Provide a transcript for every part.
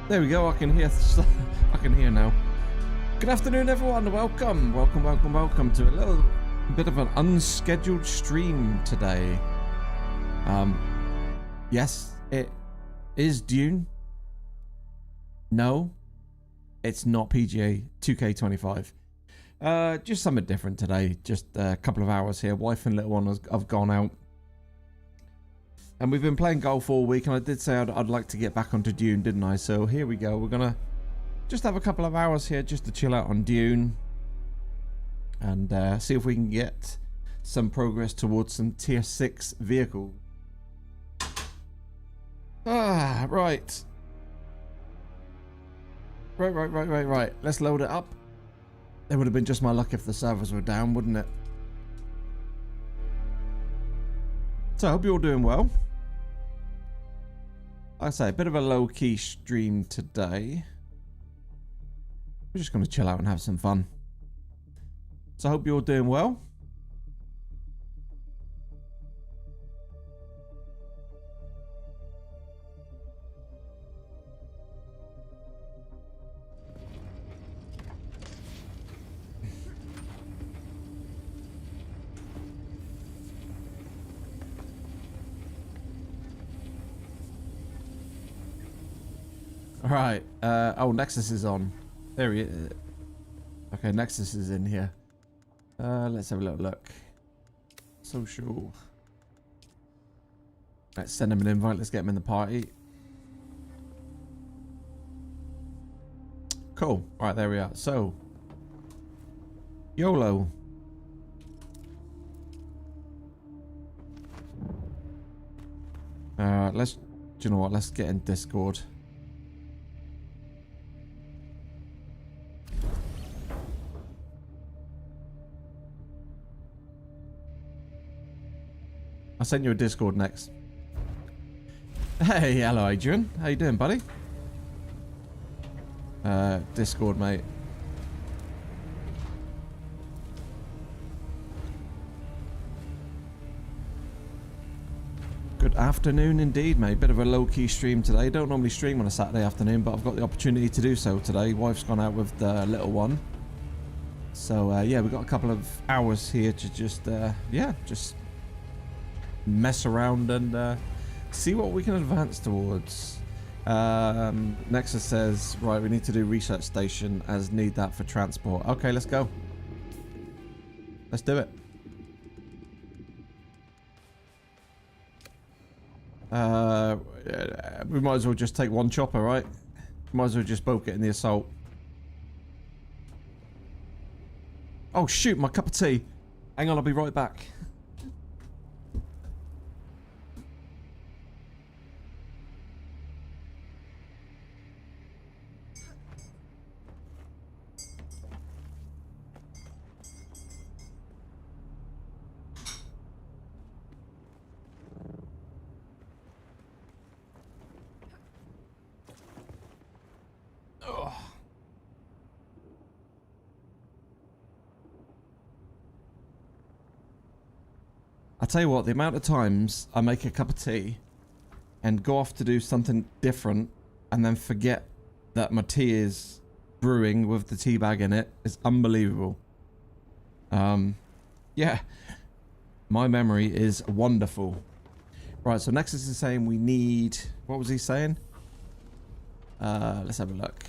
There we go. I can hear. I can hear now. Good afternoon, everyone. Welcome to a little bit of an unscheduled stream today. Yes, it is Dune. No, it's not PGA 2K25. Just something different today. Just a couple of hours here. Wife and little one have gone out. And we've been playing golf all week, and I did say I'd like to get back onto Dune, didn't I? So here we go. We're gonna just have a couple of hours here just to chill out on Dune and see if we can get some progress towards some tier 6 vehicles. Right. Right. Let's load it up. It would have been just my luck if the servers were down, wouldn't it? So I hope you're all doing well. Like I say, a bit of a low-key stream today. We're just going to chill out and have some fun. So I hope you're all doing well. Alright, oh, Nexus is on. There he is. Okay, Nexus is in here. Let's have a little look. Social. Let's send him an invite. Let's get him in the party. Cool. Alright, there we are. So, YOLO. Do you know what? Let's get in Discord. I'll send you a Discord next. Hey, hello Adrian. How you doing, buddy? Discord, mate. Good afternoon indeed, mate. Bit of a low-key stream today. Don't normally stream on a Saturday afternoon, but I've got the opportunity to do so today. Wife's gone out with the little one. So, yeah, we've got a couple of hours here to just, yeah, just mess around and see what we can advance towards. Nexus says, right, we need to do research station as need that for transport. Okay, let's go. Let's do it. We might as well just take one chopper, right? Might as well just both get in the assault. Oh shoot, my cup of tea. Hang on, I'll be right back. I tell you what, the amount of times I make a cup of tea and go off to do something different and then forget that my tea is brewing with the tea bag in it is unbelievable. Yeah, my memory is wonderful. Right, so Nexus is saying we need, what was he saying? Let's have a look.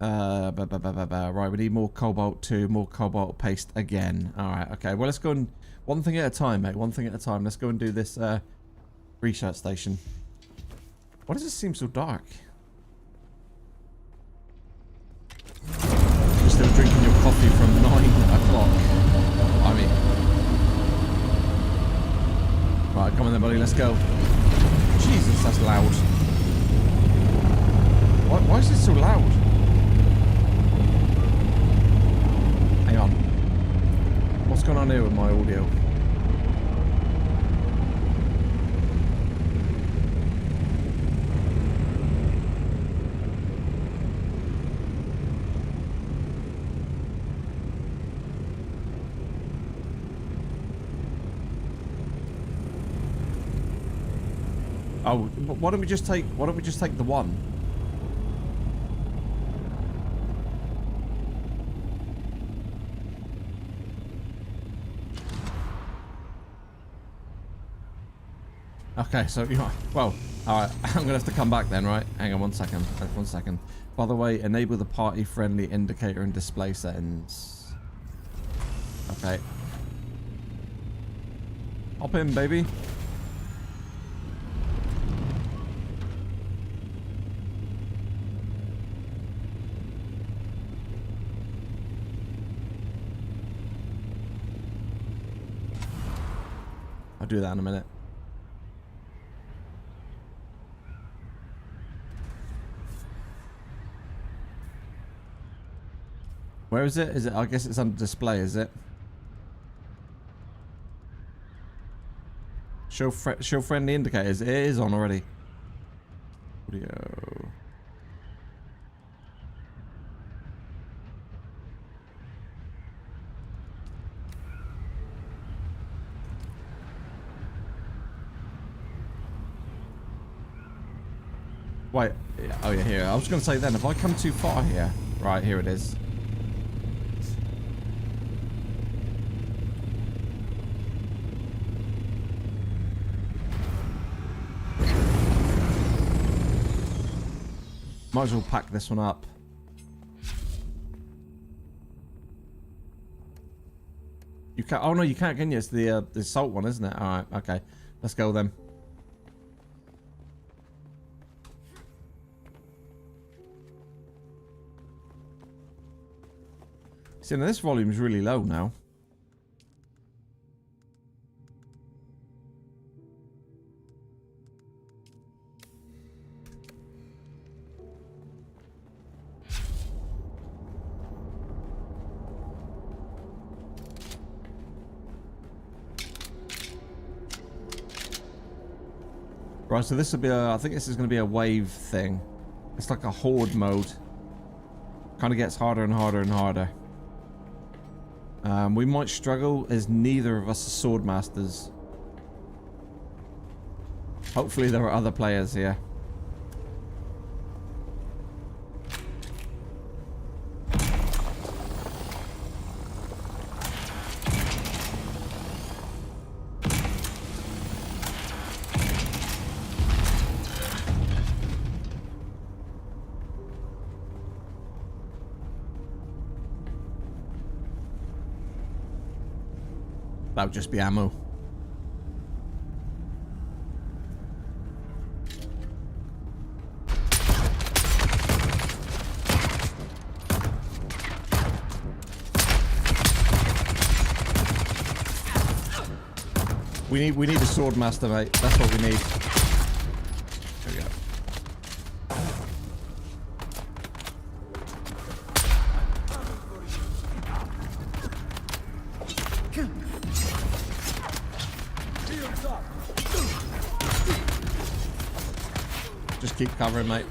Right, we need more cobalt 2, more cobalt paste again. Alright, okay, well let's go and one thing at a time, mate. One thing at a time. Let's go and do this research station. Why does it seem so dark? You're still drinking your coffee from 9 o'clock. I mean... Right, come on then, buddy. Let's go. Jesus, that's loud. Why is it so loud? Hang on. What's going on here with my audio? Oh, why don't we just take the one? Okay, so you know, well, alright, I'm gonna have to come back then, right? Hang on 1 second. 1 second. By the way, enable the party-friendly indicator and display settings. Okay. Hop in, baby. I'll do that in a minute. Where is it? Is it? I guess it's under display, is it? Show friendly indicators. It is on already. Audio. Wait. Oh yeah, here. I was going to say then, if I come too far here. Right, here it is. Might as well pack this one up. You can't. Oh no, you can't, can you? It's the salt one, isn't it? All right. Okay. Let's go then. See, now this volume is really low now. Right, so this will be a, I think this is going to be a wave thing. It's like a horde mode. Kind of gets harder and harder and harder. We might struggle as neither of us are sword masters. Hopefully there are other players here. That would just be ammo. We need a sword master, mate. That's what we need. There we go. Just keep covering, mate.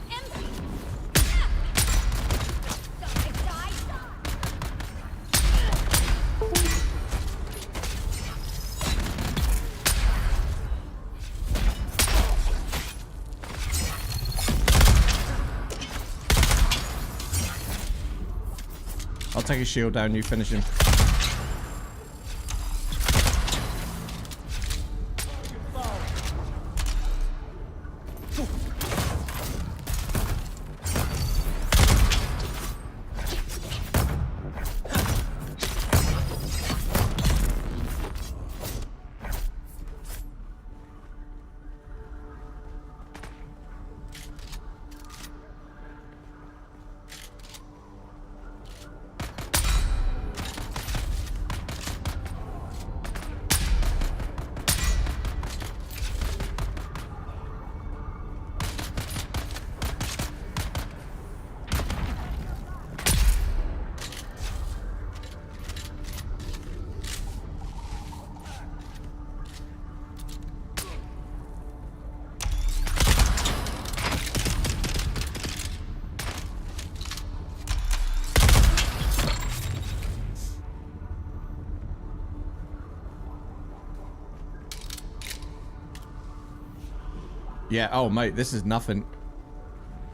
I'll take his shield down, you finish him. Yeah, oh mate, this is nothing.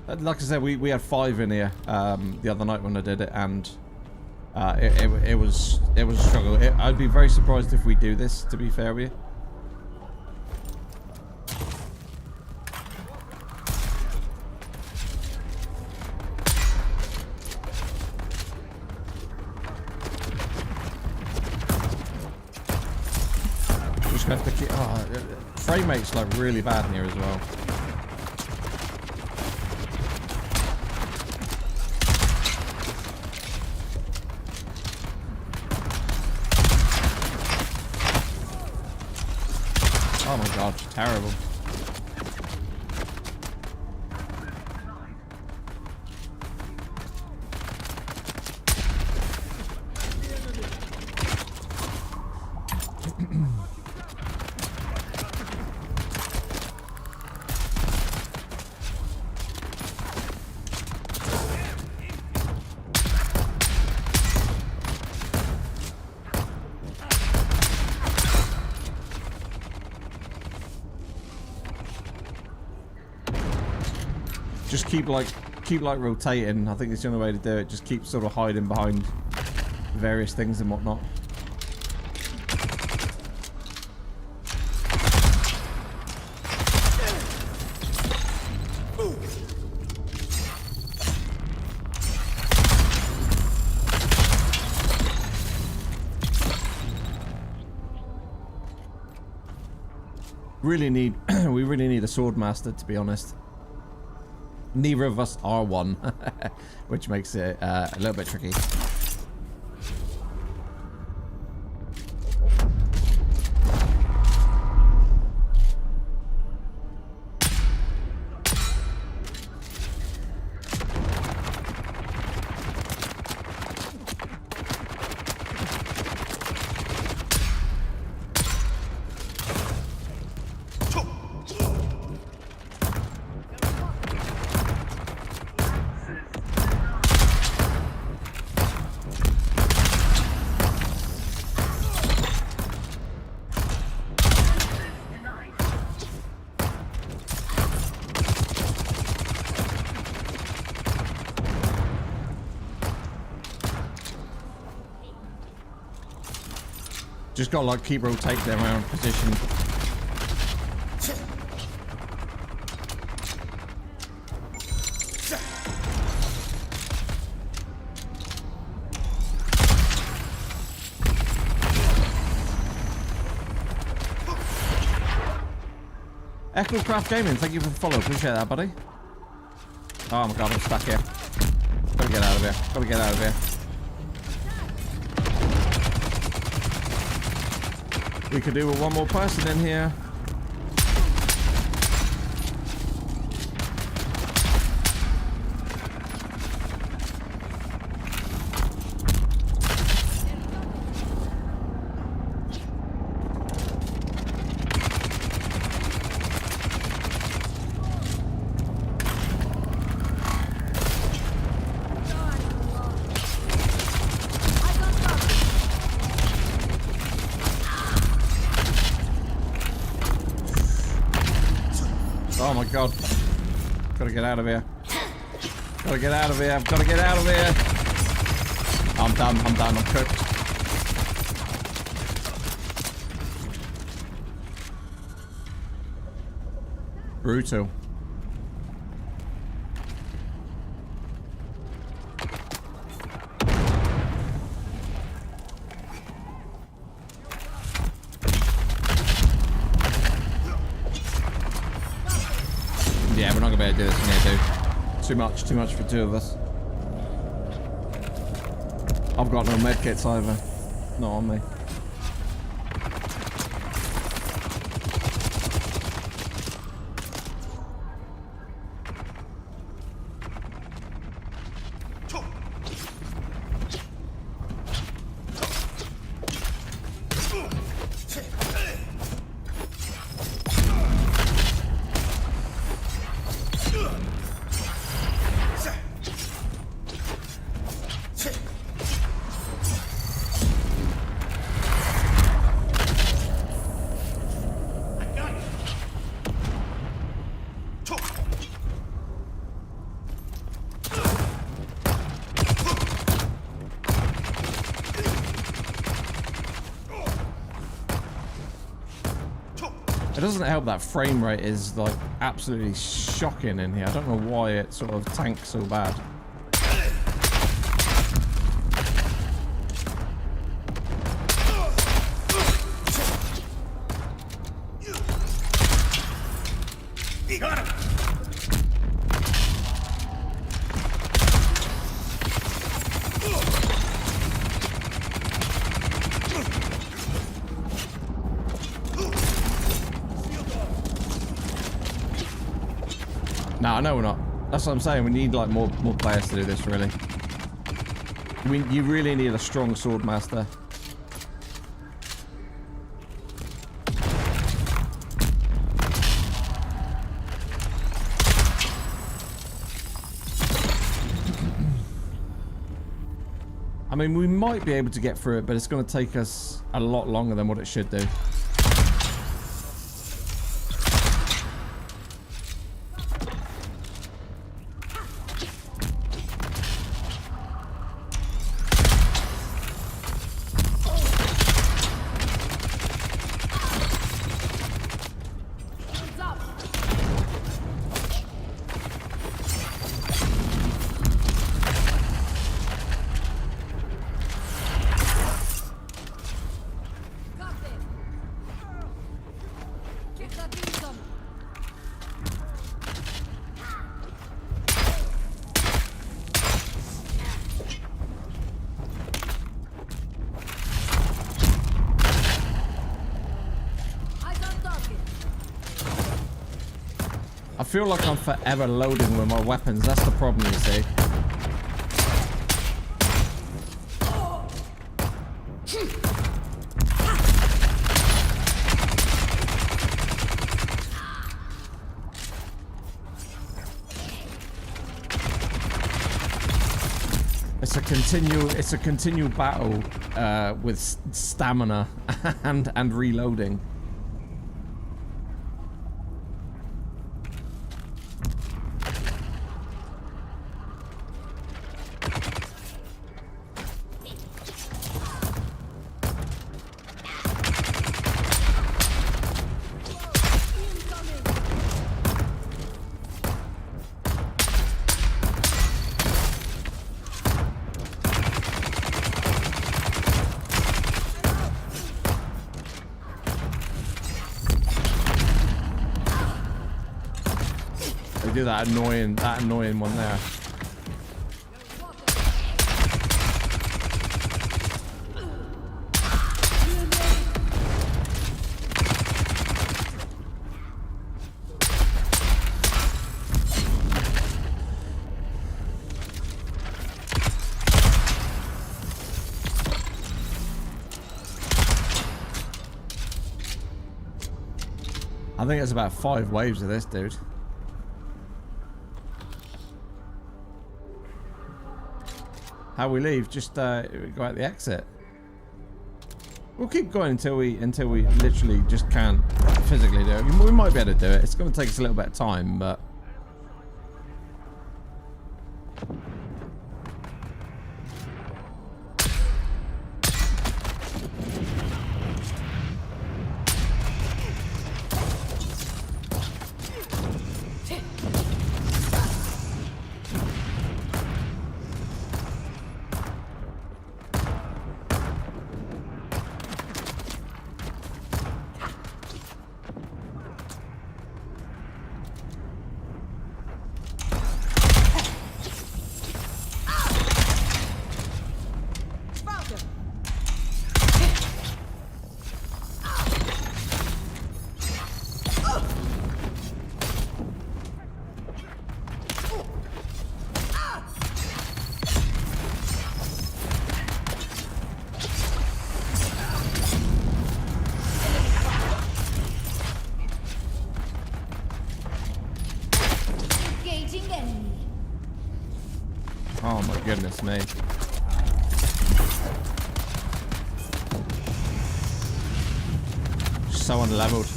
Like I said, we had 5 in here the other night when I did it, and it was a struggle. I'd be very surprised if we do this, to be fair with you. have to keep... Oh, frame rate's like really bad in here as well. Oh my god, terrible. Just keep like rotating. I think it's the only way to do it. Just keep sort of hiding behind various things and whatnot. Really need we really need a sword master, to be honest. Neither of us are one, which makes it a little bit tricky. Just gotta like keep rotating them around position. Ecclecraft Gaming, thank you for the follow. Appreciate that, buddy. Oh my god, I'm stuck here. Gotta get out of here. Gotta get out of here. We could do with one more person in here. Oh my god. Gotta get out of here. Gotta get out of here. I've gotta get out of here. I'm done. I'm done. I'm cooked. Brutal. Yeah, we're not gonna be able to do this in here, dude. Too much for two of us. I've got no medkits either. Not on me. It doesn't help that frame rate is like absolutely shocking in here. I don't know why it sort of tanks so bad. No, no, we're not. That's what I'm saying. We need like more players to do this. Really, you really need a strong sword master. I mean, we might be able to get through it, but it's going to take us a lot longer than what it should do. I feel like I'm forever loading with my weapons. That's the problem, you see. It's a continual battle with stamina and reloading. Do that annoying one there. I think it's about 5 waves of this, dude. How we leave? Just go out the exit. We'll keep going until we literally just can't physically do it. We might be able to do it. It's going to take us a little bit of time, but. Oh my goodness me. So unleveled.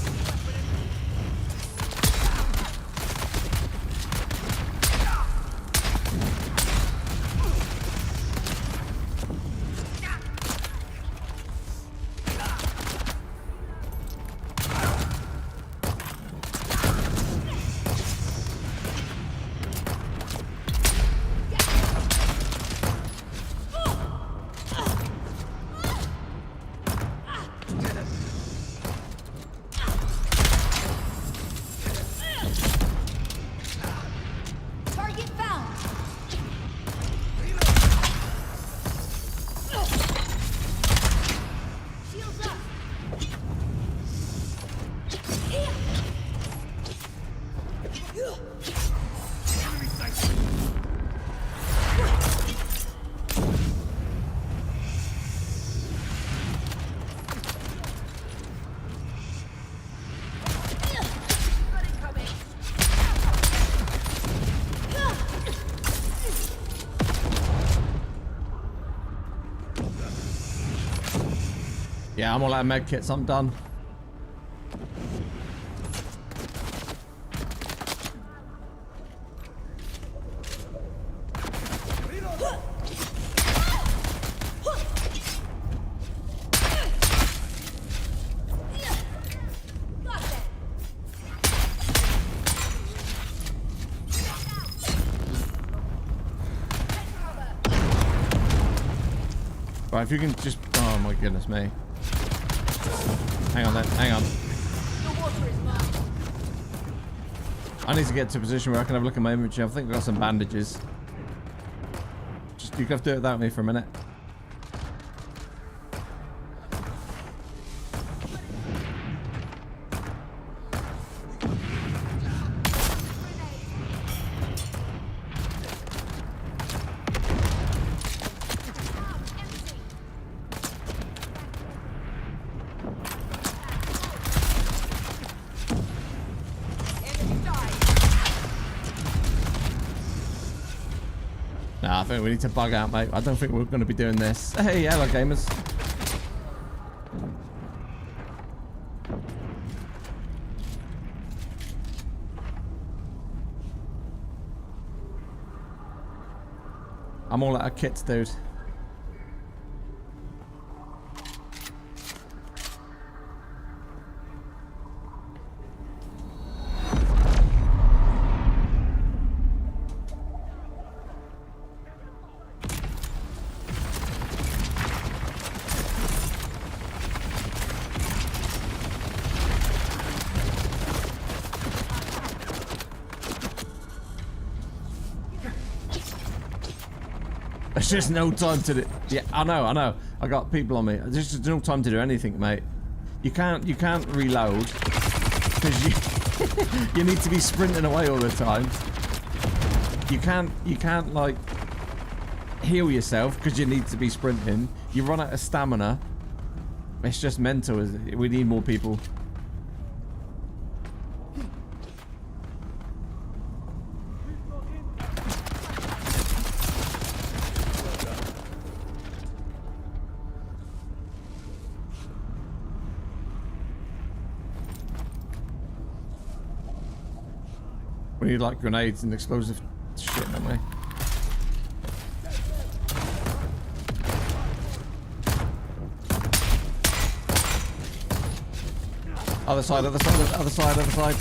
Yeah, I'm all out of med kits. I'm done. Right, if you can just... Oh my goodness me. Hang on then, hang on. I need to get to a position where I can have a look at my inventory. I think I've got some bandages. Just, you have to do it without me for a minute. Nah, I think we need to bug out, mate. I don't think we're going to be doing this. Hey, hello, gamers. I'm all out of kits, dude. There's just no time to do. Yeah, I know. I got people on me. There's just no time to do anything, mate. You can't reload because you need to be sprinting away all the time. You can't like heal yourself because you need to be sprinting. You run out of stamina. It's just mental. We need more people. We need like grenades and explosive shit, don't we? Other side, other side, other side, other side.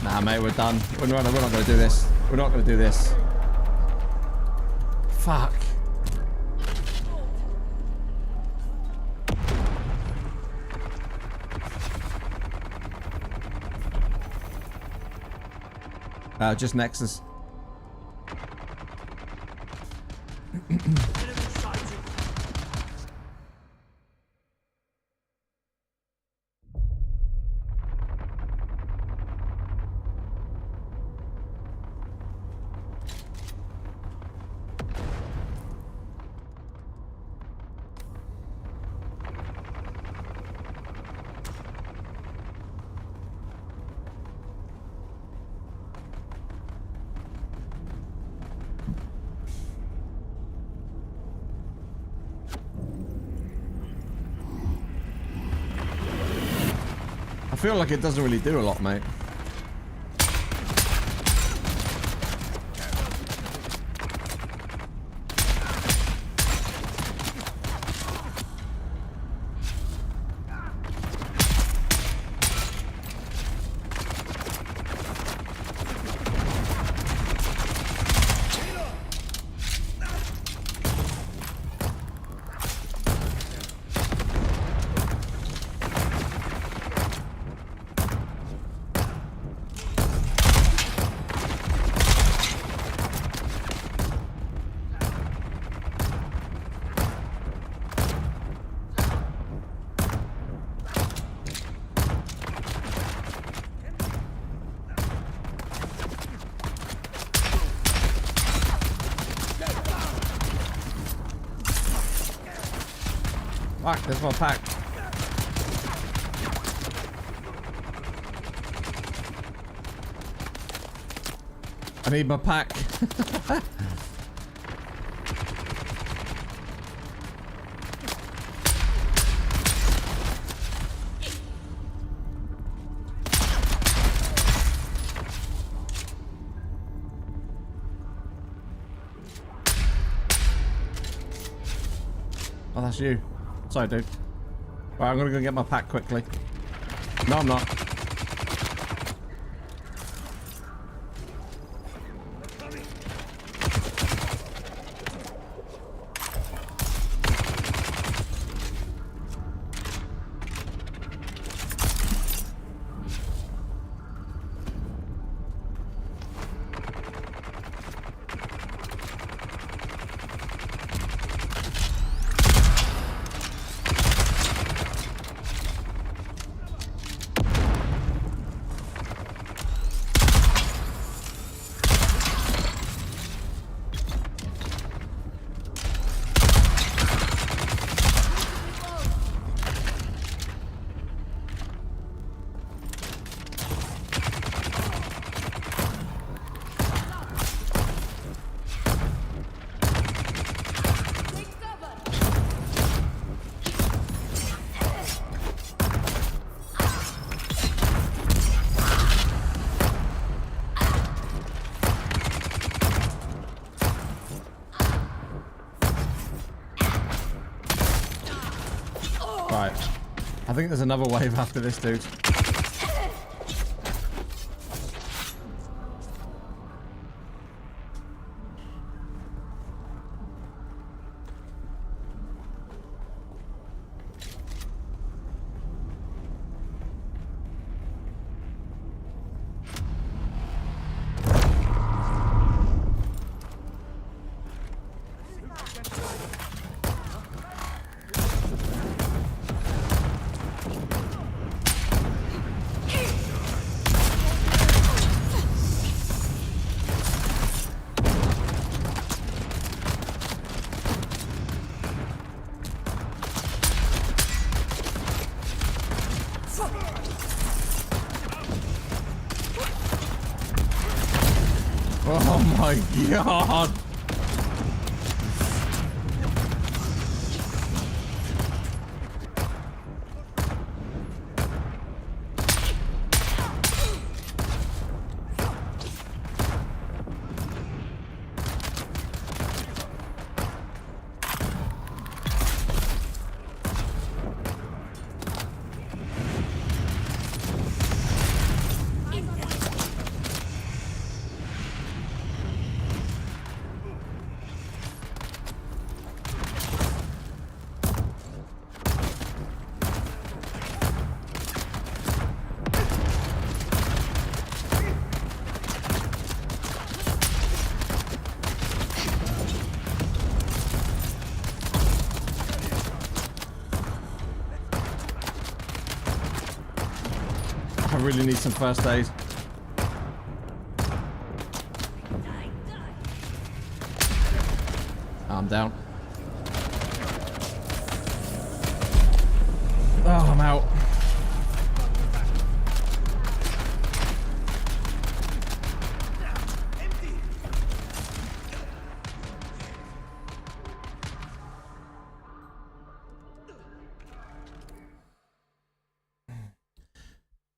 Nah, mate, we're done. We're not going to do this. We're not going to do this. Fuck. Just Nexus. I feel like it doesn't really do a lot, mate. Fuck, there's my pack. I need my pack. Oh, that's you. Sorry, dude. Right, I'm gonna go get my pack quickly. No, I'm not. Right. I think there's another wave after this, dude. Oh my god! I really need some first aid. I'm down. Oh, I'm out.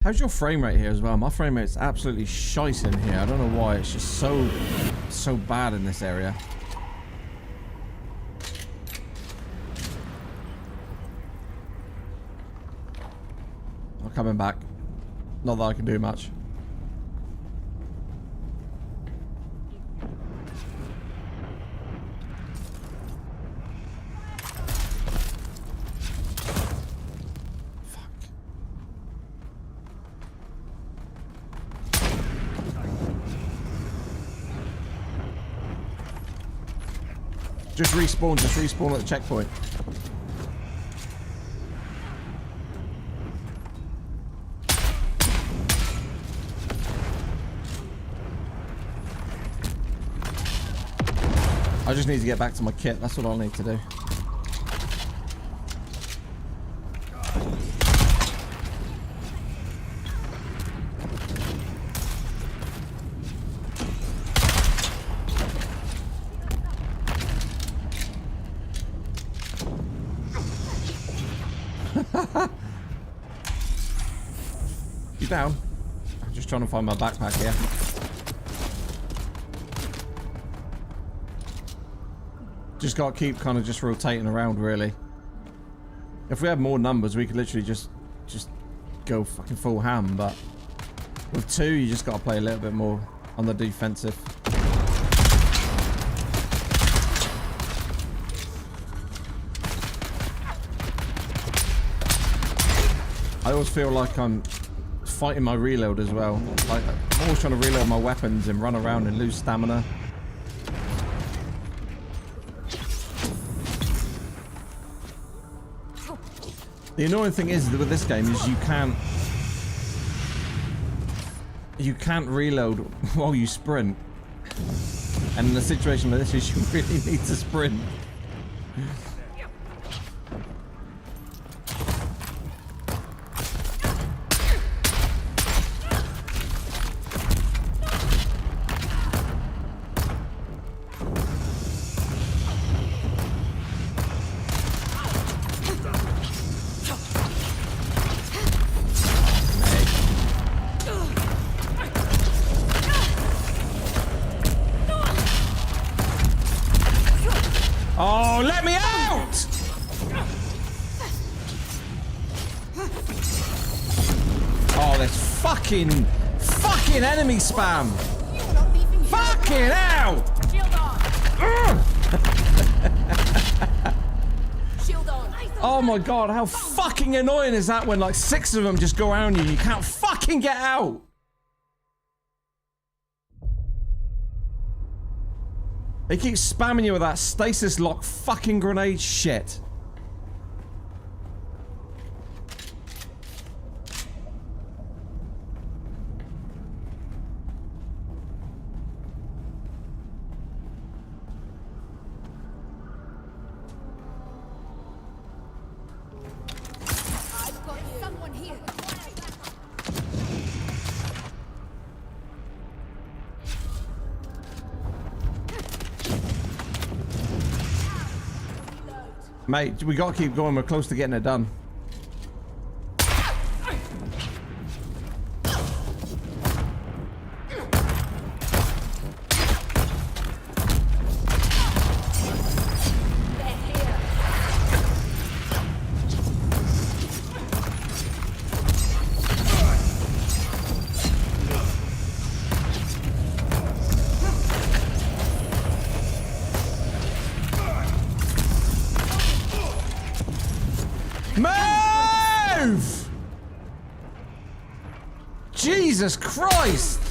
How's your frame rate here as well? My frame rate's absolutely shite in here. I don't know why. It's just so bad in this area. I'm coming back. Not that I can do much. Just respawn at the checkpoint. I just need to get back to my kit, that's what I'll need to do. You down? I'm just trying to find my backpack here. Just got to keep kind of just rotating around, really. If we had more numbers, we could literally just go fucking full ham, but with 2, you just got to play a little bit more on the defensive. I always feel like I'm fighting my reload as well. Like, I'm always trying to reload my weapons and run around and lose stamina. The annoying thing is with this game is you can't reload while you sprint. And in a situation like this, you really need to sprint. Oh, let me out! Oh, there's fucking enemy spam! Fucking hell! Oh my god, how fucking annoying is that when like 6 of them just go around you and you can't fucking get out? They keep spamming you with that stasis lock fucking grenade shit. Mate, we gotta keep going. We're close to getting it done. Jesus Christ!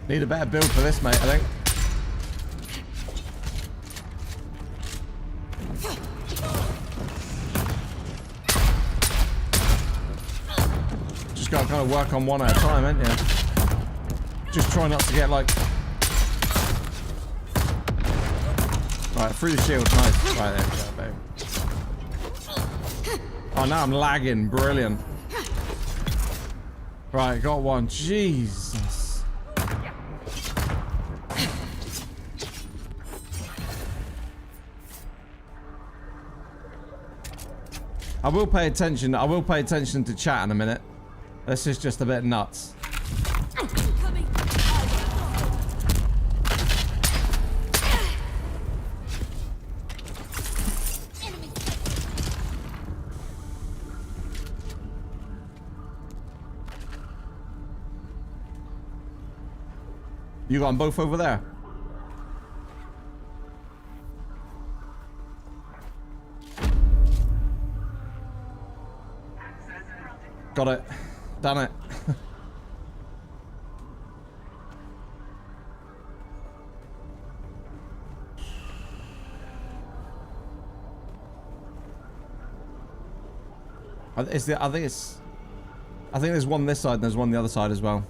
Need a better build for this, mate, I think. Just gotta kind of work on one at a time, ain't you? Just try not to get like... Right, through the shield, nice. Right, there we go, babe. Oh, now I'm lagging, brilliant. Right, got one, Jesus. I will pay attention to chat in a minute. This is just a bit nuts. You got them both over there? Got it. Done it. I think there's one this side and there's one the other side as well.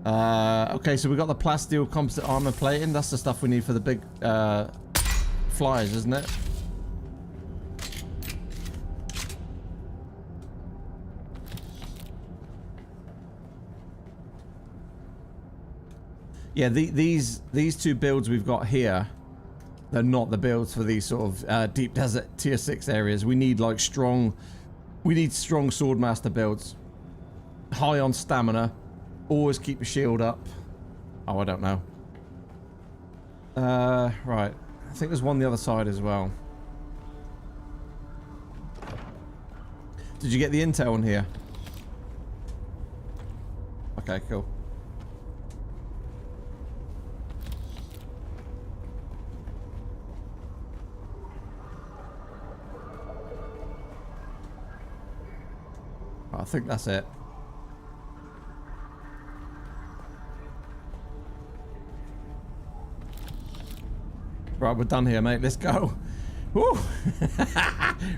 Okay, so we got the plasteel composite armor plating. That's the stuff we need for the big flyers, isn't it? Yeah, these two builds we've got here, they're not the builds for these sort of deep desert tier 6 areas. We need like strong swordmaster builds. High on stamina. Always keep your shield up. Oh, I don't know. Right. I think there's one the other side as well. Did you get the intel on here? Okay, cool. I think that's it. Right, we're done here, mate. Let's go. Woo!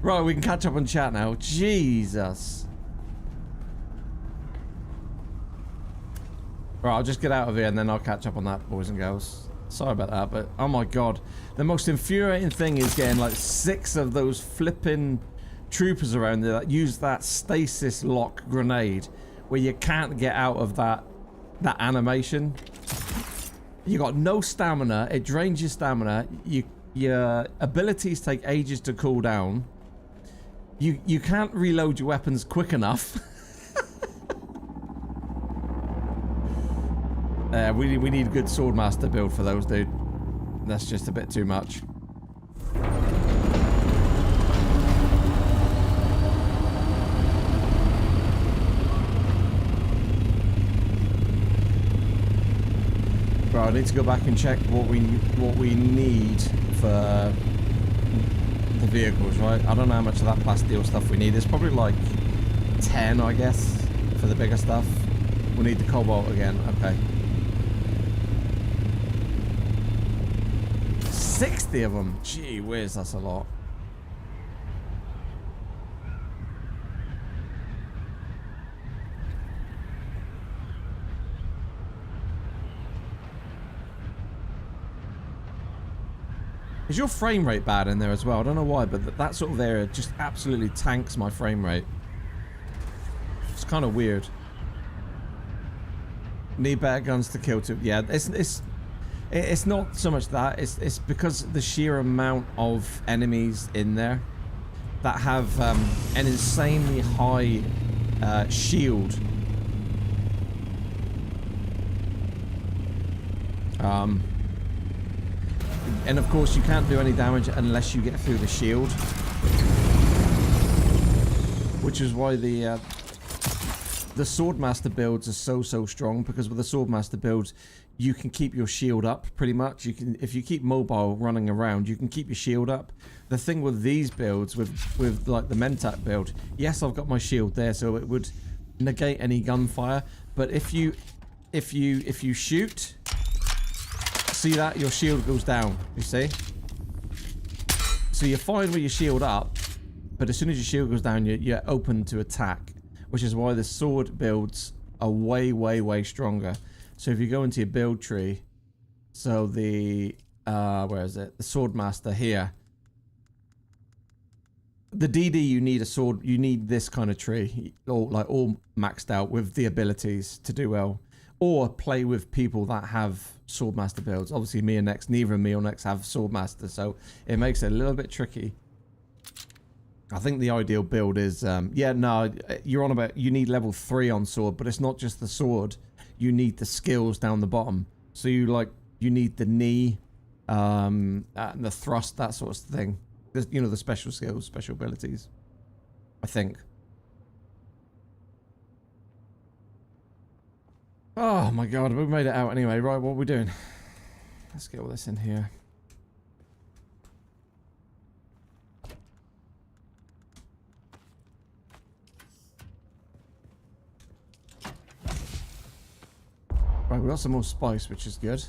Right, we can catch up on chat now. Jesus. Right, I'll just get out of here and then I'll catch up on that, boys and girls. Sorry about that, but oh my god. The most infuriating thing is getting like 6 of those flipping troopers around there that use that stasis lock grenade where you can't get out of that animation. You got no stamina, it drains your stamina, your abilities take ages to cool down, you can't reload your weapons quick enough. We need a good swordmaster build for those, dude. That's just a bit too much. Right, I need to go back and check what we need for the vehicles, right? I don't know how much of that plasteel stuff we need. It's probably like 10, I guess, for the bigger stuff. We need the cobalt again. Okay. 60 of them. Gee whiz, that's a lot. Is your frame rate bad in there as well? I don't know why, but that sort of area just absolutely tanks my frame rate. It's kind of weird. Need better guns to kill too. Yeah, it's not so much that. It's because the sheer amount of enemies in there that have an insanely high shield. And of course you can't do any damage unless you get through the shield, which is why the swordmaster builds are so strong, because with the swordmaster builds you can keep your shield up pretty much. You can, if you keep mobile running around, you can keep your shield up. The thing with these builds, with like the Mentat build, yes, I've got my shield there, so it would negate any gunfire. But if you shoot, see that your shield goes down, you see? So you're fine with your shield up, but as soon as your shield goes down, you're open to attack, which is why the sword builds are way stronger. So if you go into your build tree, so the where is it? The swordmaster here. The DD, you need a sword, you need this kind of tree, all maxed out with the abilities to do well. Or play with people that have swordmaster builds. Obviously me and Nex, neither of me or Nex have swordmaster, so it makes it a little bit tricky. I think the ideal build is yeah, no, you're on about, you need level 3 on sword, but it's not just the sword, you need the skills down the bottom. So you need the knee, and the thrust, that sort of thing. You know, the special skills, special abilities, I think. Oh my god, we made it out anyway. Right, what are we doing? Let's get all this in here. Right, we got some more spice, which is good.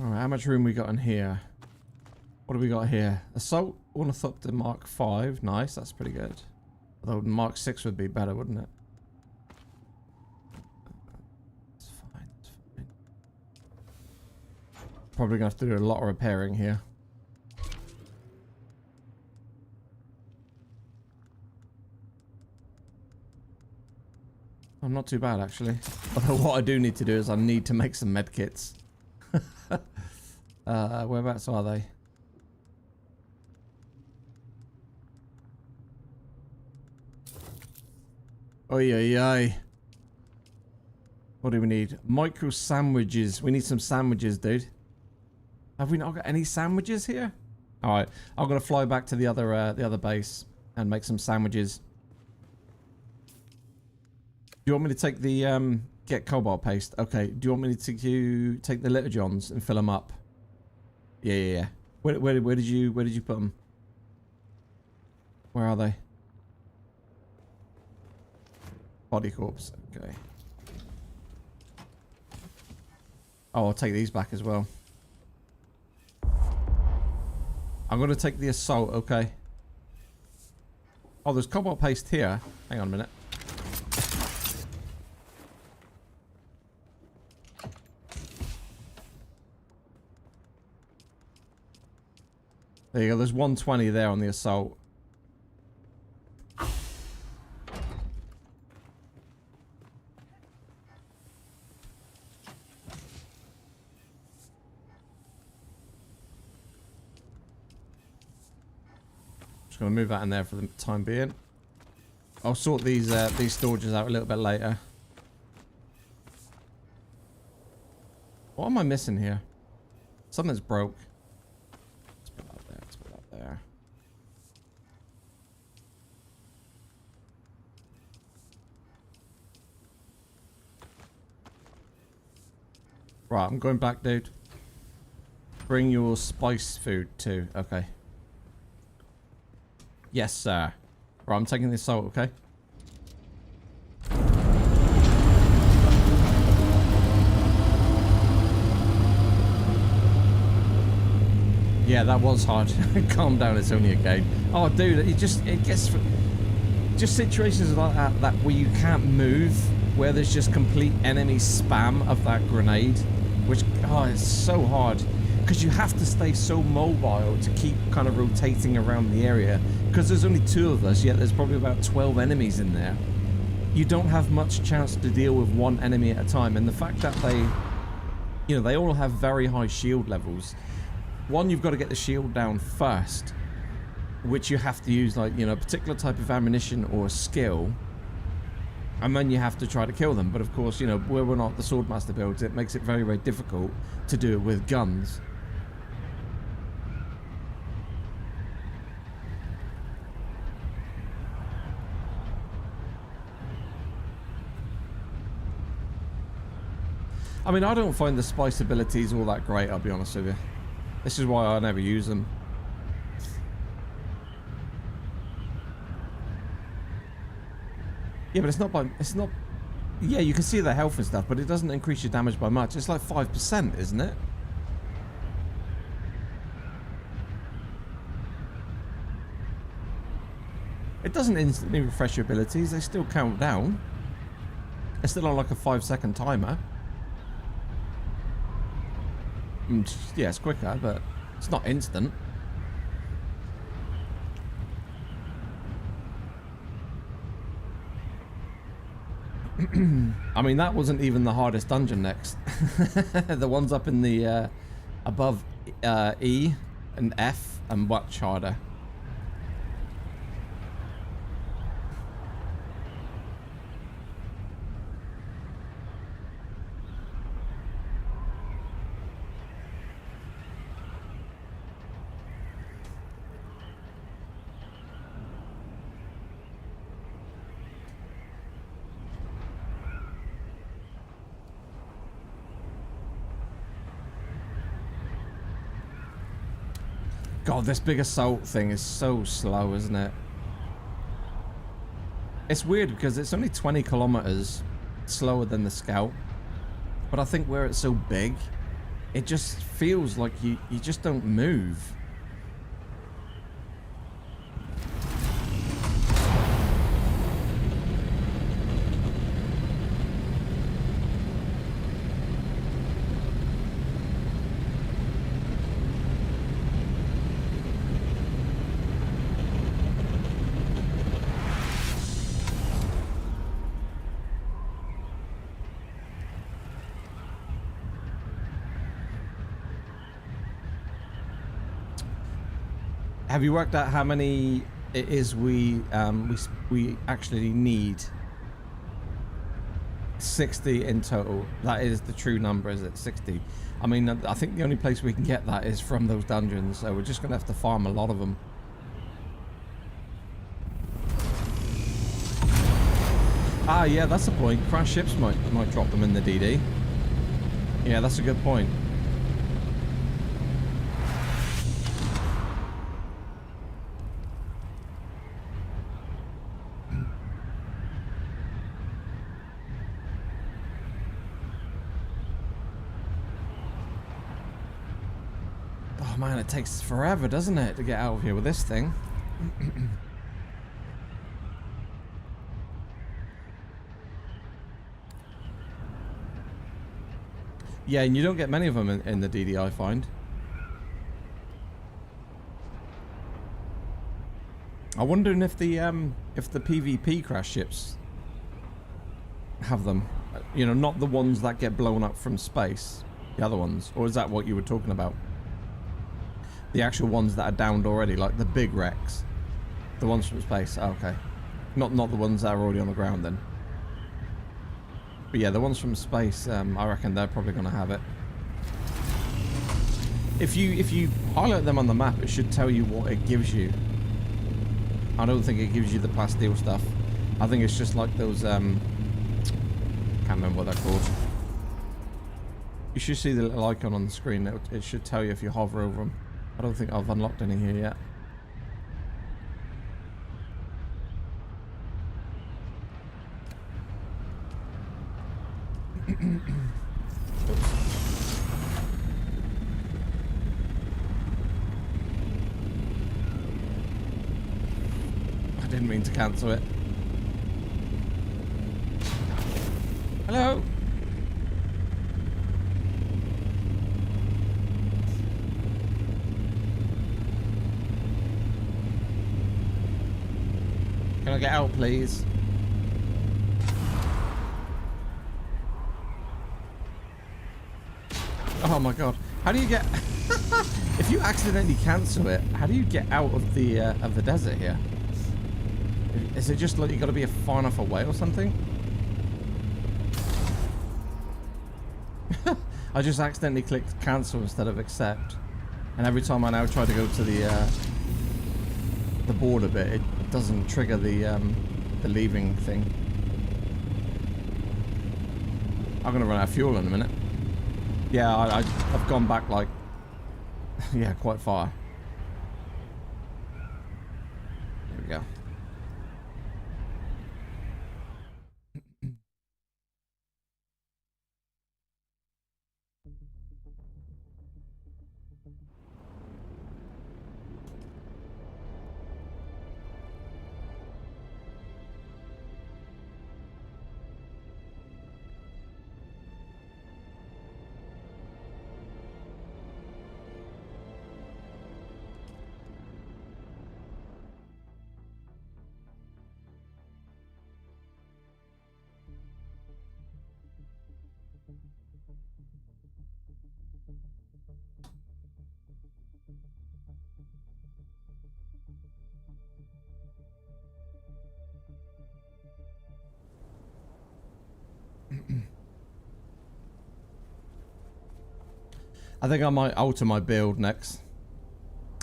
Alright, how much room we got in here? What do we got here? Assault Ornithopter Mark 5. Nice, that's pretty good. Although Mark 6 would be better, wouldn't it? It's fine, it's fine. Probably gonna have to do a lot of repairing here. I'm not too bad, actually. Although what I do need to do is I need to make some medkits. Whereabouts are they? Oi, oi, oi. What do we need? Micro sandwiches. We need some sandwiches, dude. Have we not got any sandwiches here? Alright, I'm gonna fly back to the other base and make some sandwiches. Do you want me to take the get cobalt paste? Okay. Do you want me to take the Little Johns and fill them up? Yeah. Where did you put them? Where are they? Body corpse. Okay. Oh, I'll take these back as well. I'm gonna take the assault. Okay. Oh, there's cobalt paste here. Hang on a minute. There you go, there's 120 there on the assault. Just gonna move that in there for the time being. I'll sort these storages out a little bit later. What am I missing here? Something's broke. There. Right, I'm going back, dude. Bring your spice food too. Okay. Yes, sir. Right, I'm taking this salt, okay? Yeah, that was hard. Calm down, it's only a game. Oh, dude, it gets just situations like that where you can't move, where there's just complete enemy spam of that grenade, which, oh, it's so hard. Because you have to stay so mobile to keep kind of rotating around the area. Because there's only 2 of us, yet there's probably about 12 enemies in there. You don't have much chance to deal with one enemy at a time. And the fact that they all have very high shield levels. One, you've got to get the shield down first, which you have to use, like, a particular type of ammunition or skill, and then you have to try to kill them. But of course, where we're not the Swordmaster builds, it makes it very, very difficult to do it with guns. I mean, I don't find the spice abilities all that great, I'll be honest with you. This is why I never use them. Yeah, but it's not... Yeah, you can see the health and stuff, but it doesn't increase your damage by much. It's like 5%, isn't it? It doesn't instantly refresh your abilities. They still count down. It's still on like a 5-second timer. Yeah, it's quicker, but it's not instant. I mean, that wasn't even the hardest dungeon next. The ones up in the above E and F are much harder. God, this big assault thing is so slow, isn't it? It's weird because it's only 20 kilometers slower than the Scout. But I think where it's so big, it just feels like you just don't move. Have you worked out how many it is we actually need? 60 in total. That is the true number, is it? 60. I mean, I think the only place we can get that is from those dungeons, so we're just gonna have to farm a lot of them. Ah, yeah, that's the point. Crash ships might drop them in the DD. Yeah, that's a good point. Oh man, it takes forever, doesn't it, to get out of here with this thing? Yeah, and you don't get many of them in the DD, I find. I wonder if the PvP crash ships have them. You know, not the ones that get blown up from space, the other ones, or is that what you were talking about? The actual ones that are downed already, like the big wrecks, the ones from space. Oh, okay, not the ones that are already on the ground then. But yeah, the ones from space, I reckon they're probably going to have it. If you highlight them on the map, it should tell you what it gives you. I don't think it gives you the plasteel stuff. I think it's just like those, can't remember what they're called. You should see the little icon on the screen. It should tell you if you hover over them. I don't think I've unlocked any here yet. I didn't mean to cancel it. Hello? Can I get out, please? Oh my god! How do you get? If you accidentally cancel it, how do you get out of the desert here? Is it just like you got to be far enough away or something? I just accidentally clicked cancel instead of accept, and every time I now try to go to the border bit, it doesn't trigger the leaving thing. I'm gonna run out of fuel in a minute. Yeah, I've gone back like, yeah, quite far. There we go. I think I might alter my build next.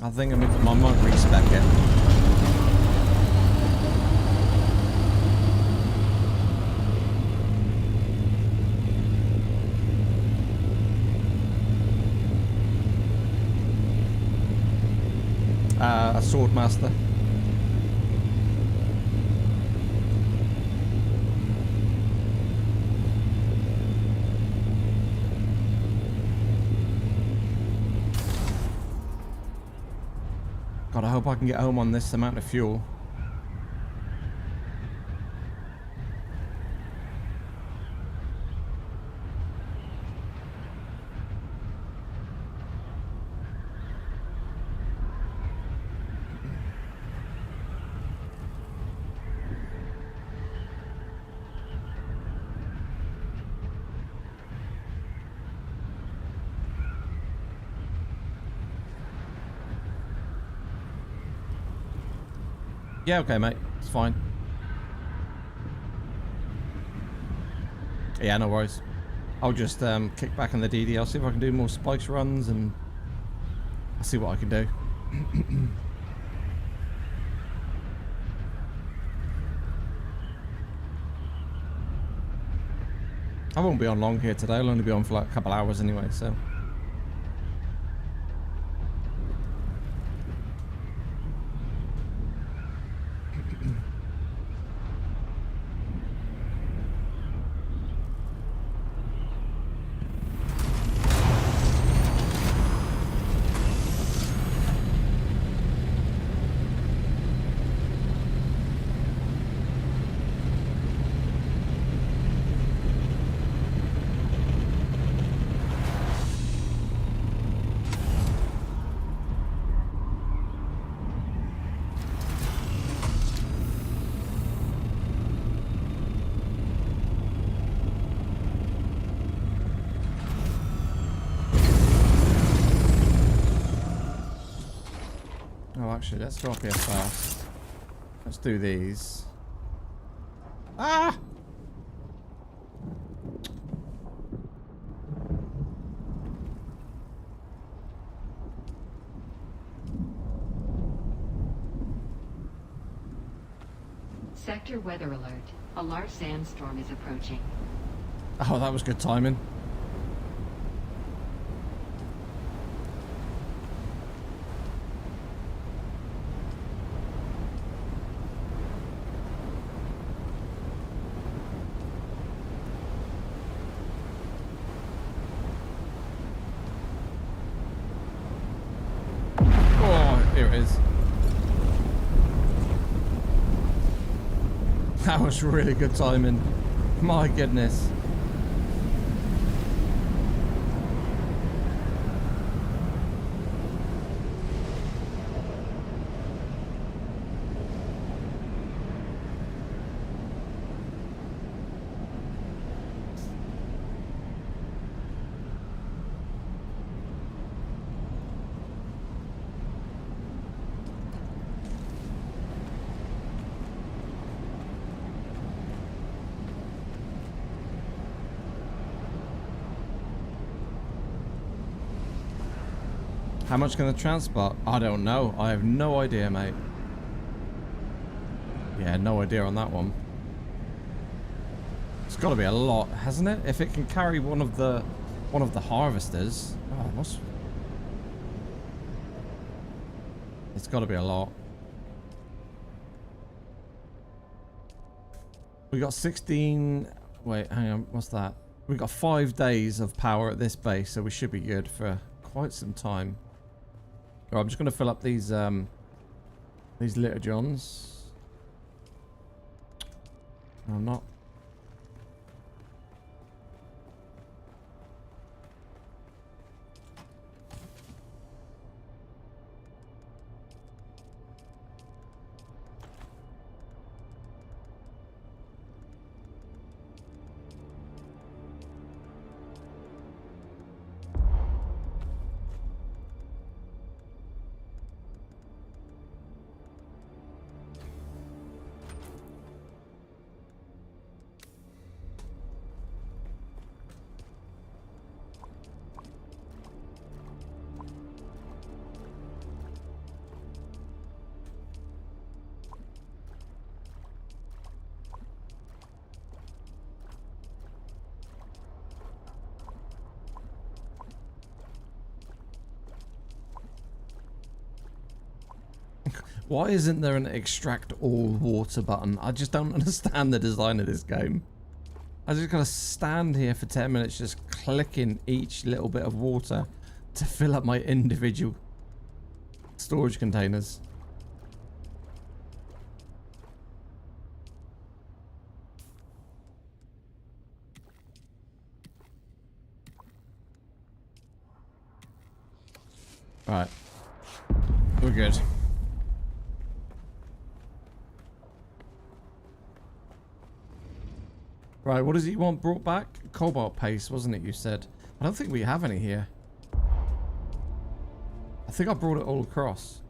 I think I might respec it. sword master. God, I hope I can get home on this amount of fuel. Yeah, okay, mate. It's fine. Yeah, no worries. I'll just kick back in the DD. I'll see if I can do more spikes runs, and I'll see what I can do. I won't be on long here today. I'll only be on for like a couple hours anyway, so... Actually, let's go up here first. Let's do these. Ah! Sector weather alert. A large sandstorm is approaching. Oh, that was good timing. That was really good timing. My goodness. How much can the transport? I don't know. I have no idea, mate. Yeah, no idea on that one. It's got to be a lot, hasn't it? If it can carry one of the harvesters, oh, it must. It's got to be a lot. We got 16. Wait, hang on. What's that? We got 5 days of power at this base, so we should be good for quite some time. Right, I'm just going to fill up these litter johns. No, I'm not. Why isn't there an extract all water button? I just don't understand the design of this game. I just gotta stand here for 10 minutes just clicking each little bit of water to fill up my individual storage containers. Right. We're good. Right, what does he want brought back? Cobalt paste, wasn't it, you said? I don't think we have any here. I think I brought it all across.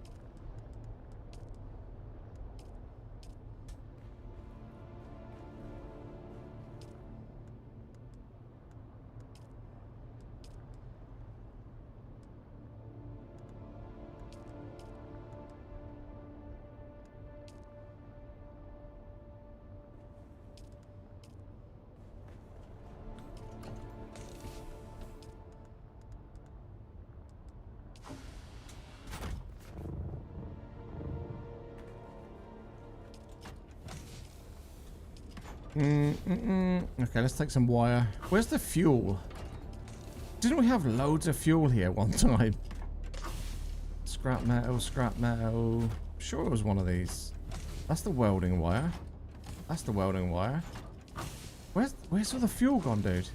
Okay, let's take some wire. Where's the fuel? Didn't we have loads of fuel here one time? Scrap metal, scrap metal. I'm sure it was one of these. That's the welding wire. That's the welding wire. Where's all the fuel gone, dude?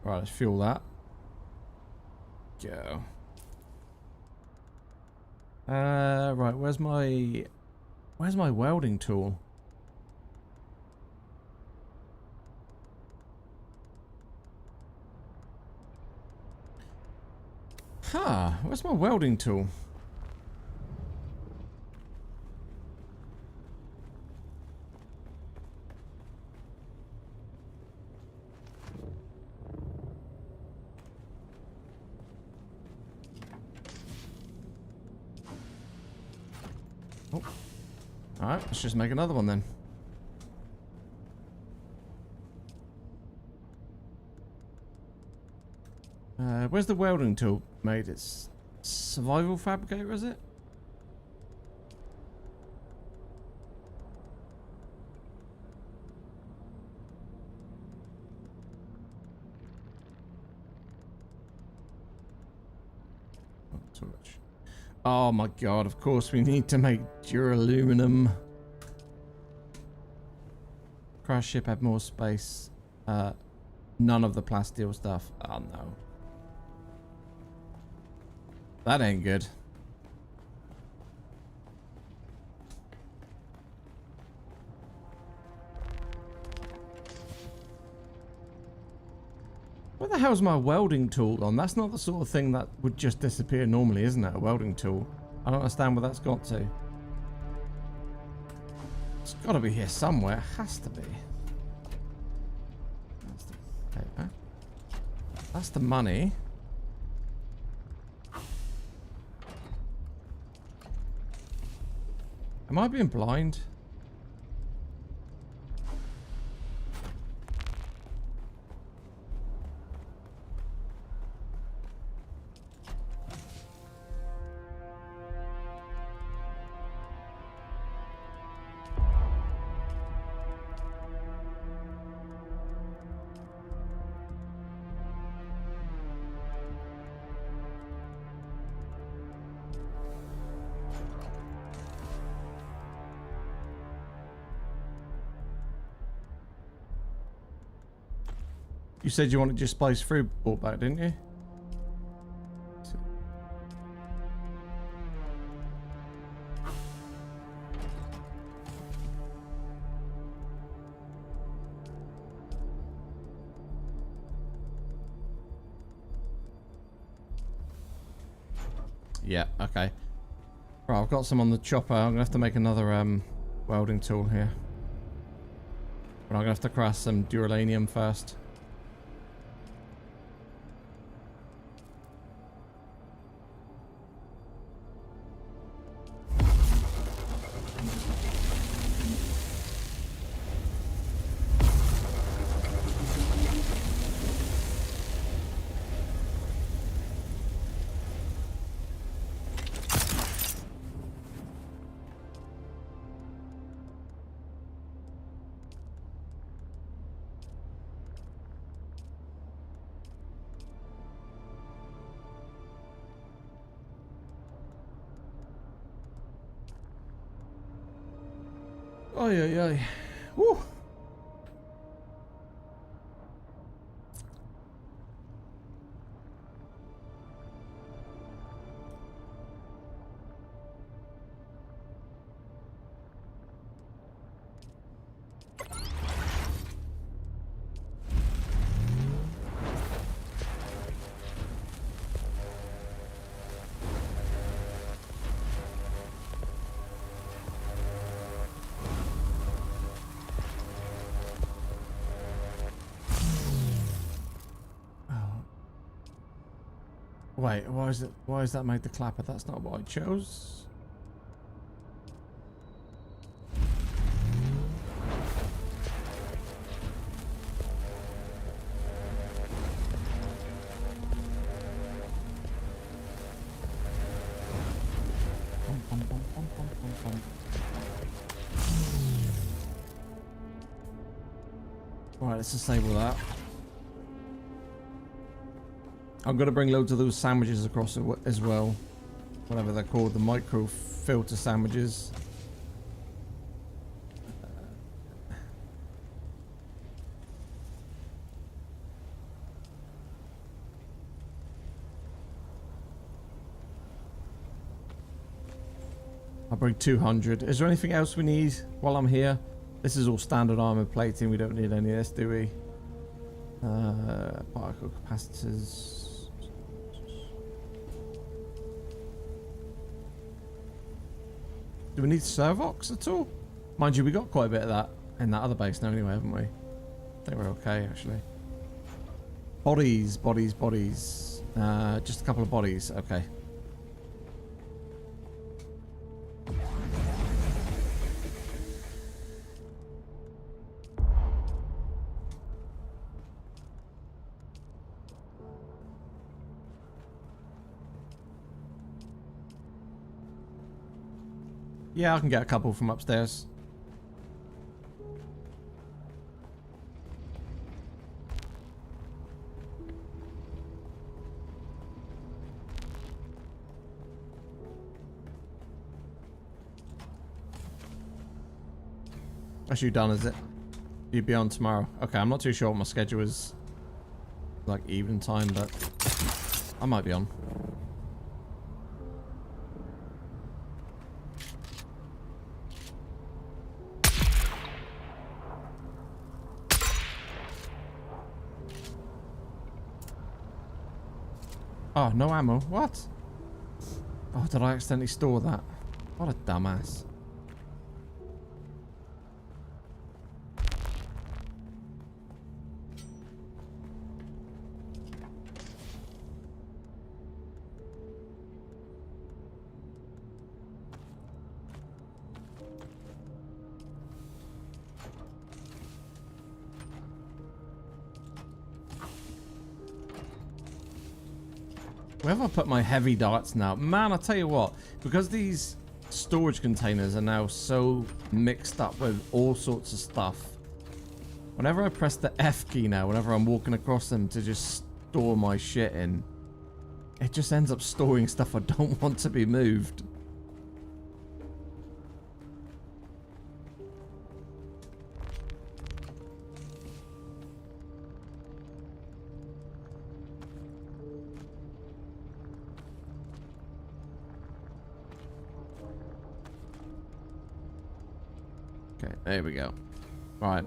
Right, let's fuel that. Go. Right, where's my welding tool? Huh, where's my welding tool? Oh. Alright, let's just make another one then. Where's the welding tool made? It's Survival Fabricator, is it? Not too much. Oh my god, of course we need to make duraluminum. Crash ship had more space. None of the plasteel stuff. Oh no. That ain't good. Where the hell's my welding tool gone? That's not the sort of thing that would just disappear normally, isn't it? A welding tool. I don't understand where that's got to. It's got to be here somewhere. It has to be. That's the paper. That's the money. Am I being blind? You said you wanted your splice through brought back, didn't you? Yeah, okay. Right, I've got some on the chopper. I'm gonna have to make another welding tool here. But I'm gonna have to craft some duralanium first. Oi, oi, oi. Woo. Wait, why is it? Why is that made the clapper? That's not what I chose. Right, let's disable that. I'm going to bring loads of those sandwiches across as well. Whatever they're called, the micro filter sandwiches. I'll bring 200. Is there anything else we need while I'm here? This is all standard armor plating. We don't need any of this, do we? Particle capacitors. Do we need Servox at all? Mind you, we got quite a bit of that in that other base now anyway, haven't we? I think we're okay, actually. Bodies, bodies, bodies. Just a couple of bodies. Okay. Yeah, I can get a couple from upstairs. That's you done, is it? You'll be on tomorrow. Okay, I'm not too sure what my schedule is. Like evening time, but I might be on. Oh, no ammo. What? Oh, did I accidentally store that? What a dumbass. Where have I put my heavy darts now? Man, I'll tell you what, because these storage containers are now so mixed up with all sorts of stuff, whenever I press the F key now, whenever I'm walking across them to just store my shit in, it just ends up storing stuff I don't want to be moved. Okay, there we go. Right.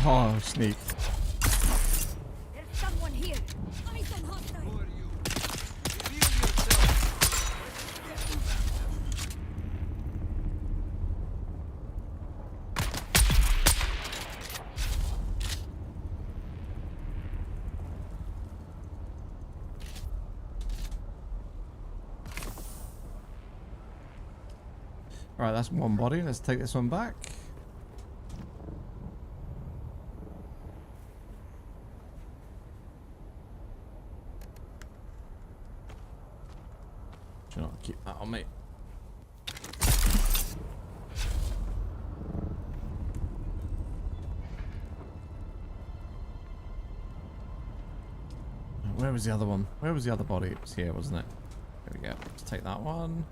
Oh, sneak. There's someone here. Eyes on hostile. Who are you? Reveal yourself. Right, that's one body. Let's take this one back. Do not keep that on me. Where was the other one? Where was the other body? It was here, wasn't it? There we go. Let's take that one.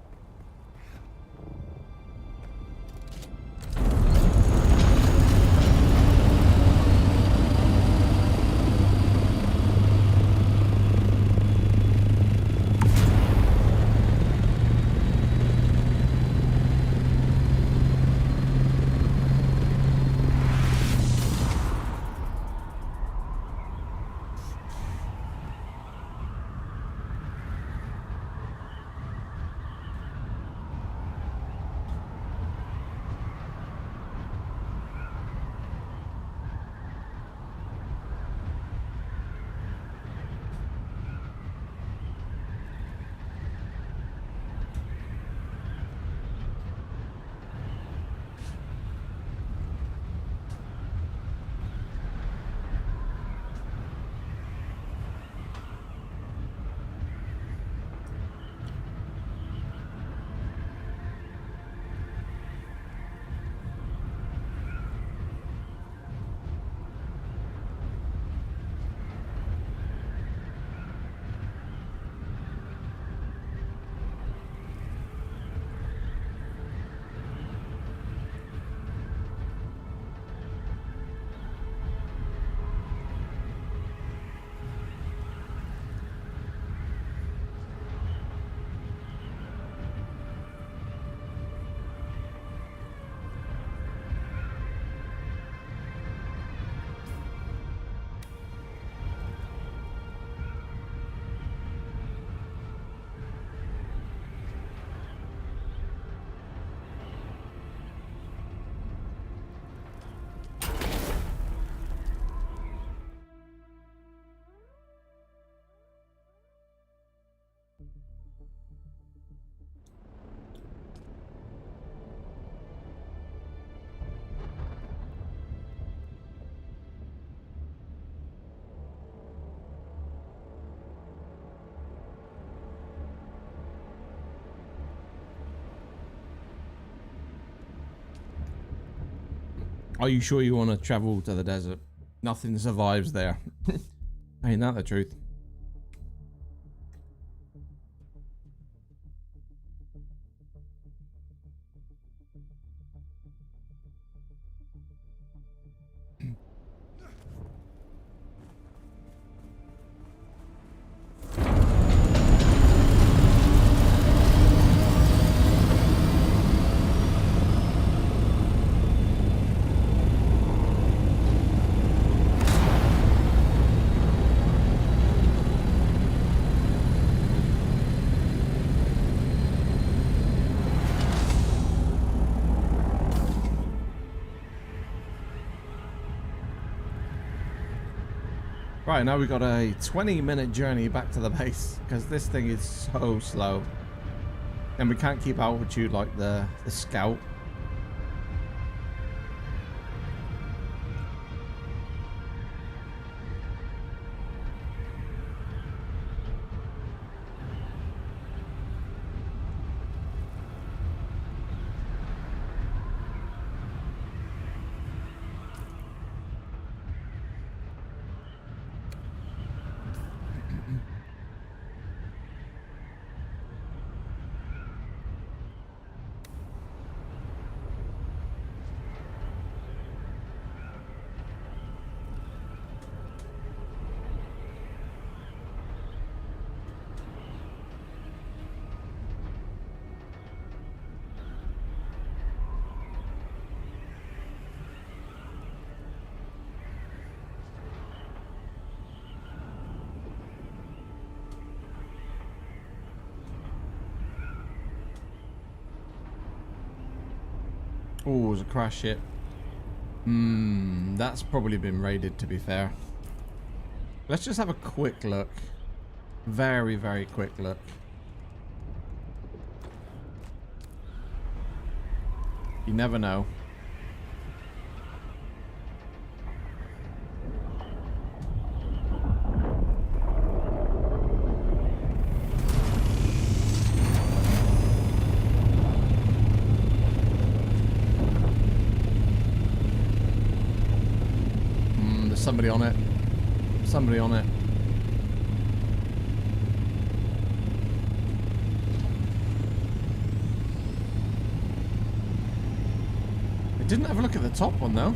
Are you sure you want to travel to the desert? Nothing survives there. Ain't that the truth? Right, now we've got a 20-minute journey back to the base because this thing is so slow. And we can't keep altitude like the Scout. Oh, it was a crash ship. That's probably been raided, to be fair. Let's just have a quick look. Very, very quick look. You never know. There's somebody on it. Somebody on it. Didn't have a look at the top one though.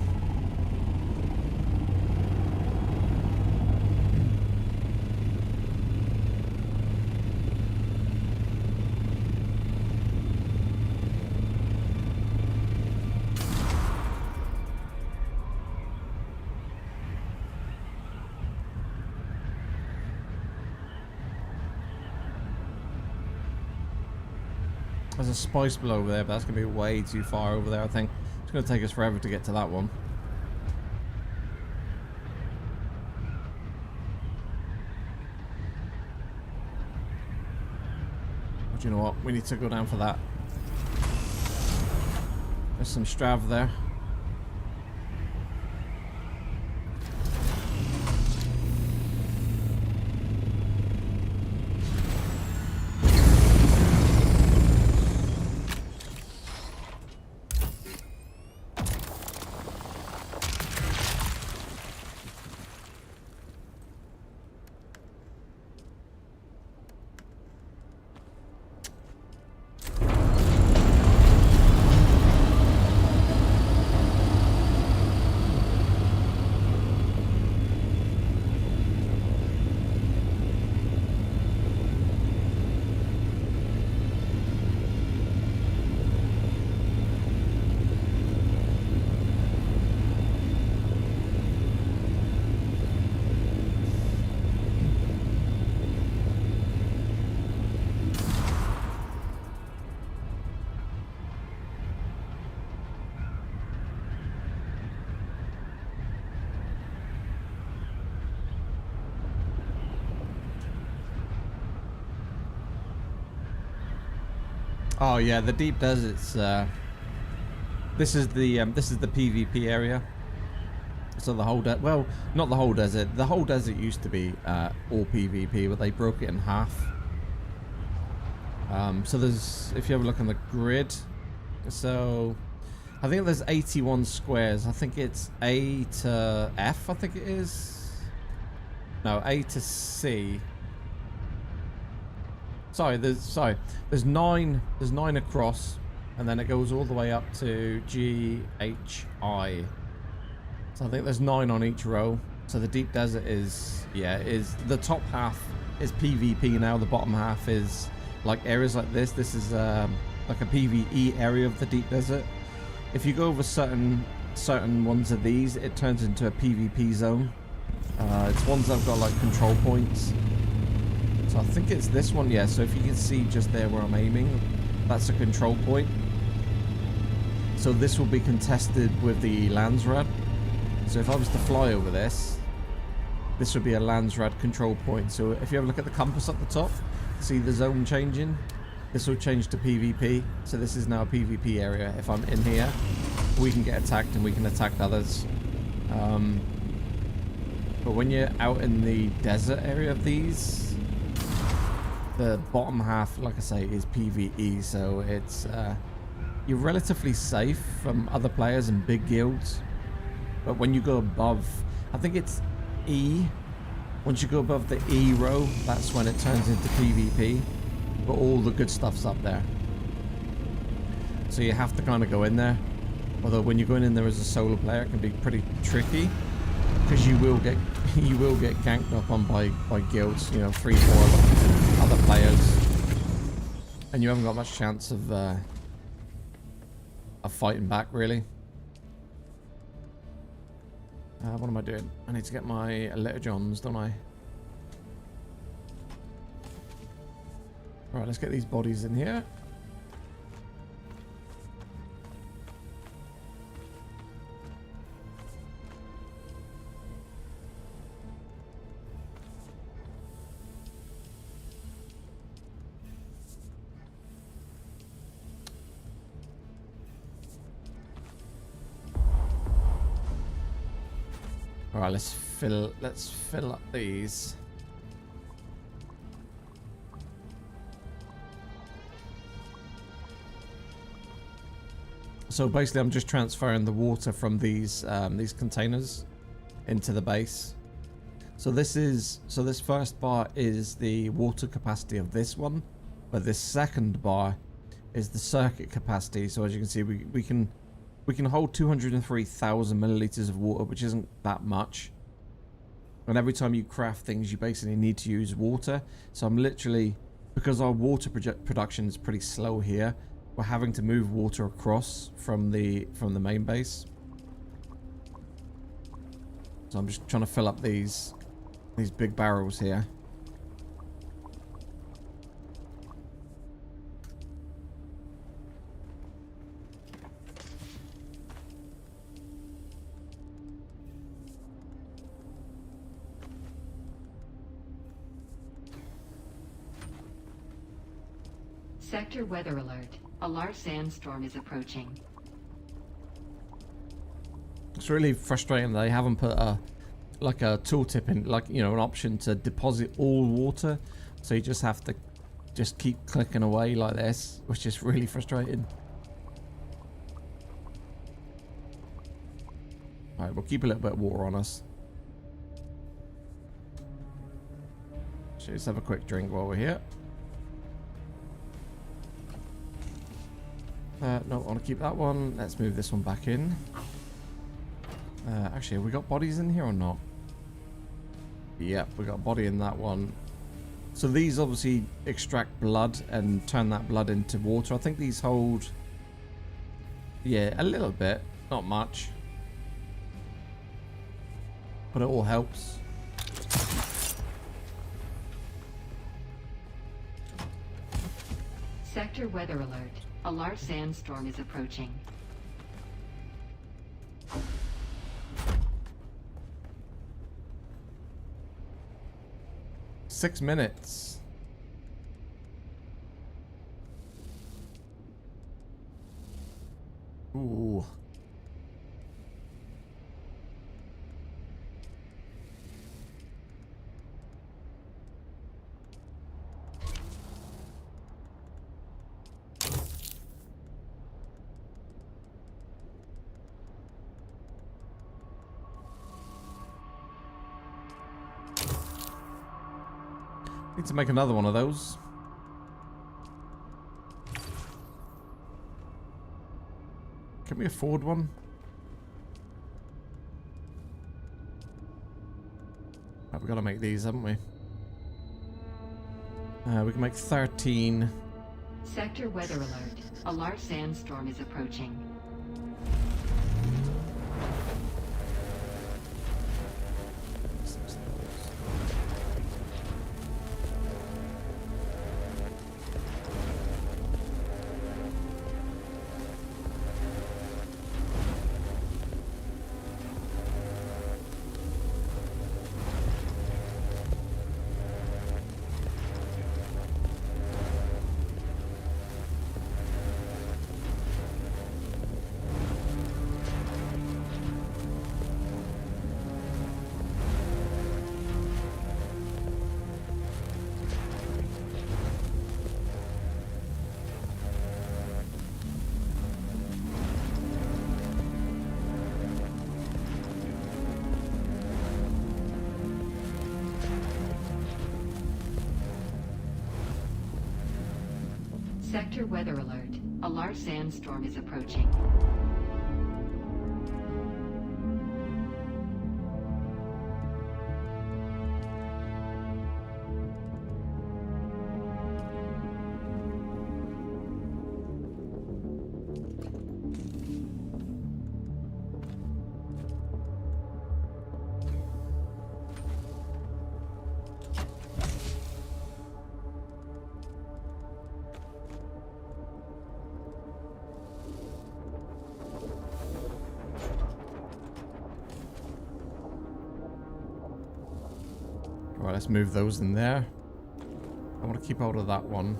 There's a spice below over there, but that's going to be way too far over there, I think. It's going to take us forever to get to that one. But you know what? We need to go down for that. There's some strav there. Oh yeah, the deep deserts. This is the PvP area. So the whole well, not the whole desert. The whole desert used to be all PvP, but they broke it in half. So there's, if you have a look on the grid, so I think there's 81 squares. I think it's A to F. I think it is. No, A to C. There's nine across, and then it goes all the way up to G, H, I. So I think there's 9 on each row. So the deep desert is, yeah, is the top half is PvP now. The bottom half is like areas like this. This is like a PvE area of the deep desert. If you go over certain ones of these, it turns into a PvP zone. It's ones that have got like control points. So I think it's this one, yeah. So if you can see just there where I'm aiming, that's a control point. So this will be contested with the Landsrad. So if I was to fly over this, this would be a Landsrad control point. So if you have a look at the compass at the top, see the zone changing? This will change to PvP. So this is now a PvP area. If I'm in here, we can get attacked and we can attack others. But when you're out in the desert area of these, the bottom half, like I say, is PvE, so it's you're relatively safe from other players and big guilds. But when you go above, I think it's E, once you go above the E row, that's when it turns into PvP, but all the good stuff's up there. So you have to kind of go in there. Although when you're going in there as a solo player, it can be pretty tricky, because you will get ganked up on by guilds, you know, 3-4 other players, and you haven't got much chance of fighting back, really. What am I doing? I need to get my Johns, don't I? Right, let's get these bodies in here. All right, let's fill up these. So basically, I'm just transferring the water from these containers into the base. So this first bar is the water capacity of this one, but this second bar is the circuit capacity. So as you can see, we can hold 203,000 milliliters of water, which isn't that much. And every time you craft things, you basically need to use water. So I'm literally, because our water production is pretty slow here, we're having to move water across from the main base. So I'm just trying to fill up these big barrels here. Sector weather alert. A large sandstorm is approaching. It's really frustrating that they haven't put a tooltip in, like, you know, an option to deposit all water. So you just have to just keep clicking away like this, which is really frustrating. Alright, we'll keep a little bit of water on us. So let's have a quick drink while we're here. No, I want to keep that one. Let's move this one back in. Actually, have we got bodies in here or not? Yep, we got a body in that one. So these obviously extract blood and turn that blood into water. I think these hold, yeah, a little bit, not much, but it all helps. Sector weather alert. A large sandstorm is approaching. Six minutes. Ooh. Need to make another one of those. Can we afford one? Oh, we've got to make these, haven't we? We can make 13. Sector weather alert. A large sandstorm is approaching. Sector weather alert. A large sandstorm is approaching. Right, let's move those in there. I want to keep hold of that one.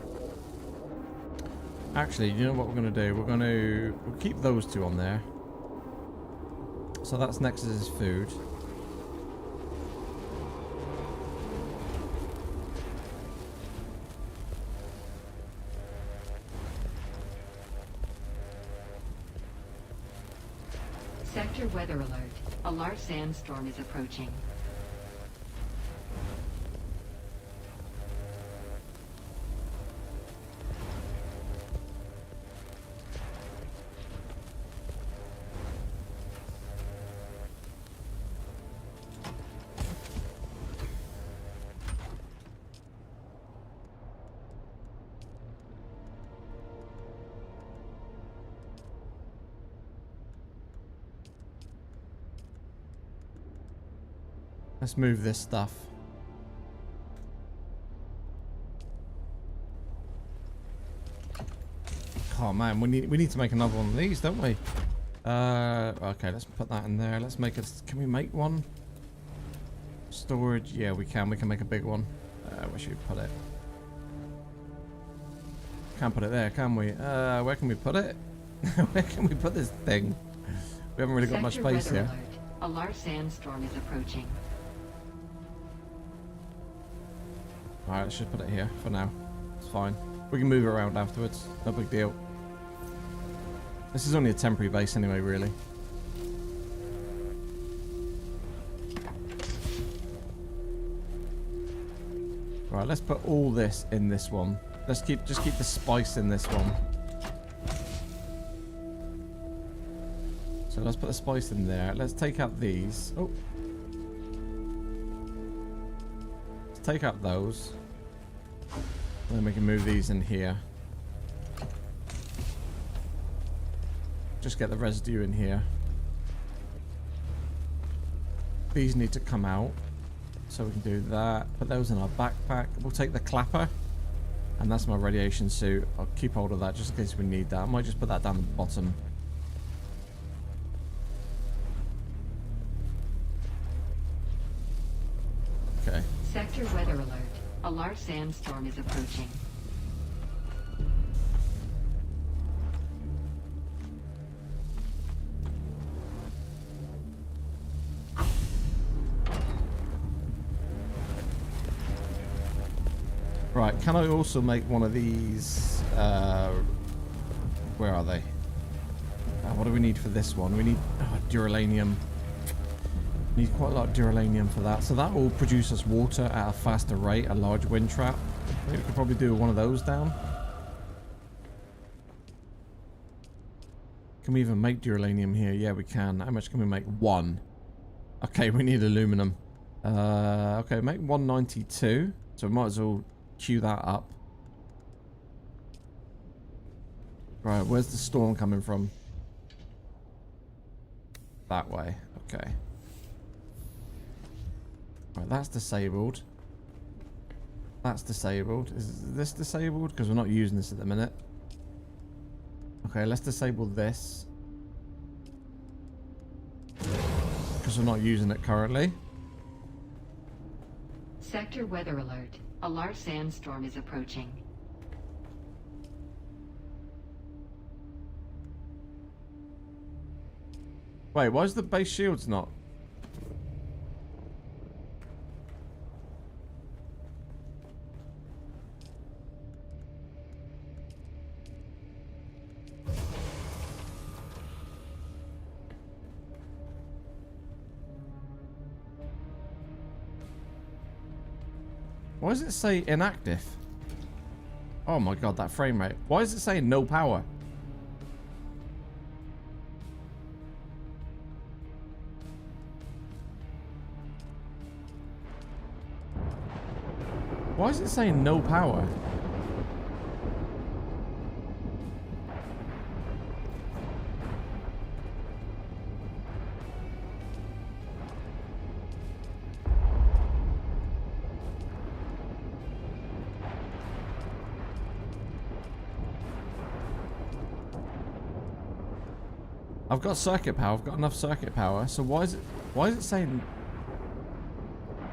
Actually, you know what we're going to do? We'll keep those two on there. So that's next is his food. Sector weather alert. A large sandstorm is approaching. Let's move this stuff. Oh man, we need to make another one of these, don't we? Okay, let's put that in there. Let's make it. Can we make one? Storage, yeah, we can. We can make a big one. Where should we put it? Can't put it there, can we? Where can we put it? Where can we put this thing? We haven't really got much space here. Alert. A large sandstorm is approaching. Alright, let's just put it here for now. It's fine. We can move it around afterwards. No big deal. This is only a temporary base anyway, really. Right, let's put all this in this one. Let's just keep the spice in this one. So let's put the spice in there. Let's take out these. Oh. Let's take out those. And then we can move these in here. Just get the residue in here. These need to come out. So we can do that. Put those in our backpack. We'll take the clapper. And that's my radiation suit. I'll keep hold of that just in case we need that. I might just put that down the bottom. Okay. Sector weather alert. A large sandstorm is approaching. Right, can I also make one of these? Where are they? What do we need for this one? We need duralanium. Need quite a lot of duralanium for that. So that will produce us water at a faster rate, a large wind trap. I think we could probably do one of those down. Can we even make duralanium here? Yeah, we can. How much can we make? One. Okay, we need aluminum. Okay, make 192. So we might as well queue that up. Right, where's the storm coming from? That way. Okay. Right, that's disabled. That's disabled. Is this disabled? Because we're not using this at the minute. Okay, let's disable this. Because we're not using it currently. Sector weather alert. A large sandstorm is approaching. Wait, why is the base shields not? Why does it say inactive? Oh my god, that frame rate. Why is it saying no power? Why is it saying no power? I've got circuit power. I've got enough circuit power. So why is it saying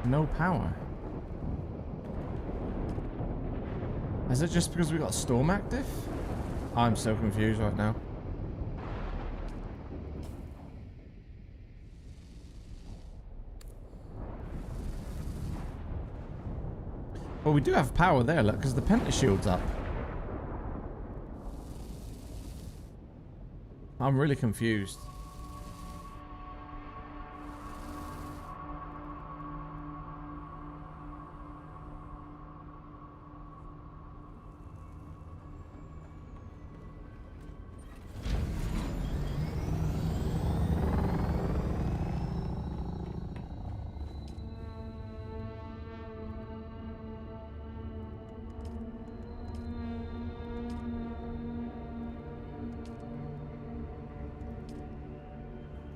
no power? Is it just because we got storm active? I'm so confused right now. Well, we do have power there, look, because the pentashield's up. I'm really confused.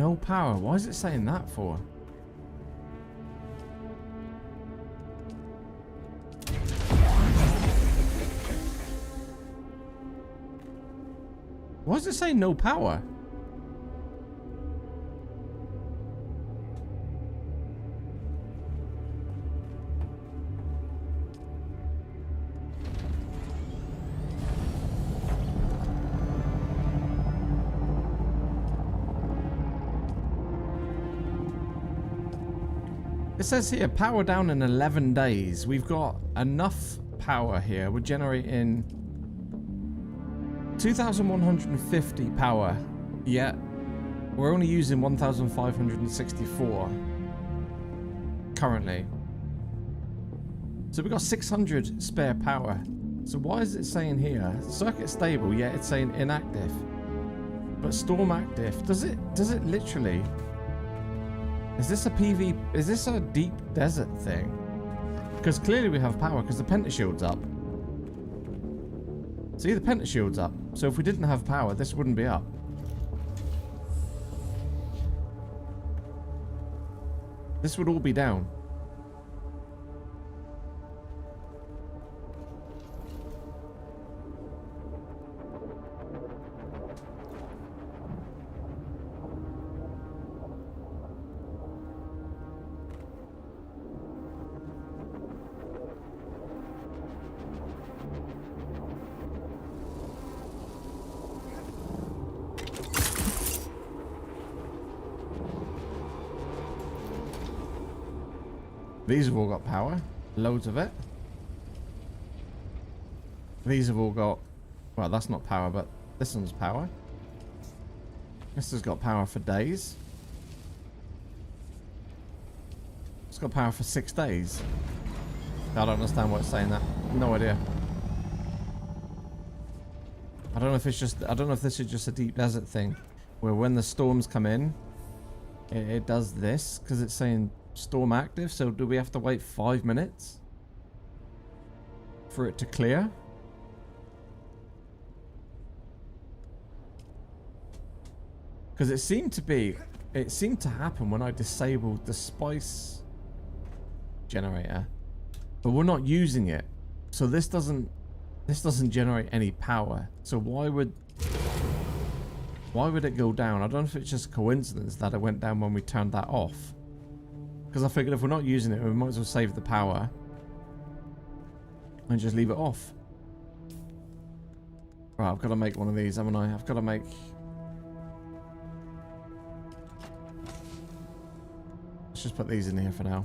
No power. Why is it saying that for? Why does it say no power? It says here, power down in 11 days. We've got enough power here. We're generating 2,150 power, yet we're only using 1,564 currently. So we've got 600 spare power. So why is it saying here, circuit stable, yet it's saying inactive? But storm active, does it literally... Is this a PV? Is this a deep desert thing? Because clearly we have power because the pentashield's up. See, the pentashield's up. So if we didn't have power, this wouldn't be up. This would all be down. These have all got power. Loads of it. These have all got... Well, that's not power, but this one's power. This has got power for days. It's got power for 6 days. I don't understand why it's saying that. No idea. I don't know if it's just... I don't know if this is just a deep desert thing. Where when the storms come in, it does this. Because it's saying... storm active, so do we have to wait 5 minutes for it to clear? Because it seemed to happen when I disabled the spice generator, but we're not using it, so this doesn't generate any power. So why would it go down? I don't know if it's just a coincidence that it went down when we turned that off. Because I figured if we're not using it, we might as well save the power and just leave it off. Right, I've got to make one of these, haven't I? I've got to make... Let's just put these in here for now.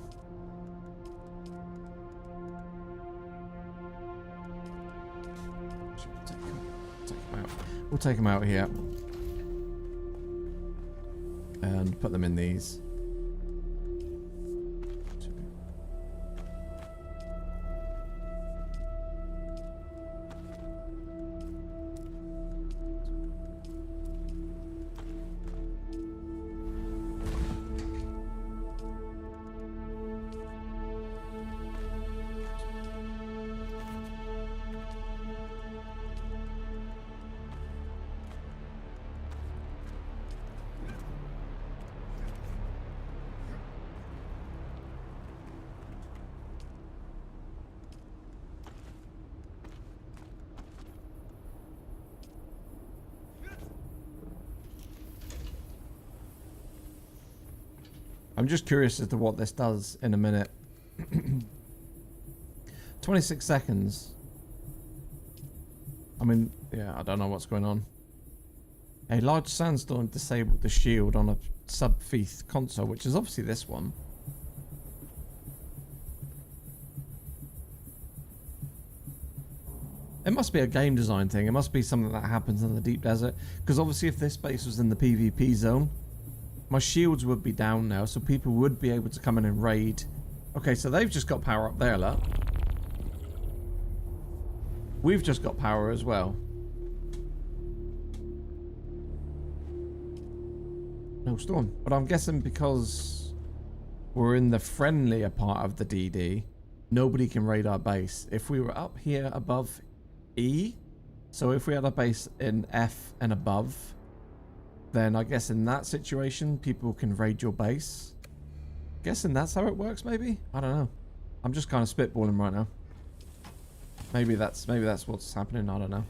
We'll take them out here. And put them in these. I'm just curious as to what this does in a minute. 26 seconds. I mean, yeah, I don't know what's going on. A large sandstorm disabled the shield on a sub-Feath console, which is obviously this one. It must be a game design thing. It must be something that happens in the deep desert. Because obviously if this base was in the PvP zone, my shields would be down now, so people would be able to come in and raid. Okay, so they've just got power up there, look. We've just got power as well. No storm. But I'm guessing because we're in the friendlier part of the DD, nobody can raid our base. If we were up here above E, so if we had a base in F and above, then I guess in that situation, people can raid your base. Guessing that's how it works, maybe? I don't know. I'm just kind of spitballing right now. Maybe that's what's happening. I don't know.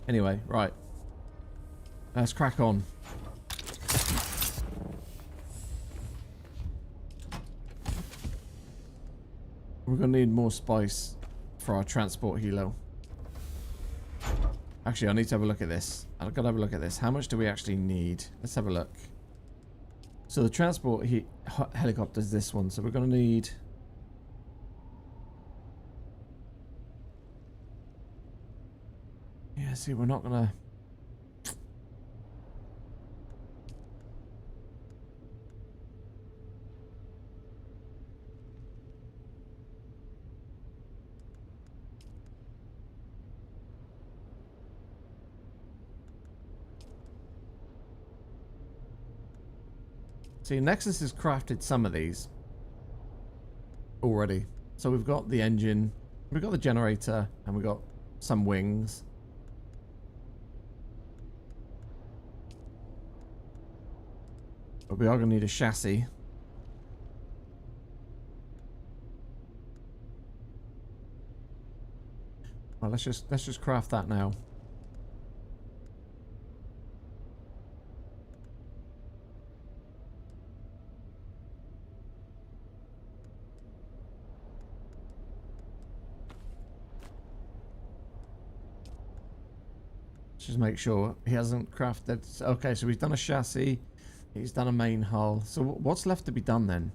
Anyway, right. Let's crack on. We're gonna need more spice for our transport helo. Actually, I need to have a look at this. I've got to have a look at this. How much do we actually need? Let's have a look. So the transport helicopter is this one. So we're gonna need. Yeah, see, we're not gonna. See, Nexus has crafted some of these already. So we've got the engine, we've got the generator, and we've got some wings. But we are going to need a chassis. Well, let's just craft that now. Just make sure he hasn't crafted. Okay, so he's done a chassis. He's done a main hull. So what's left to be done then?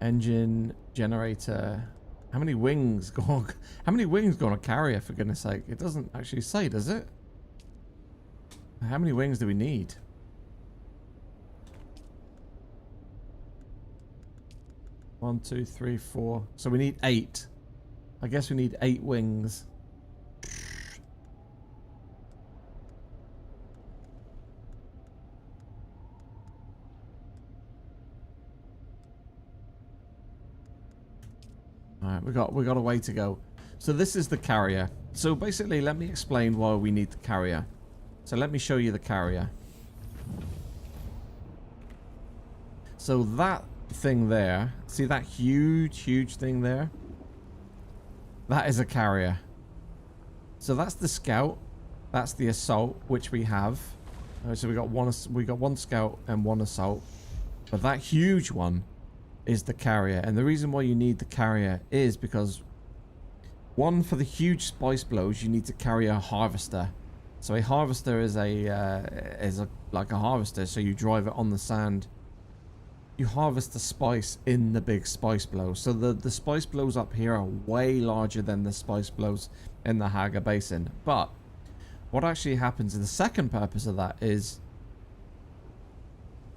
Engine, generator. How many wings go on? How many wings go on a carrier, for goodness sake? It doesn't actually say, does it? How many wings do we need? One, two, three, four. So we need 8. I guess we need 8 wings. Alright, we got a way to go. So this is the carrier. So basically, let me explain why we need the carrier. So let me show you the carrier. So that thing there, see that huge thing there? That is a carrier. So that's the scout. That's the assault, which we have. So we got one scout and one assault. But that huge one is the carrier, and the reason why you need the carrier is because one, for the huge spice blows, you need to carry a harvester. So a harvester is like a harvester. So you drive it on the sand. You harvest the spice in the big spice blow. So the spice blows up here are way larger than the spice blows in the Haga Basin. But what actually happens in the second purpose of that is,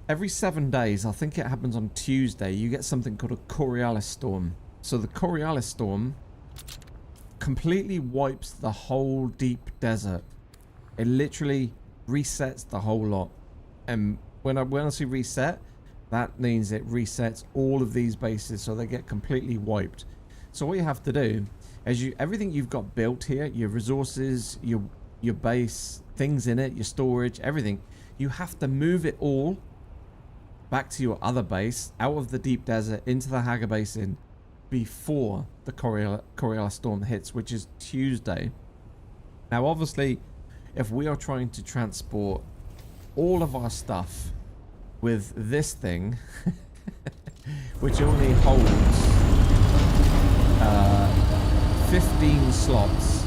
every 7 days, I think it happens on Tuesday, you get something called a Coriolis storm. So the Coriolis storm completely wipes the whole deep desert. It literally resets the whole lot. And when I say reset, that means it resets all of these bases, so they get completely wiped. So what you have to do is everything you've got built here, your resources, your base, things in it, your storage, everything, you have to move it all back to your other base, out of the deep desert, into the Haga Basin, before the Coriolis storm hits, which is Tuesday. Now, obviously, if we are trying to transport all of our stuff with this thing, which only holds 15 slots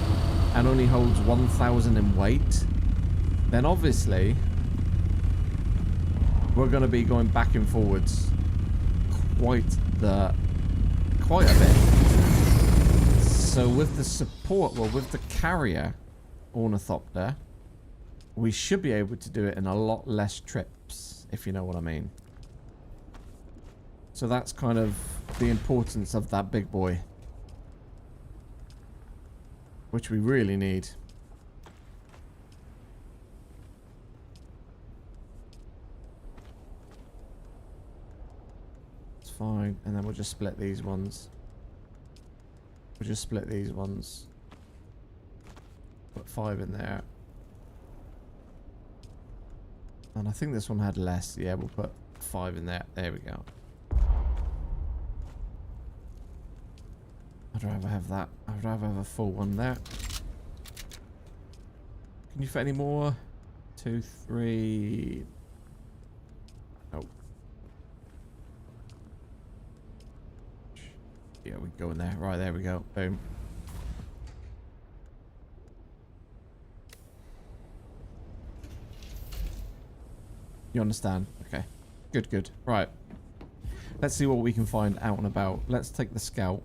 and only holds 1,000 in weight, then obviously we're going to be going back and forwards quite a bit. So with the support, well, with the carrier ornithopter, we should be able to do it in a lot less trips, if you know what I mean. So that's kind of the importance of that big boy, which we really need. Fine, and then we'll just split these ones. We'll just split these ones. Put 5 in there. And I think this one had less. Yeah, we'll put 5 in there. There we go. I'd rather have that. I'd rather have a full one there. Can you fit any more? 2, 3. Oh. Yeah, we can go in there. Right, there we go. Boom. You understand? Okay. Good, good. Right. Let's see what we can find out and about. Let's take the scout.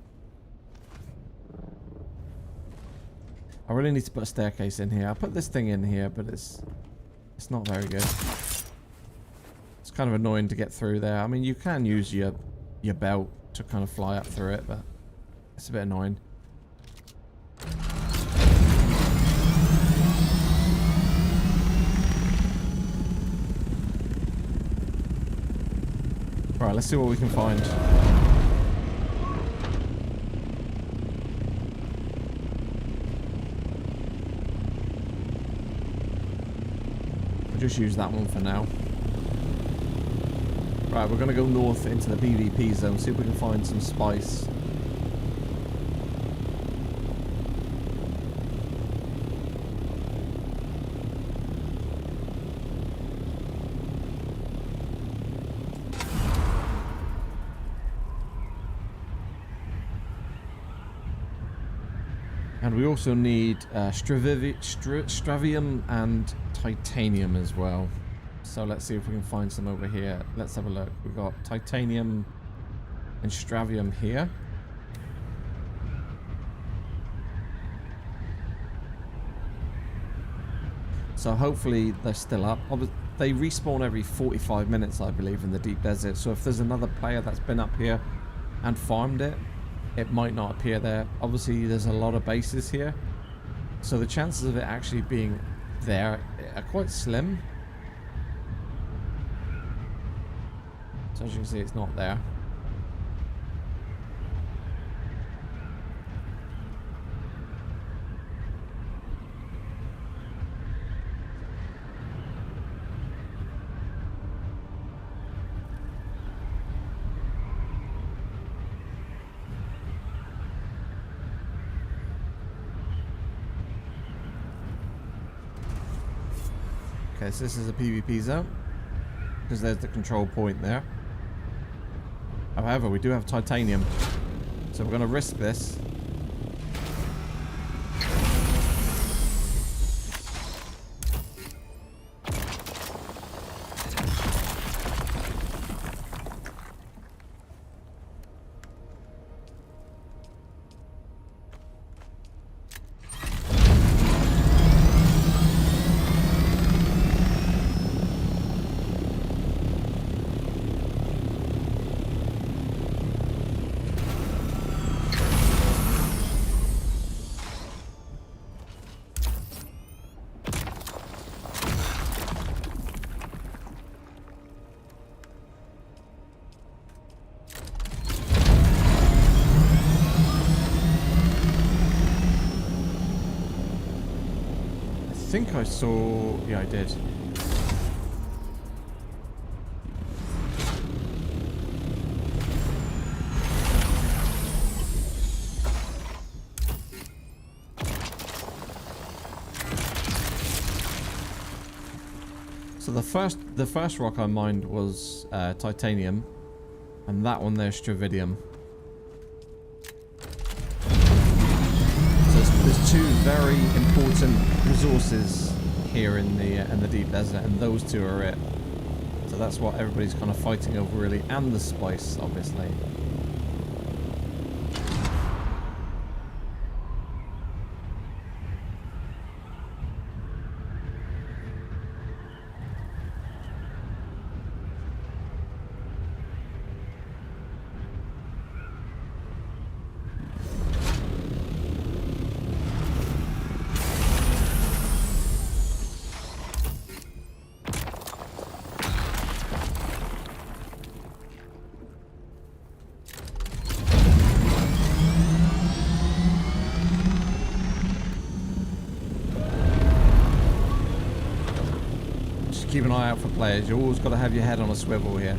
I really need to put a staircase in here. I put this thing in here, but it's not very good. It's kind of annoying to get through there. I mean, you can use your belt to kind of fly up through it, but it's a bit annoying. Right, let's see what we can find. Just use that one for now. Right, we're gonna go north into the PvP zone, see if we can find some spice. And we also need stravium and titanium as well. So let's see if we can find some over here. Let's have a look. We've got titanium and stravium here. So hopefully they're still up. They respawn every 45 minutes, I believe, in the deep desert. So if there's another player that's been up here and farmed it, it might not appear there. Obviously, there's a lot of bases here, so the chances of it actually being there are quite slim. So as you can see, it's not there. Okay, so this is a PvP zone, because there's the control point there. However, we do have titanium, so we're going to risk this. I think I saw... yeah, I did. So the first rock I mined was titanium, and that one there's stravidium. There's two very important resources here in the deep desert, and those two are it. So that's what everybody's kind of fighting over, really, and the spice, obviously. keep an eye out for players. You always got to have your head on a swivel here.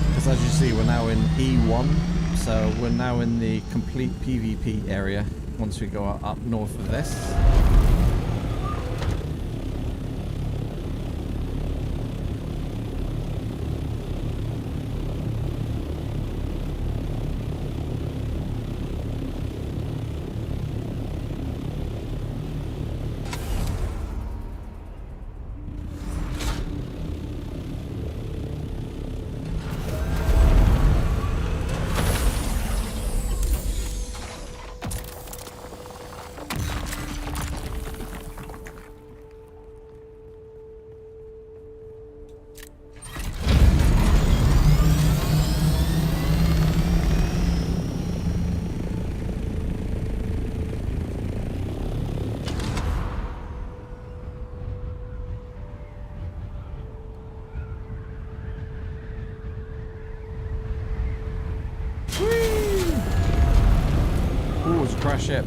Because as you see, we're now in E1, so we're now in the complete PvP area once we go up north of this. Ship.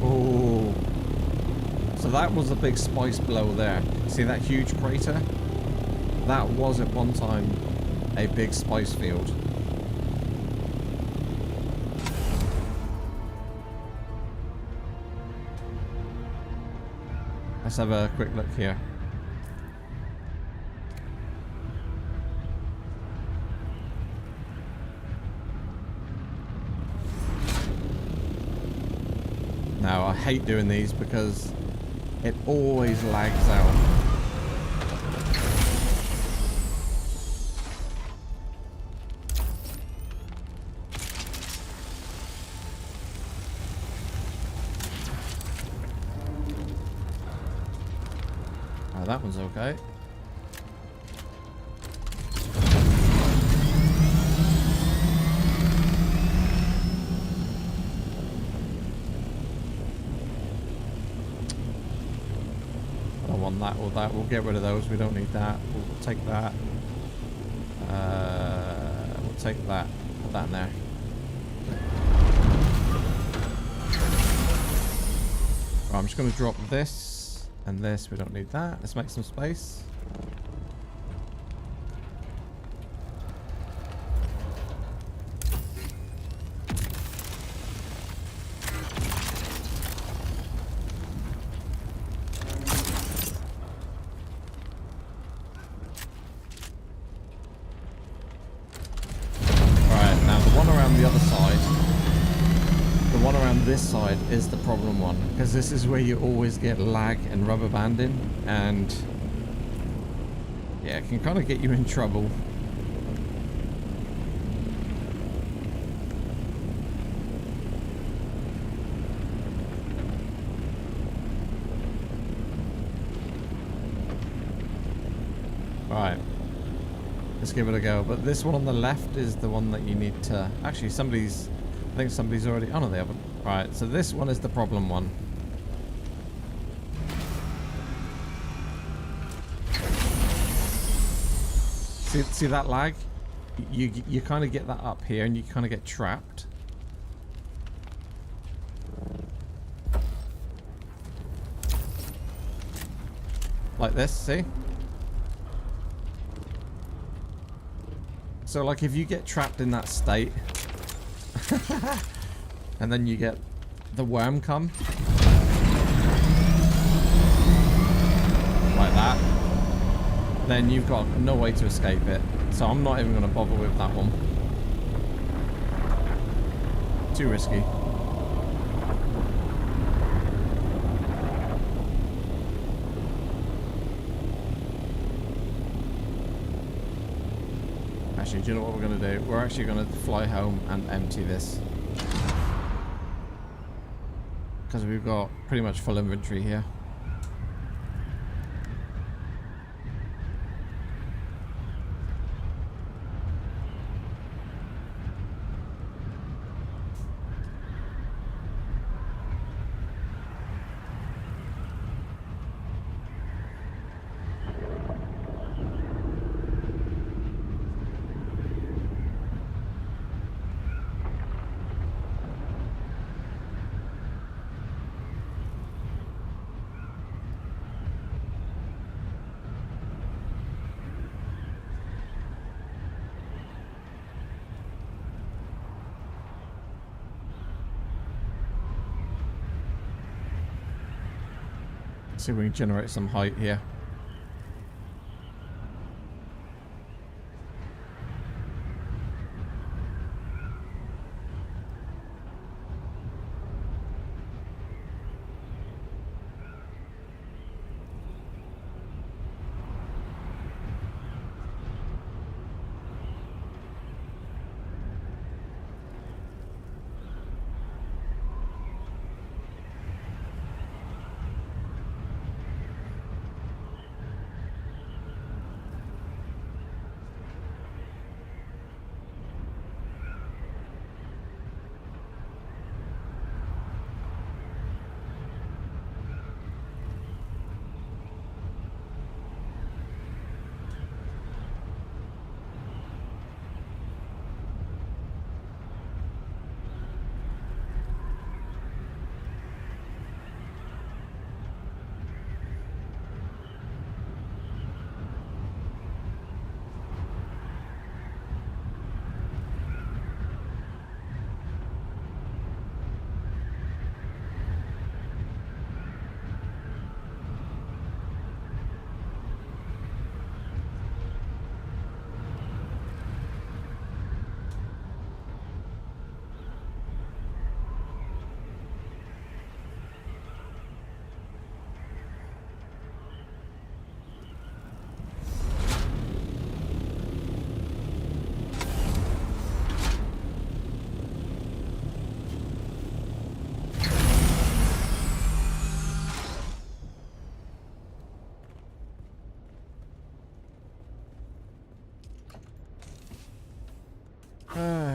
Oh, so that was a big spice blow there. See that huge crater? That was at one time a big spice field. Let's have a quick look here. Now, I hate doing these because it always lags out. Oh, that one's okay. That or that. We'll get rid of those. We don't need that. We'll take that. We'll take that. Put that in there. Right, I'm just going to drop this and this. We don't need that. Let's make some space. This side is the problem one, because this is where you always get lag and rubber banding, and yeah, it can kind of get you in trouble. Right, let's give it a go. But this one on the left is the one that you need to actually I think somebody's already... Oh no, they haven't. Right, so this one is the problem one. See that lag? You kind of get that up here and you kind of get trapped. Like this, see? So like if you get trapped in that state and then you get the worm come like that, then you've got no way to escape it. So I'm not even going to bother with that one. Too risky. Actually, do you know what we're going to do? We're actually going to fly home and empty this, because we've got pretty much full inventory here. See if we can generate some height here.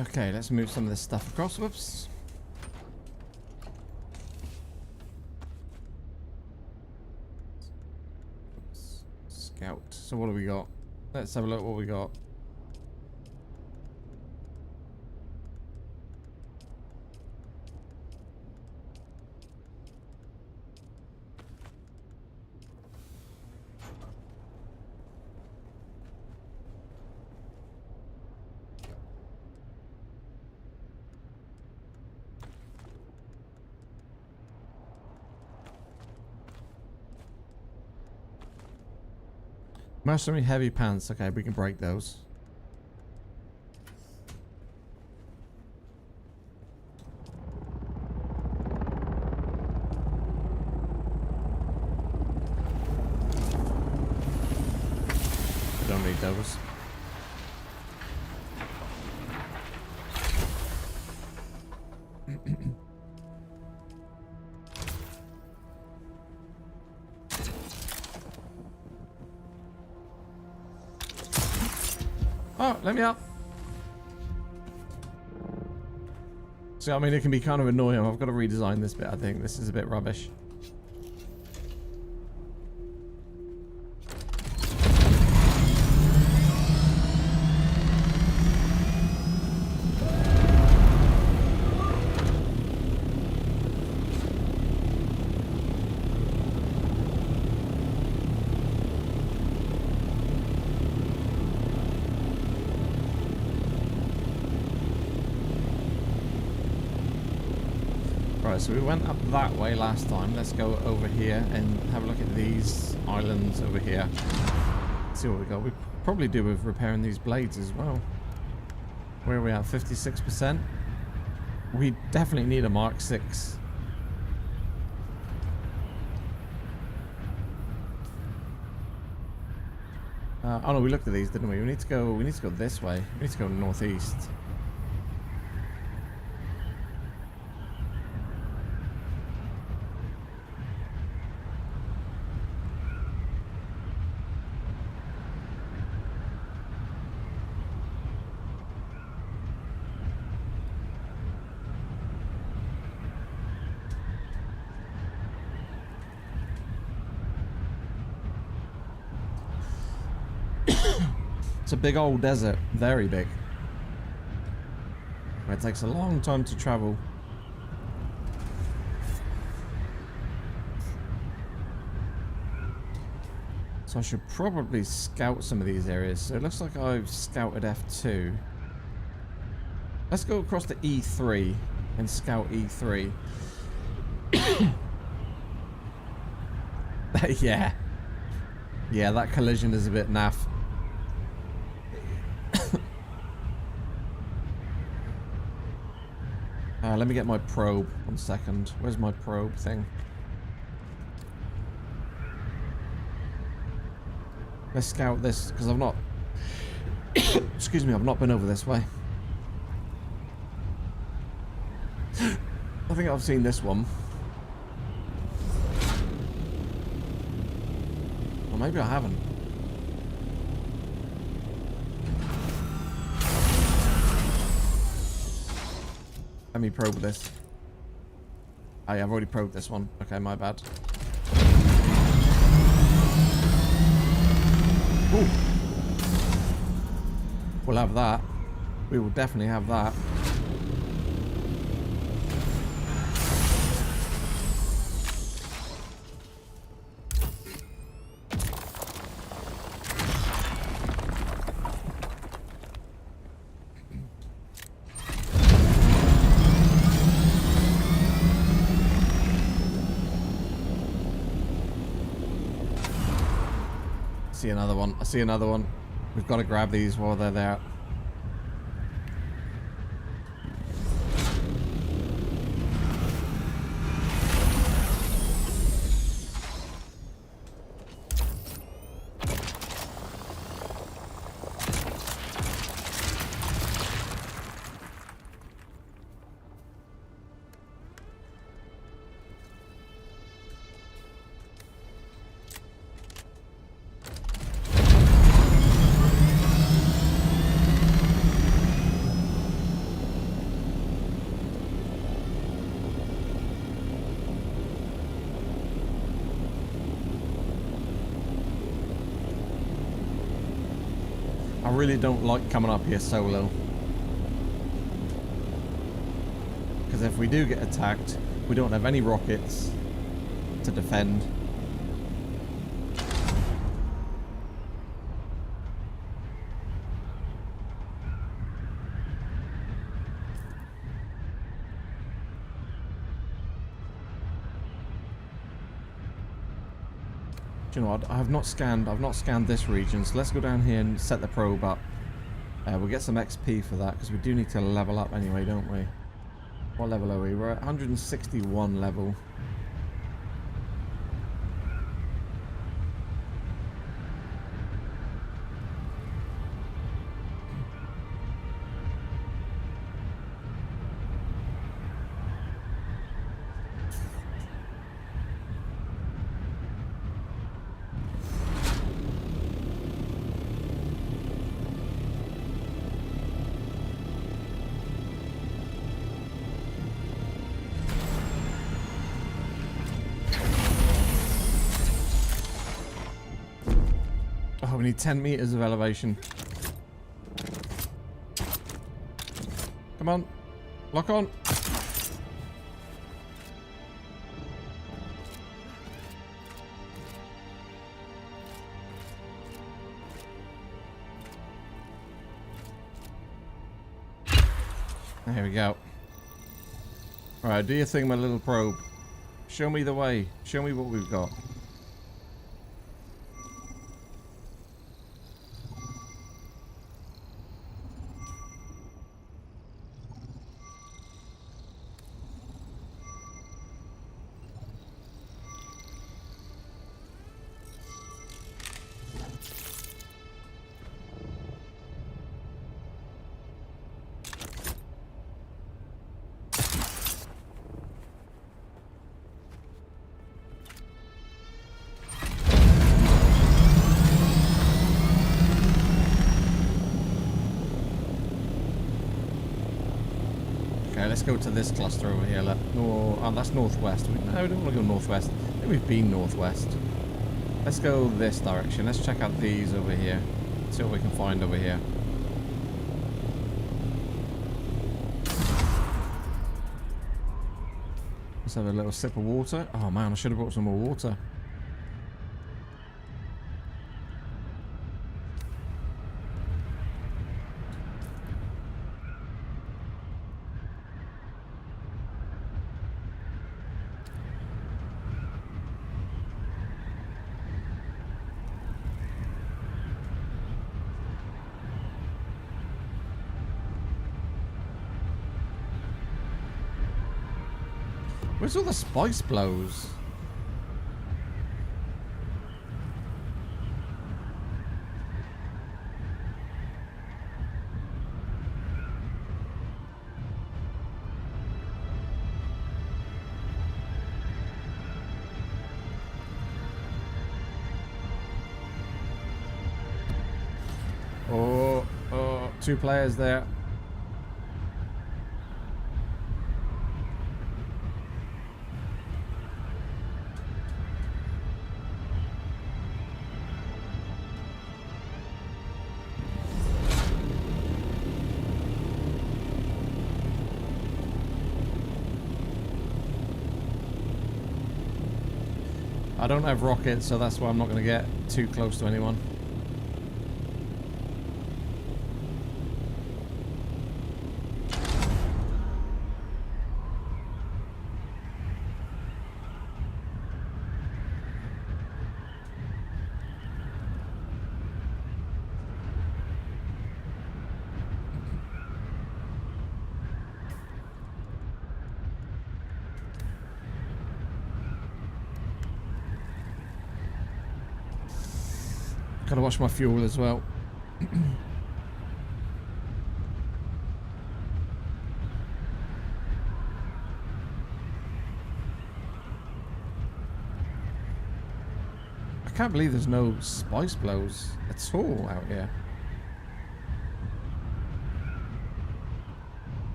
Okay, let's move some of this stuff across. Whoops. Scout. So what do we got? Let's have a look what we got. Mercenary heavy pants. Okay, we can break those. Don't need those. Oh, let me up. See, I mean, it can be kind of annoying. I've got to redesign this bit, I think. This is a bit rubbish. So we went up that way last time. Let's go over here and have a look at these islands over here. See what we got. We probably do with repairing these blades as well. Where are we at? 56%. We definitely need a Mark 6. Oh no, we looked at these, didn't we? We need to go this way. We need to go northeast. It's a big old desert, very big. It takes a long time to travel. So I should probably scout some of these areas. So it looks like I've scouted F2. Let's go across to E3 and scout E3. Yeah. Yeah, that collision is a bit naff. Let me get my probe. 1 second. Where's my probe thing? Let's scout this, because I've not... Excuse me, I've not been over this way. I think I've seen this one. Or maybe I haven't. Let me probe this. Oh yeah, I've already probed this one. Okay, my bad. Ooh. We'll have that. We will definitely have that. See another one. I see another one. We've got to grab these while they're there. I really don't like coming up here solo. Because if we do get attacked, we don't have any rockets to defend. Do you know what? I've not scanned this region, so let's go down here and set the probe up. We'll get some XP for that, because we do need to level up anyway, don't we? What level are we? We're at 161 level. Oh, we need 10 meters of elevation. Come on. Lock on. There we go. Alright, do your thing, my little probe. Show me the way. Show me what we've got. Let's go to this cluster over here. Oh, that's northwest. No, we don't want to go northwest. I think we've been northwest. Let's go this direction. Let's check out these over here. See what we can find over here. Let's have a little sip of water. Oh man, I should have brought some more water. Where's all the spice blows? Oh, 2 players there. I don't have rockets, so that's why I'm not going to get too close to anyone. Gotta watch my fuel as well. I can't believe there's no spice blows at all out here.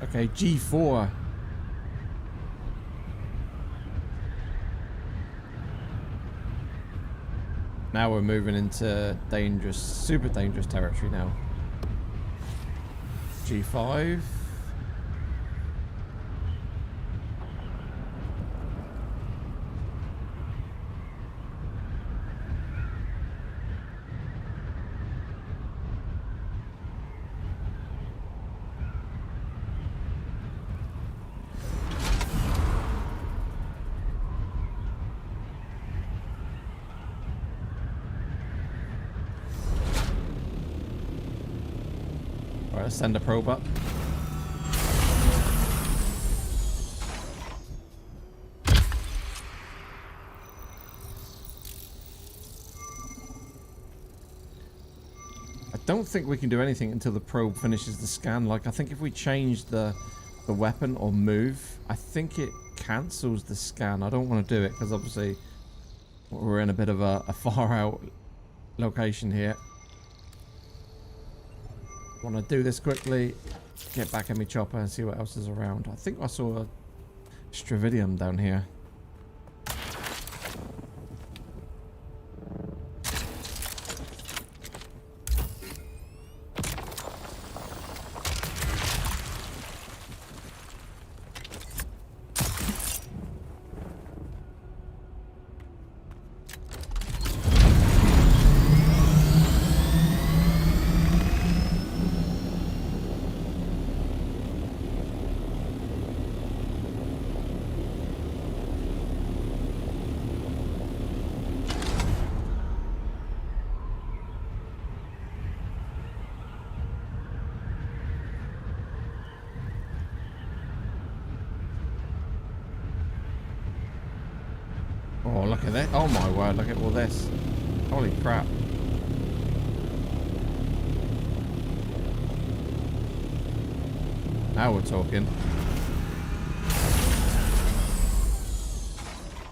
Okay, G4. Now we're moving into dangerous, super dangerous territory now. G5. Let's send a probe up. I don't think we can do anything until the probe finishes the scan. Like, I think if we change the weapon or move, I think it cancels the scan. I don't want to do it because obviously we're in a bit of a far out location here. Want to do this quickly, get back in my chopper and see what else is around. I think I saw a Stravidium down here. Oh, look at that. Oh my word, look at all this. Holy crap. Now we're talking.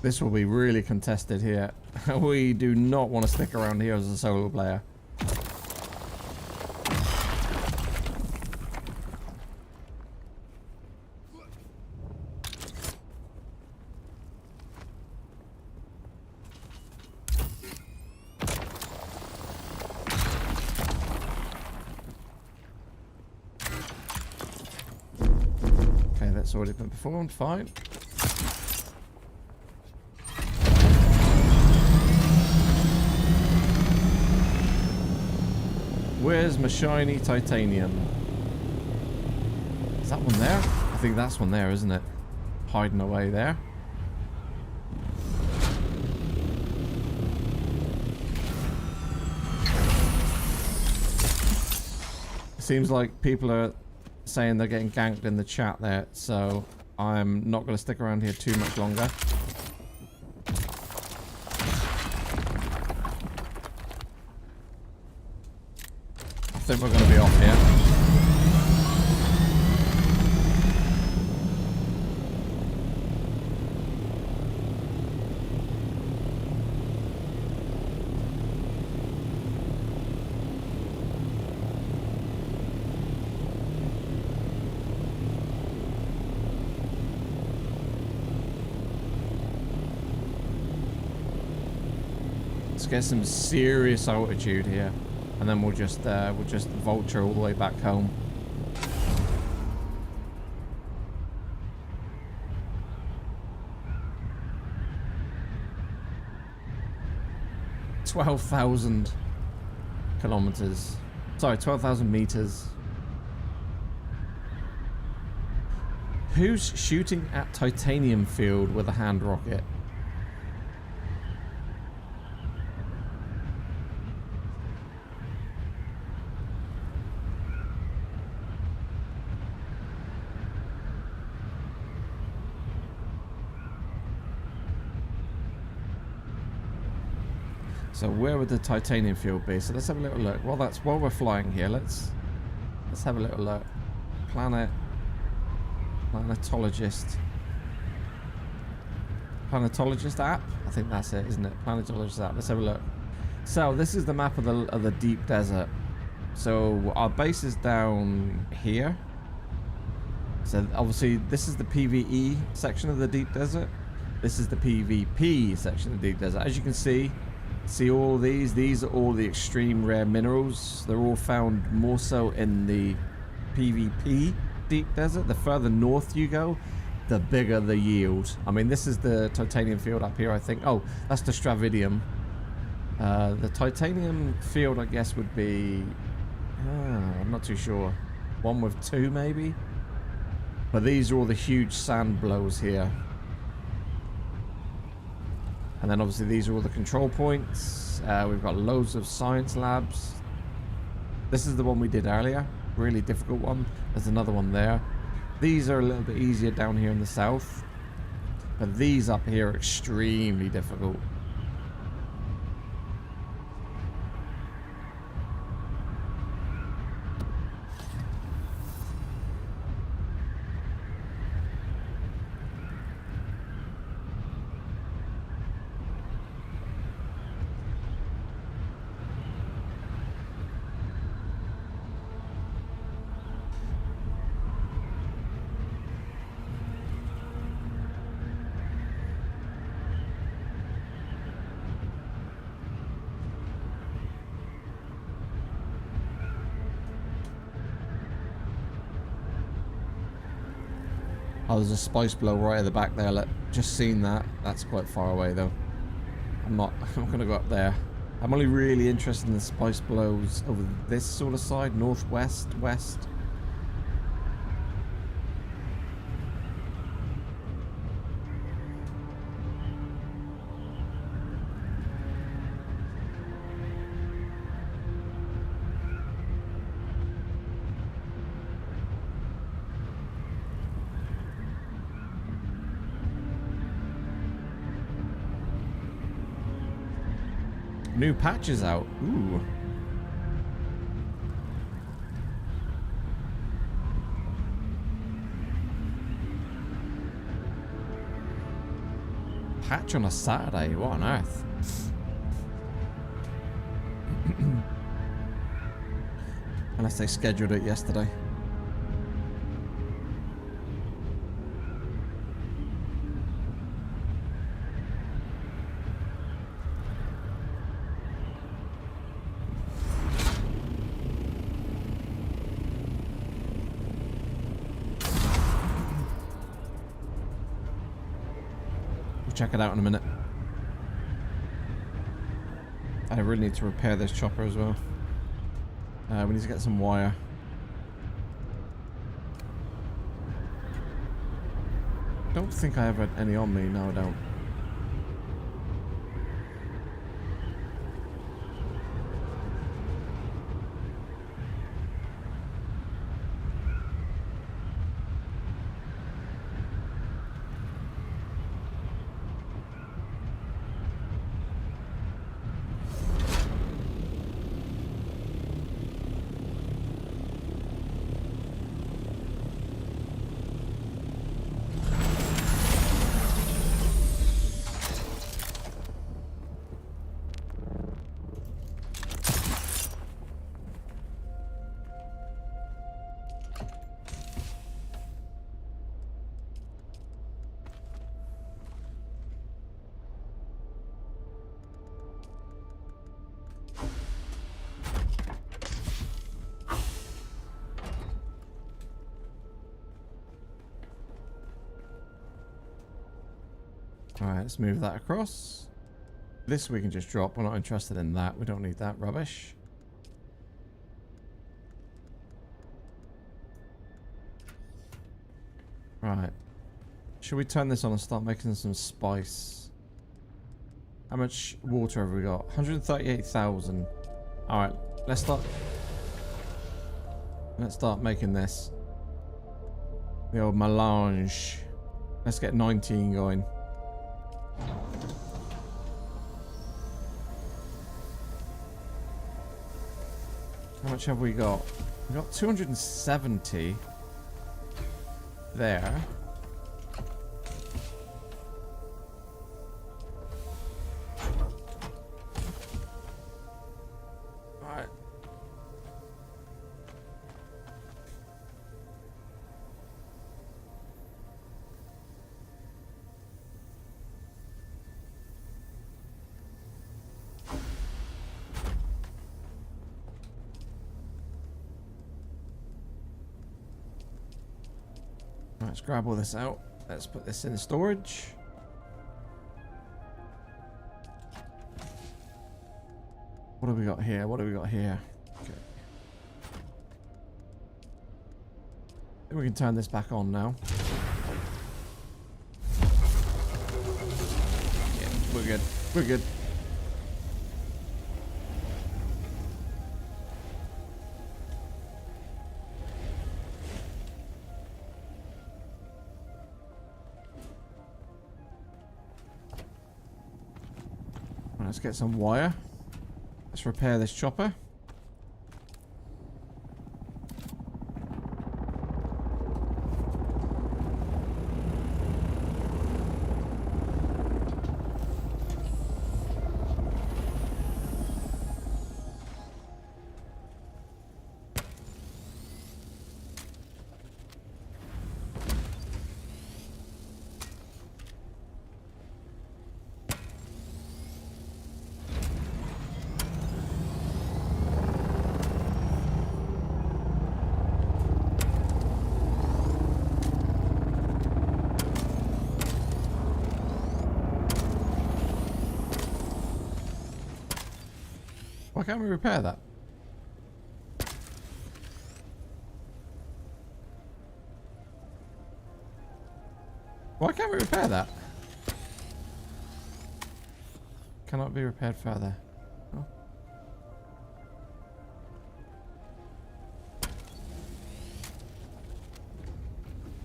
This will be really contested here. We do not want to stick around here as a solo player. That's already been performed, fine. Where's my shiny titanium? Is that one there? I think that's one there, isn't it? Hiding away there. Seems like people are saying they're getting ganked in the chat there, so I'm not going to stick around here too much longer. I think we're going to be off here. Get some serious altitude here, and then we'll just vulture all the way back home. $12,000 kilometers. Sorry, 12,000 meters. Who's shooting at titanium field with a hand rocket? So where would the titanium field be? So let's have a little look. Well, that's while we're flying here. Let's have a little look. Planetologist app. I think that's it, isn't it? Planetologist app. Let's have a look. So this is the map of the deep desert. So our base is down here. So obviously this is the PvE section of the deep desert. This is the PvP section of the deep desert. As you can see all these are all the extreme rare minerals. They're all found more so in the PvP deep desert. The further north you go, the bigger the yield. I mean, this is the titanium field up here, I think. Oh, that's the stravidium. The titanium field, I guess, would be I'm not too sure, 1 with 2 maybe, but these are all the huge sand blows here. And then obviously these are all the control points. We've got loads of science labs. This is the one we did earlier. Really difficult one. There's another one there. These are a little bit easier down here in the south. But these up here are extremely difficult. Oh, there's a spice blow right at the back there. Just seen that. That's quite far away though. I'm not going to go up there. I'm only really interested in the spice blows over this sort of side, northwest, west. New patches out. Ooh. Patch on a Saturday. What on earth? Unless they scheduled it yesterday. Check it out in a minute. I really need to repair this chopper as well. We need to get some wire. Don't think I have any on me. No, I don't. Alright, let's move that across. This we can just drop. We're not interested in that. We don't need that rubbish. Right. Should we turn this on and start making some spice? How much water have we got? 138,000. Alright, let's start making this. The old melange. Let's get 19 going. How much have we got? We've got 270 there. Alright. Let's grab all this out. Let's put this in storage. What have we got here? What have we got here? Okay. I think we can turn this back on now. Yeah, we're good. We're good. Let's get some wire. Let's repair this chopper. Why can't we repair that? Why can't we repair that? Cannot be repaired further. Oh.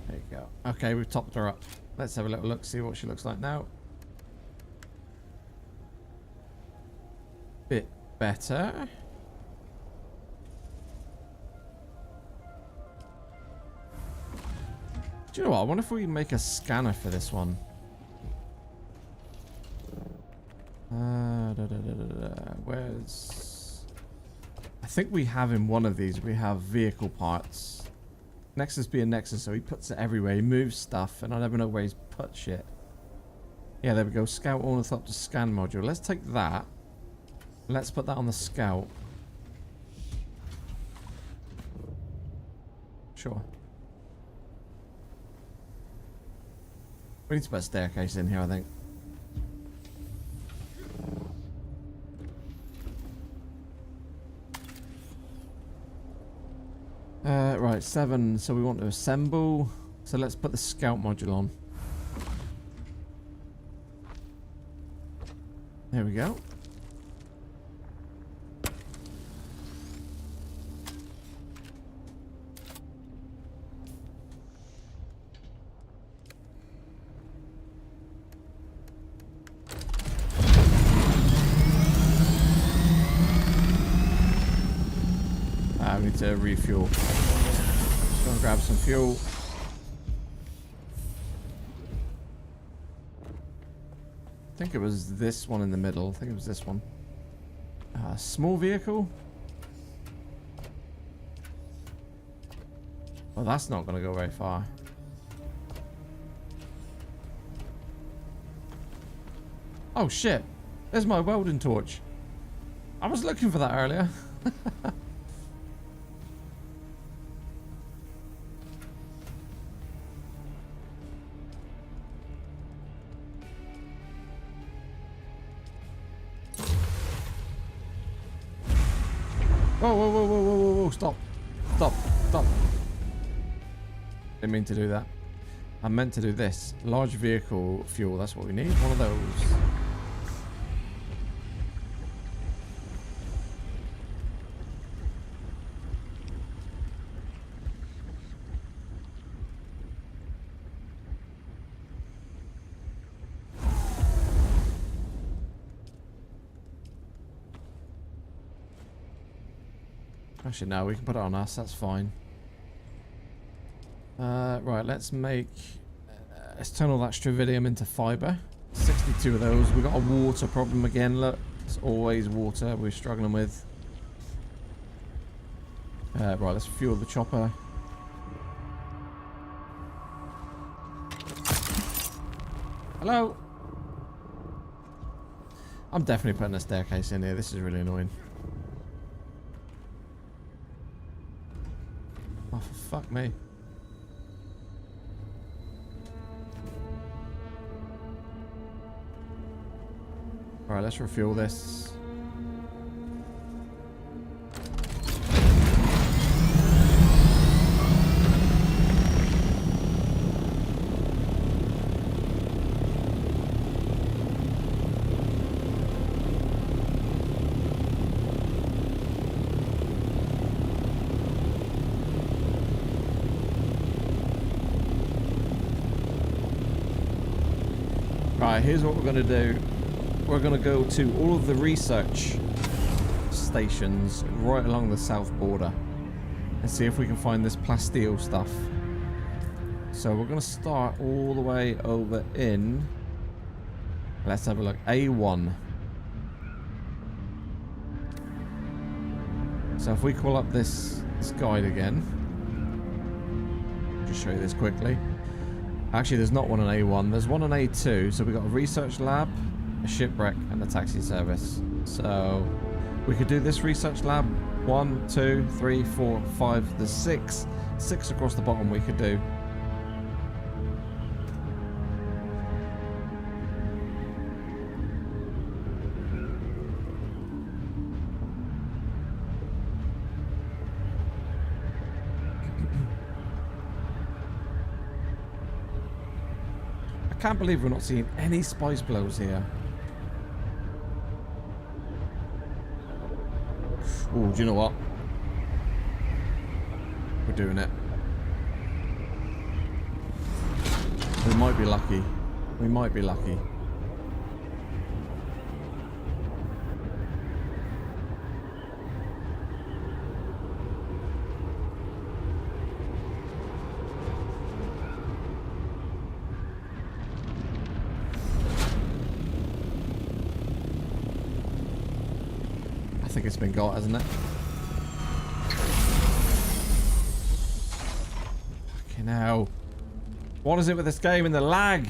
There you go. Okay, we've topped her up. Let's have a little look, see what she looks like now. Bit better. Do you know what? I wonder if we can make a scanner for this one. Where's... I think we have in one of these, we have vehicle parts. Nexus being Nexus, so he puts it everywhere. He moves stuff, and I never know where he's put shit. Yeah, there we go. Scout ornithopter scan module. Let's take that. Let's put that on the Scout. Sure. We need to put a staircase in here, I think. Right, 7. So we want to assemble. So let's put the Scout module on. There we go. We need to refuel. Just gonna grab some fuel. I think it was this one in the middle. I think it was this one. Small vehicle. Well, that's not gonna go very far. Oh shit! There's my welding torch. I was looking for that earlier. Whoa, whoa, whoa, whoa, whoa, whoa, whoa, stop. Stop, stop. Didn't mean to do that. I meant to do this. Large vehicle fuel, that's what we need. One of those. Actually, no, we can put it on us. That's fine. Right, let's turn all that strontium into fiber. 62 of those. We've got a water problem again. Look, it's always water we're struggling with. Right, let's fuel the chopper. Hello. I'm definitely putting a staircase in here. This is really annoying. Oh, for fuck me. Alright, let's refuel this. Right, here's what we're going to do. We're going to go to all of the research stations right along the south border and see if we can find this plasteel stuff. So we're going to start all the way over in, let's have a look, A1. So if we call up this guide again, just show you this quickly. Actually, there's not one on A1, there's one on A2. So we've got a research lab, a shipwreck, and a taxi service. So we could do this research lab. 1, 2, 3, 4, 5. There's 6 across the bottom we could do. I can't believe we're not seeing any spice blows here. Oh, do you know what? We're doing it. We might be lucky. We might be lucky. I think it's been got, hasn't it? Fucking hell. What is it with this game and the lag?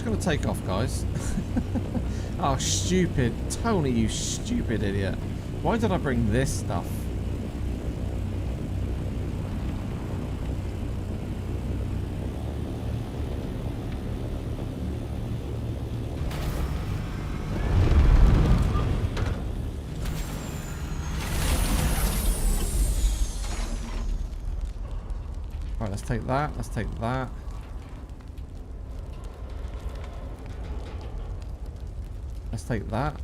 Gonna take off, guys. Oh, stupid Tony, you stupid idiot. Why did I bring this stuff? Right, let's take that, let's take that. Let's take that.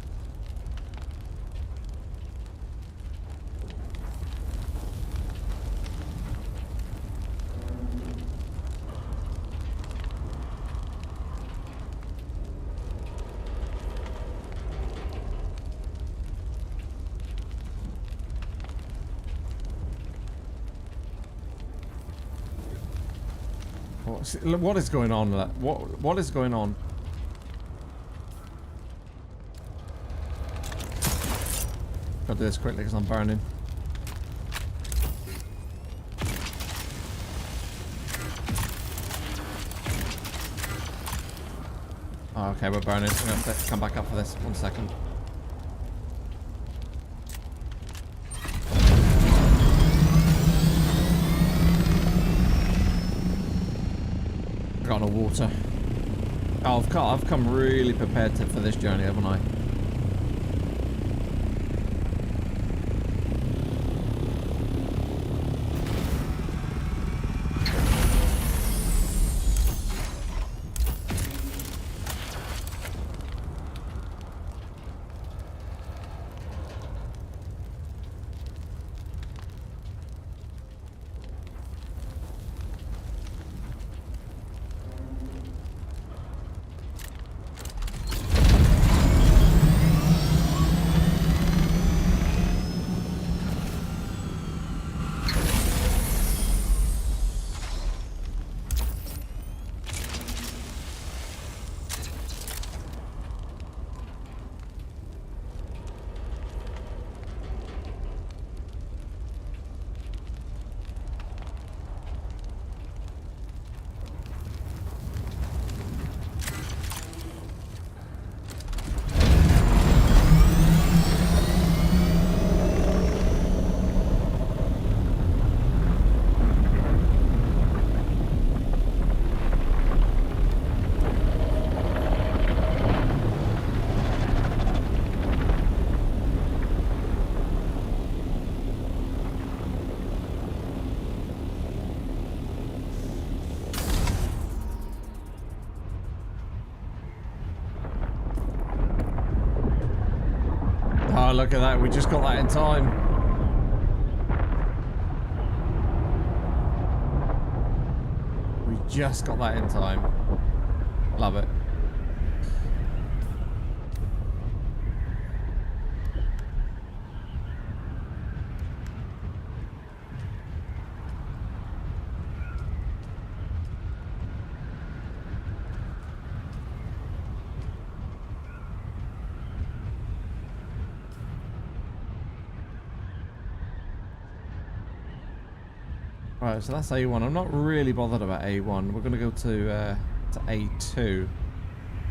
What is going on? What is going on? Gotta do this quickly because I'm burning. Oh, okay, we're burning. I'm going to have to come back up for this. 1 second. Got no water. Oh, I've come really prepared for this journey, haven't I? Oh, look at that. We just got that in time. We just got that in time. Love it. Right, so that's A1. I'm not really bothered about A1. We're going to go to A2.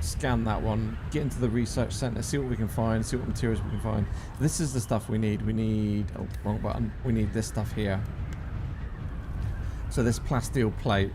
Scan that one. Get into the research center. See what we can find. See what materials we can find. This is the stuff we need. We need... Oh, wrong button. We need this stuff here. So this plasteel plate.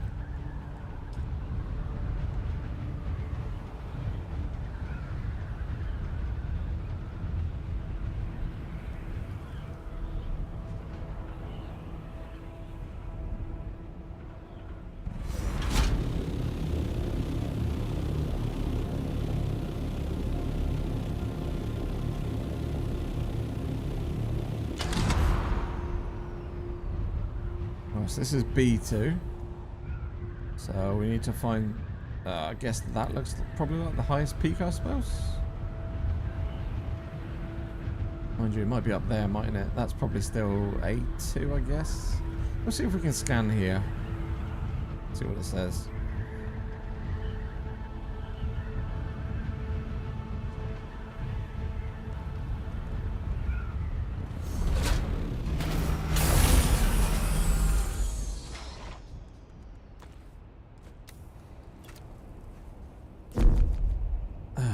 So this is B2. So we need to find, I guess that looks probably like the highest peak, I suppose. Mind you, it might be up there, mightn't it? That's probably still A2, I guess. We'll see if we can scan here. See what it says.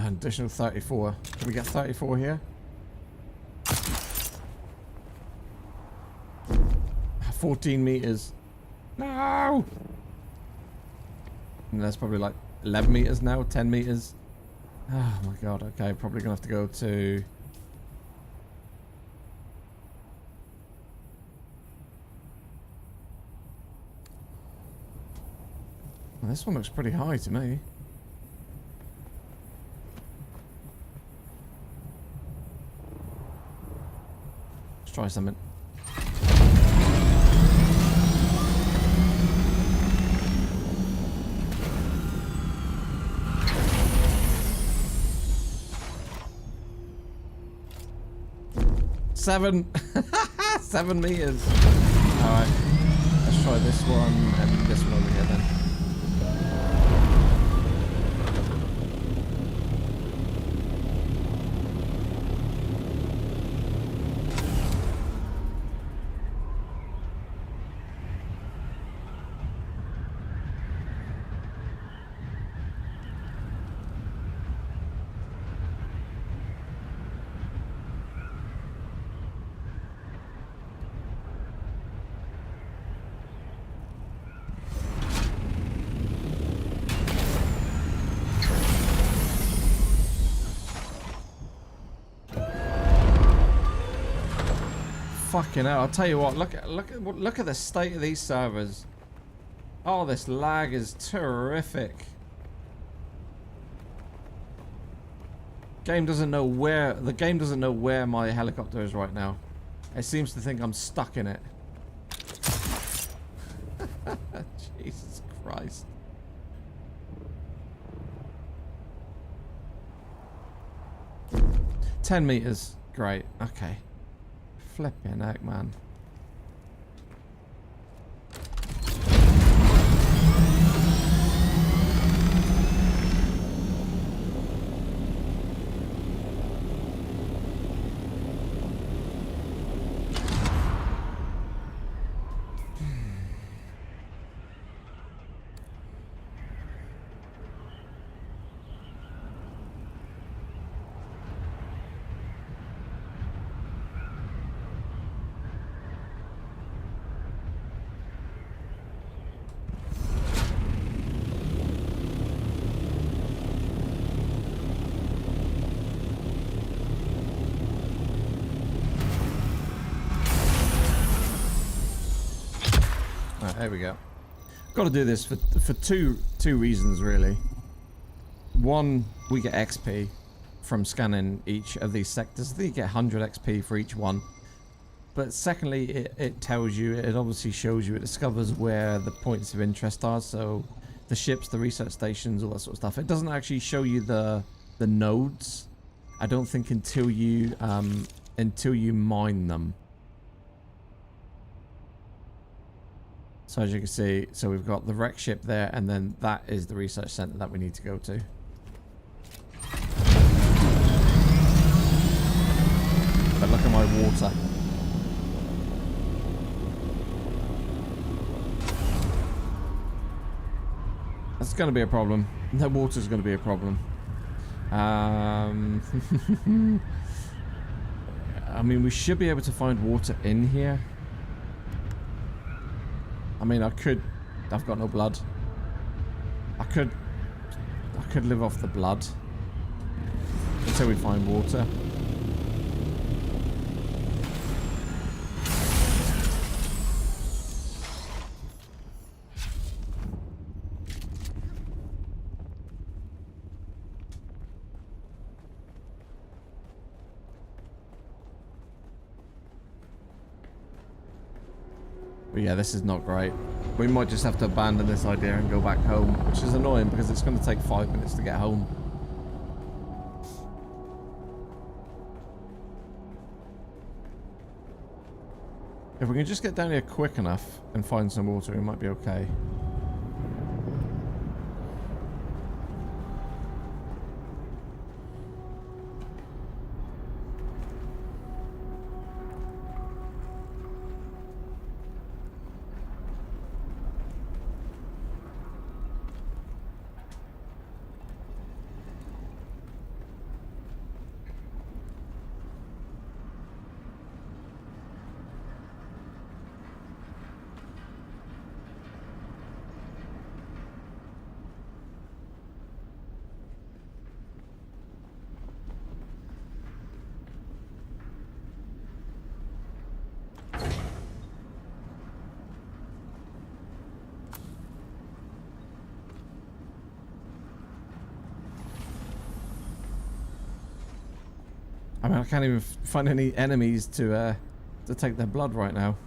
Additional 34. Can we get 34 here? 14 meters. No! And that's probably like 11 meters now, 10 meters. Oh my god, okay, probably gonna have to go to... Well, this one looks pretty high to me. Try something. Seven. 7 meters. All right. Let's try this one and this one over here then. Fucking hell! I'll tell you what. Look at the state of these servers. Oh, this lag is terrific. The game doesn't know where my helicopter is right now. It seems to think I'm stuck in it. Jesus Christ. $10 meters. Great. Okay. Flipping heck, man. There we go. Got to do this for two reasons really. One, we get XP from scanning each of these sectors. I think you get 100 XP for each one. But secondly, it tells you, it obviously shows you, it discovers where the points of interest are. So the ships, the research stations, all that sort of stuff. It doesn't actually show you the nodes, I don't think, until you mine them. So as you can see, so we've got the wreck ship there, and then that is the research center that we need to go to. But look at my water. That's going to be a problem. The water's going to be a problem. I mean, we should be able to find water in here. I mean, I could. I've got no blood. I could live off the blood until we find water. But yeah, this is not great. We might just have to abandon this idea and go back home, which is annoying because it's going to take 5 minutes to get home. If we can just get down here quick enough and find some water, we might be okay. I mean, I can't even find any enemies to take their blood right now.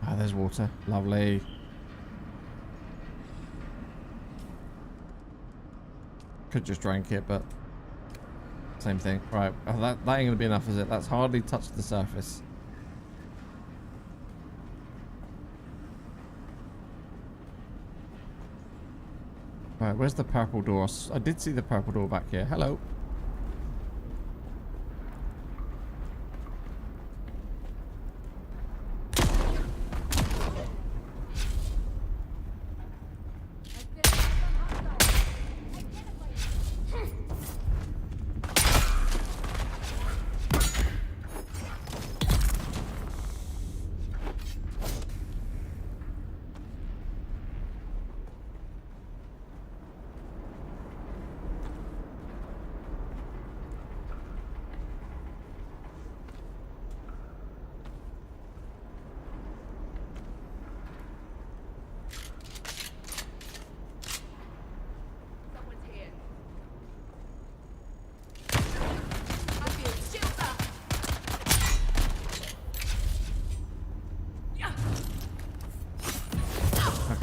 Ah, there's water. Lovely. Could just drink it, but same thing. Right, oh, that ain't gonna be enough, is it? That's hardly touched the surface. Right, where's the purple door? I did see the purple door back here. Hello.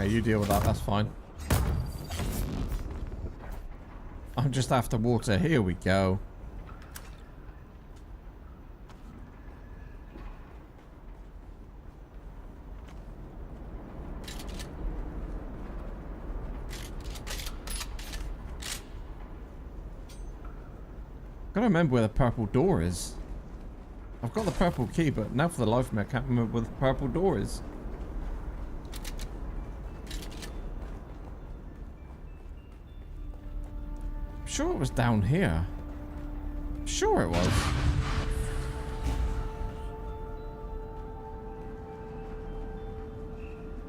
Okay, you deal with that, that's fine. I'm just after water. Here we go. Gotta remember where the purple door is. I've got the purple key, but now for the life of me, I can't remember where the purple door is. I'm sure it was down here. I'm sure it was.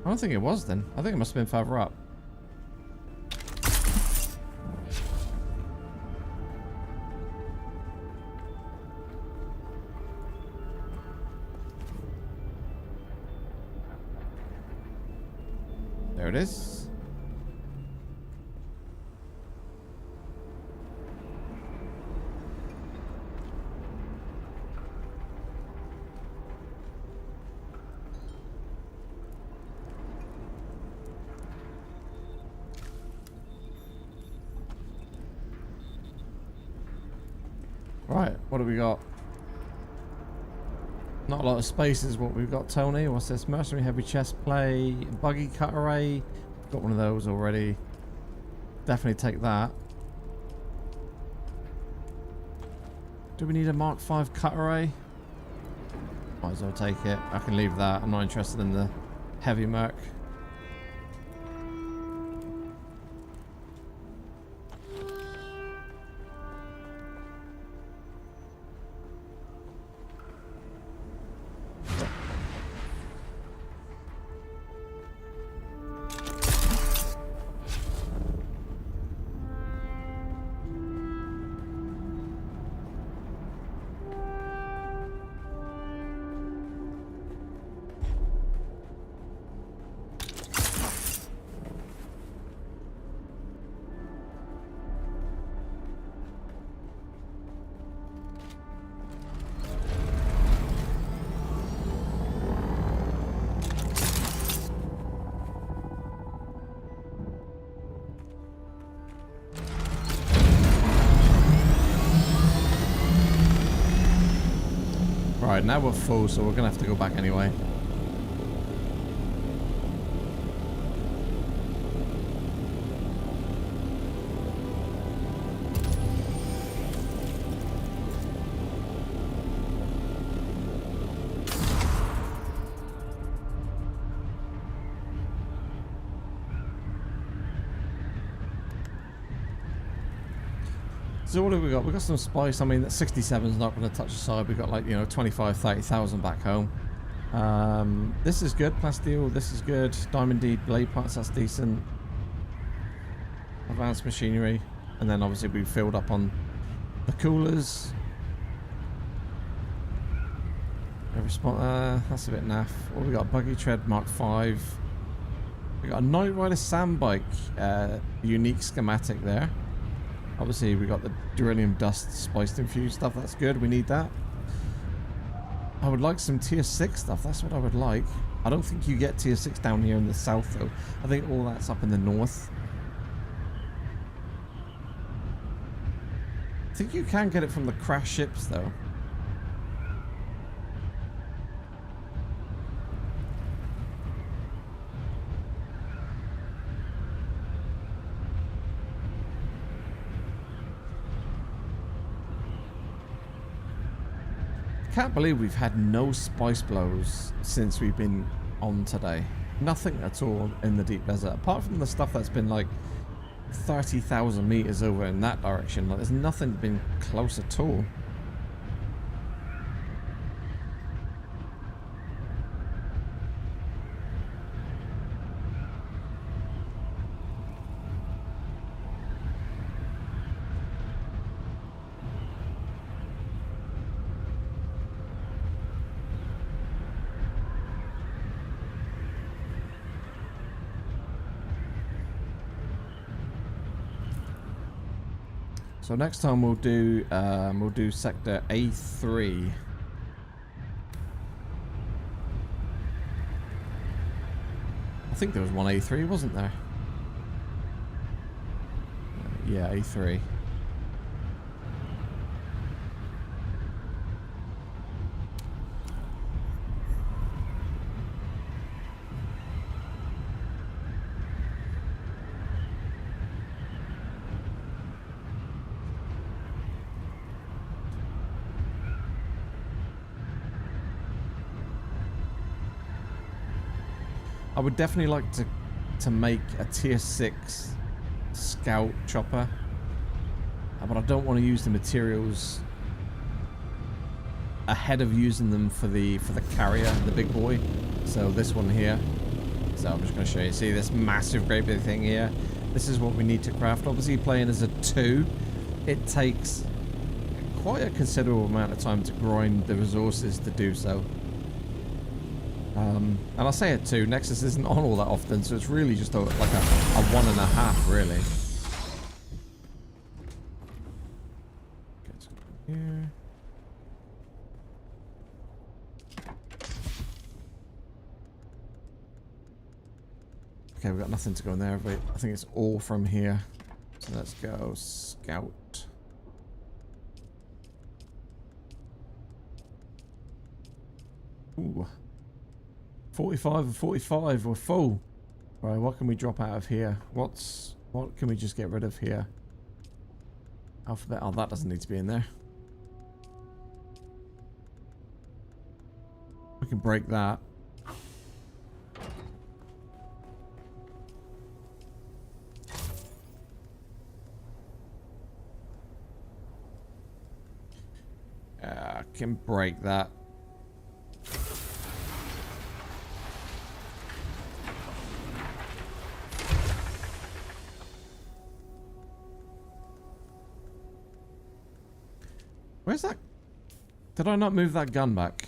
I don't think it was then. I think it must have been further up. There it is. Right, what do we got? Not a lot of space is what we've got, Tony. What's this? Mercenary heavy chest play, buggy cut array. Got one of those already. Definitely take that. Do we need a Mark 5 cut array? Might as well take it. I can leave that. I'm not interested in the heavy merc. Right, now we're full, so we're gonna have to go back anyway. So what have we got? We've got some spice. I mean, that 67 is not going to touch the side. We've got like, you know, 25, 30,000 back home. This is good. Plasteel, this is good. Diamond Deed blade parts, that's decent. Advanced machinery. And then obviously we filled up on the coolers. Every spot, that's a bit naff. What we got? Buggy Tread Mark 5. We got a Night Rider Sandbike unique schematic there. Obviously, we got the Duranium Dust spiced infused stuff. That's good. We need that. I would like some tier 6 stuff. That's what I would like. I don't think you get tier 6 down here in the south, though. I think all that's up in the north. I think you can get it from the crash ships, though. Can't believe we've had no spice blows since we've been on today. Nothing at all in the deep desert, apart from the stuff that's been like 30,000 meters over in that direction. Like, there's nothing been close at all. So next time we'll do sector A3. I I think there was one A3, wasn't there? Yeah, A3. I would definitely like to make a tier 6 scout chopper, but I don't want to use the materials ahead of using them for the carrier, the big boy. So this one here. So I'm just going to show you. See this massive great big thing here? This is what we need to craft. Obviously playing as a 2, it takes quite a considerable amount of time to grind the resources to do so. And I say it too, Nexus isn't on all that often, so it's really just like a 1.5, really. Here. Okay, we've got nothing to go in there, but I think it's all from here. So let's go scout. Ooh. 45 and 45, we're full. Right, what can we drop out of here? What can we just get rid of here? Alphabet, oh, that doesn't need to be in there. We can break that. Can break that. Where's that? Did I not move that gun back?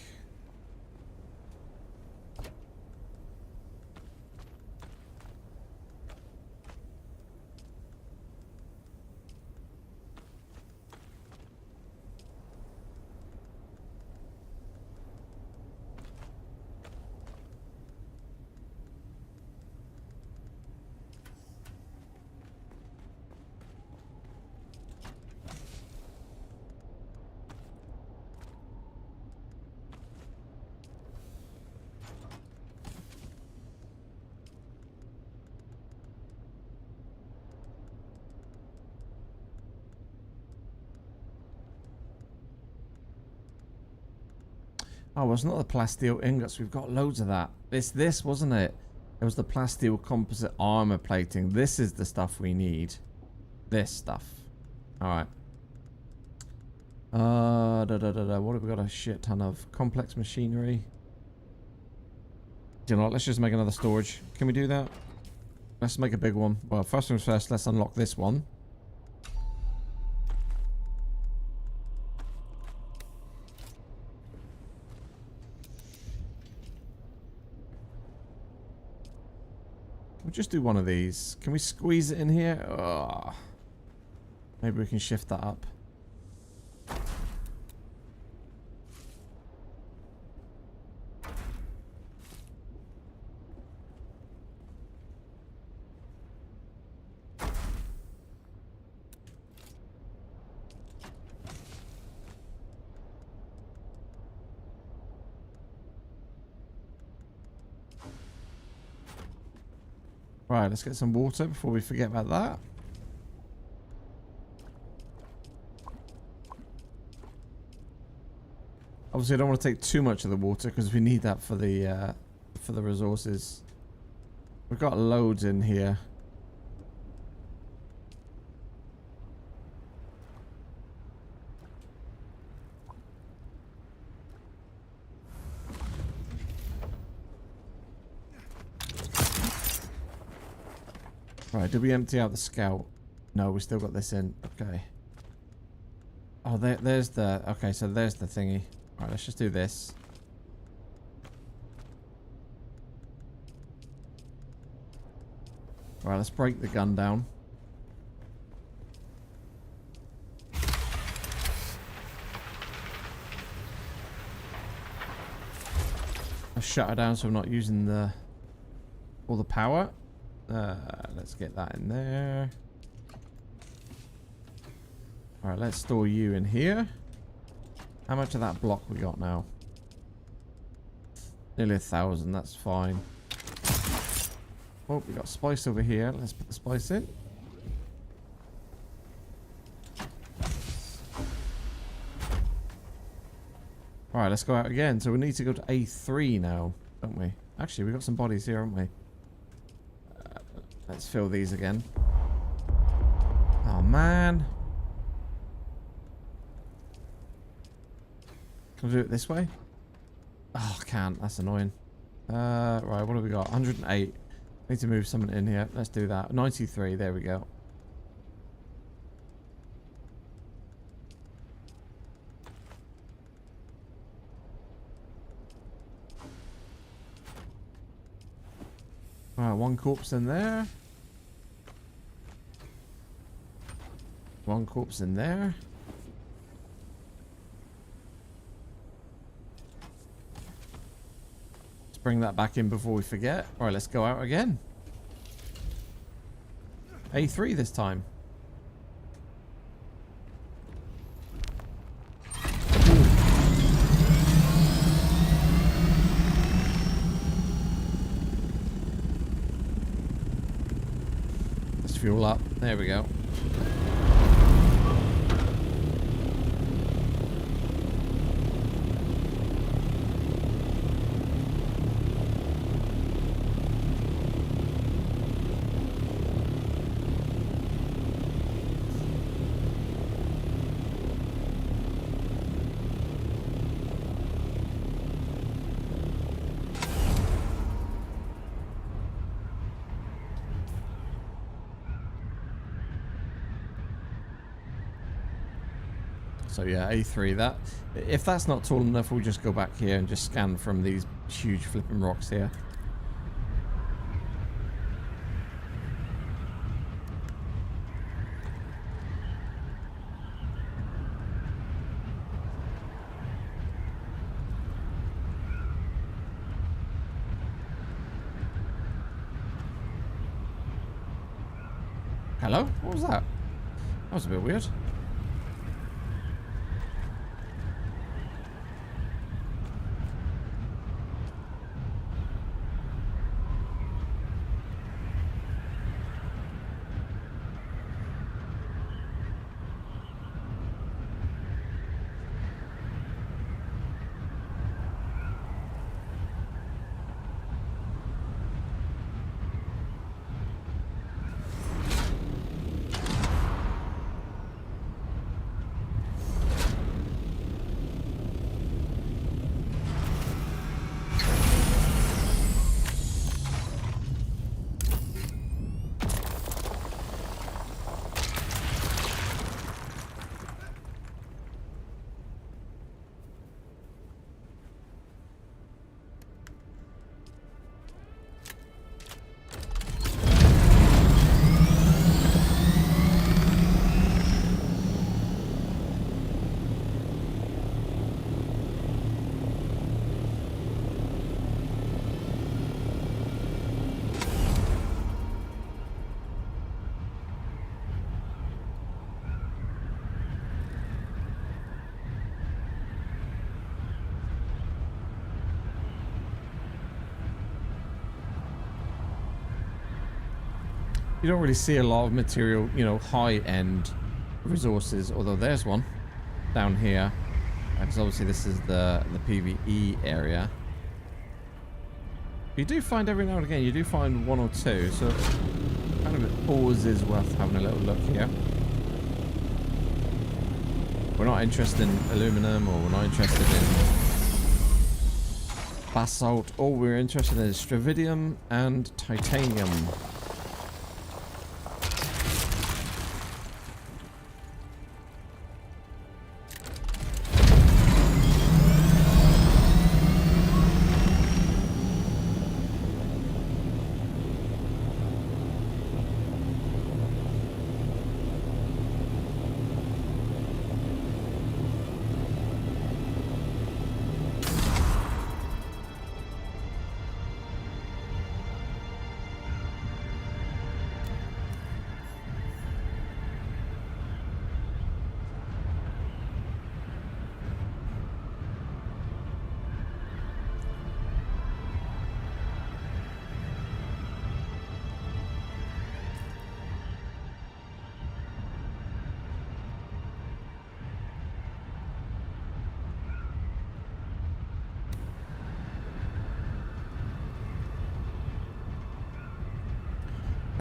Oh, it's not the plasteel ingots. We've got loads of that. It's this, wasn't it? It was the plasteel composite armor plating. This is the stuff we need. This stuff. Alright. What have we got? A shit ton of complex machinery. Do you know what? Let's just make another storage. Can we do that? Let's make a big one. Well, first things first, let's unlock this one. We'll just do one of these. Can we squeeze it in here? Oh. Maybe we can shift that up. Right, let's get some water before we forget about that. Obviously, I don't want to take too much of the water because we need that for the resources. We've got loads in here. Right, did we empty out the scout? No, we still got this in. Okay. Oh, there's the... Okay, so there's the thingy. Alright, let's just do this. Alright, let's break the gun down. Let's shut her down so I'm not using the all the power. Let's get that in there. All right, let's store you in here. How much of that block we got now? Nearly 1,000, that's fine. Oh, we got spice over here. Let's put the spice in. Alright, let's go out again. So we need to go to A3 now, don't we? Actually, we've got some bodies here, haven't we? Let's fill these again. Oh, man. Can I do it this way? Oh, I can't. That's annoying. Right, what have we got? 108. Need to move something in here. Let's do that. 93. There we go. Alright, one corpse in there. One corpse in there. Let's bring that back in before we forget. Alright, let's go out again. A3 this time. Let's fuel up. There we go. So yeah, A3, that, if that's not tall enough, we'll just go back here and just scan from these huge flipping rocks here. Hello? What was that? That was a bit weird. You don't really see a lot of material, you know, high-end resources, although there's one down here, because obviously this is the PvE area. You do find every now and again, you do find one or two, so kind of it always is worth having a little look here. We're not interested in aluminum, or we're not interested in basalt. All we're interested in is stravidium and titanium.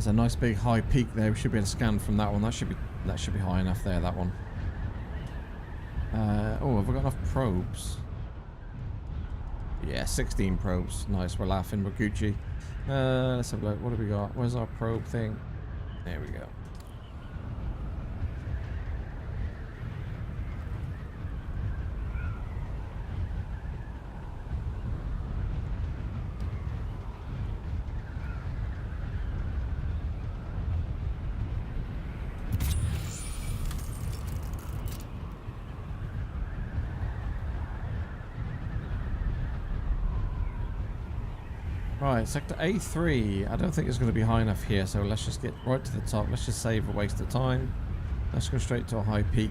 There's a nice big high peak there. We should be able to scan from that one. That should be high enough there, that one. Oh, have I got enough probes? Yeah, 16 probes. Nice, we're laughing, we're Gucci. Let's have a look. What do we got? Where's our probe thing? There we go. Right, sector A3. I don't think it's going to be high enough here, so let's just get right to the top. Let's just save a waste of time. Let's go straight to a high peak.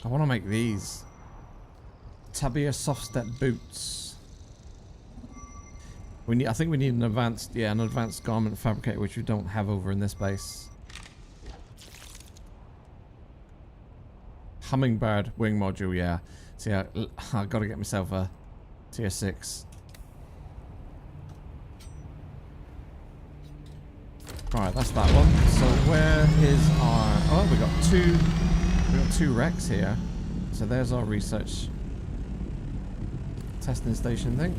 I want to make these Tabia soft step boots. I think we need an advanced garment fabricator, which we don't have over in this base. Hummingbird wing module, yeah. See, I got to get myself a tier 6. Right, that's that one. So where is our? Oh, we got two wrecks here. So there's our research testing station thing.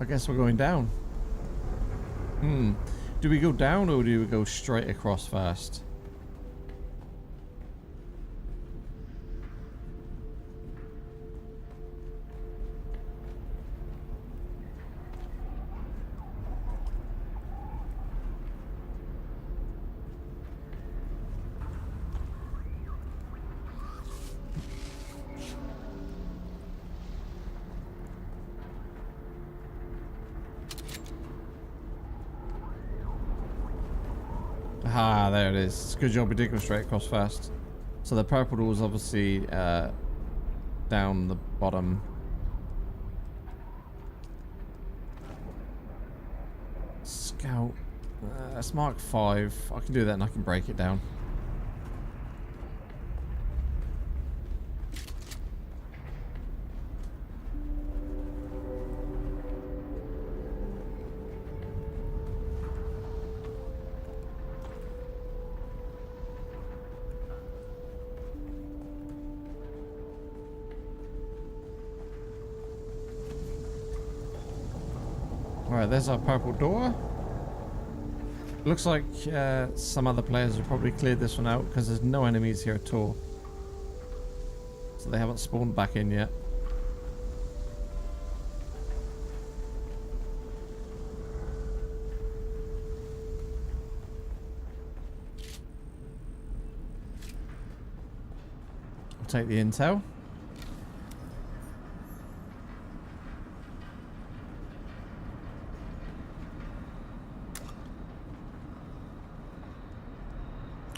I guess we're going down. Do we go down or do we go straight across first? Ah, there it is. It's a good job we did go straight across first. So the purple door is obviously down the bottom. Scout. That's Mark 5. I can do that and I can break it down. Alright, there's our purple door. Looks like some other players have probably cleared this one out because there's no enemies here at all. So they haven't spawned back in yet. take the intel.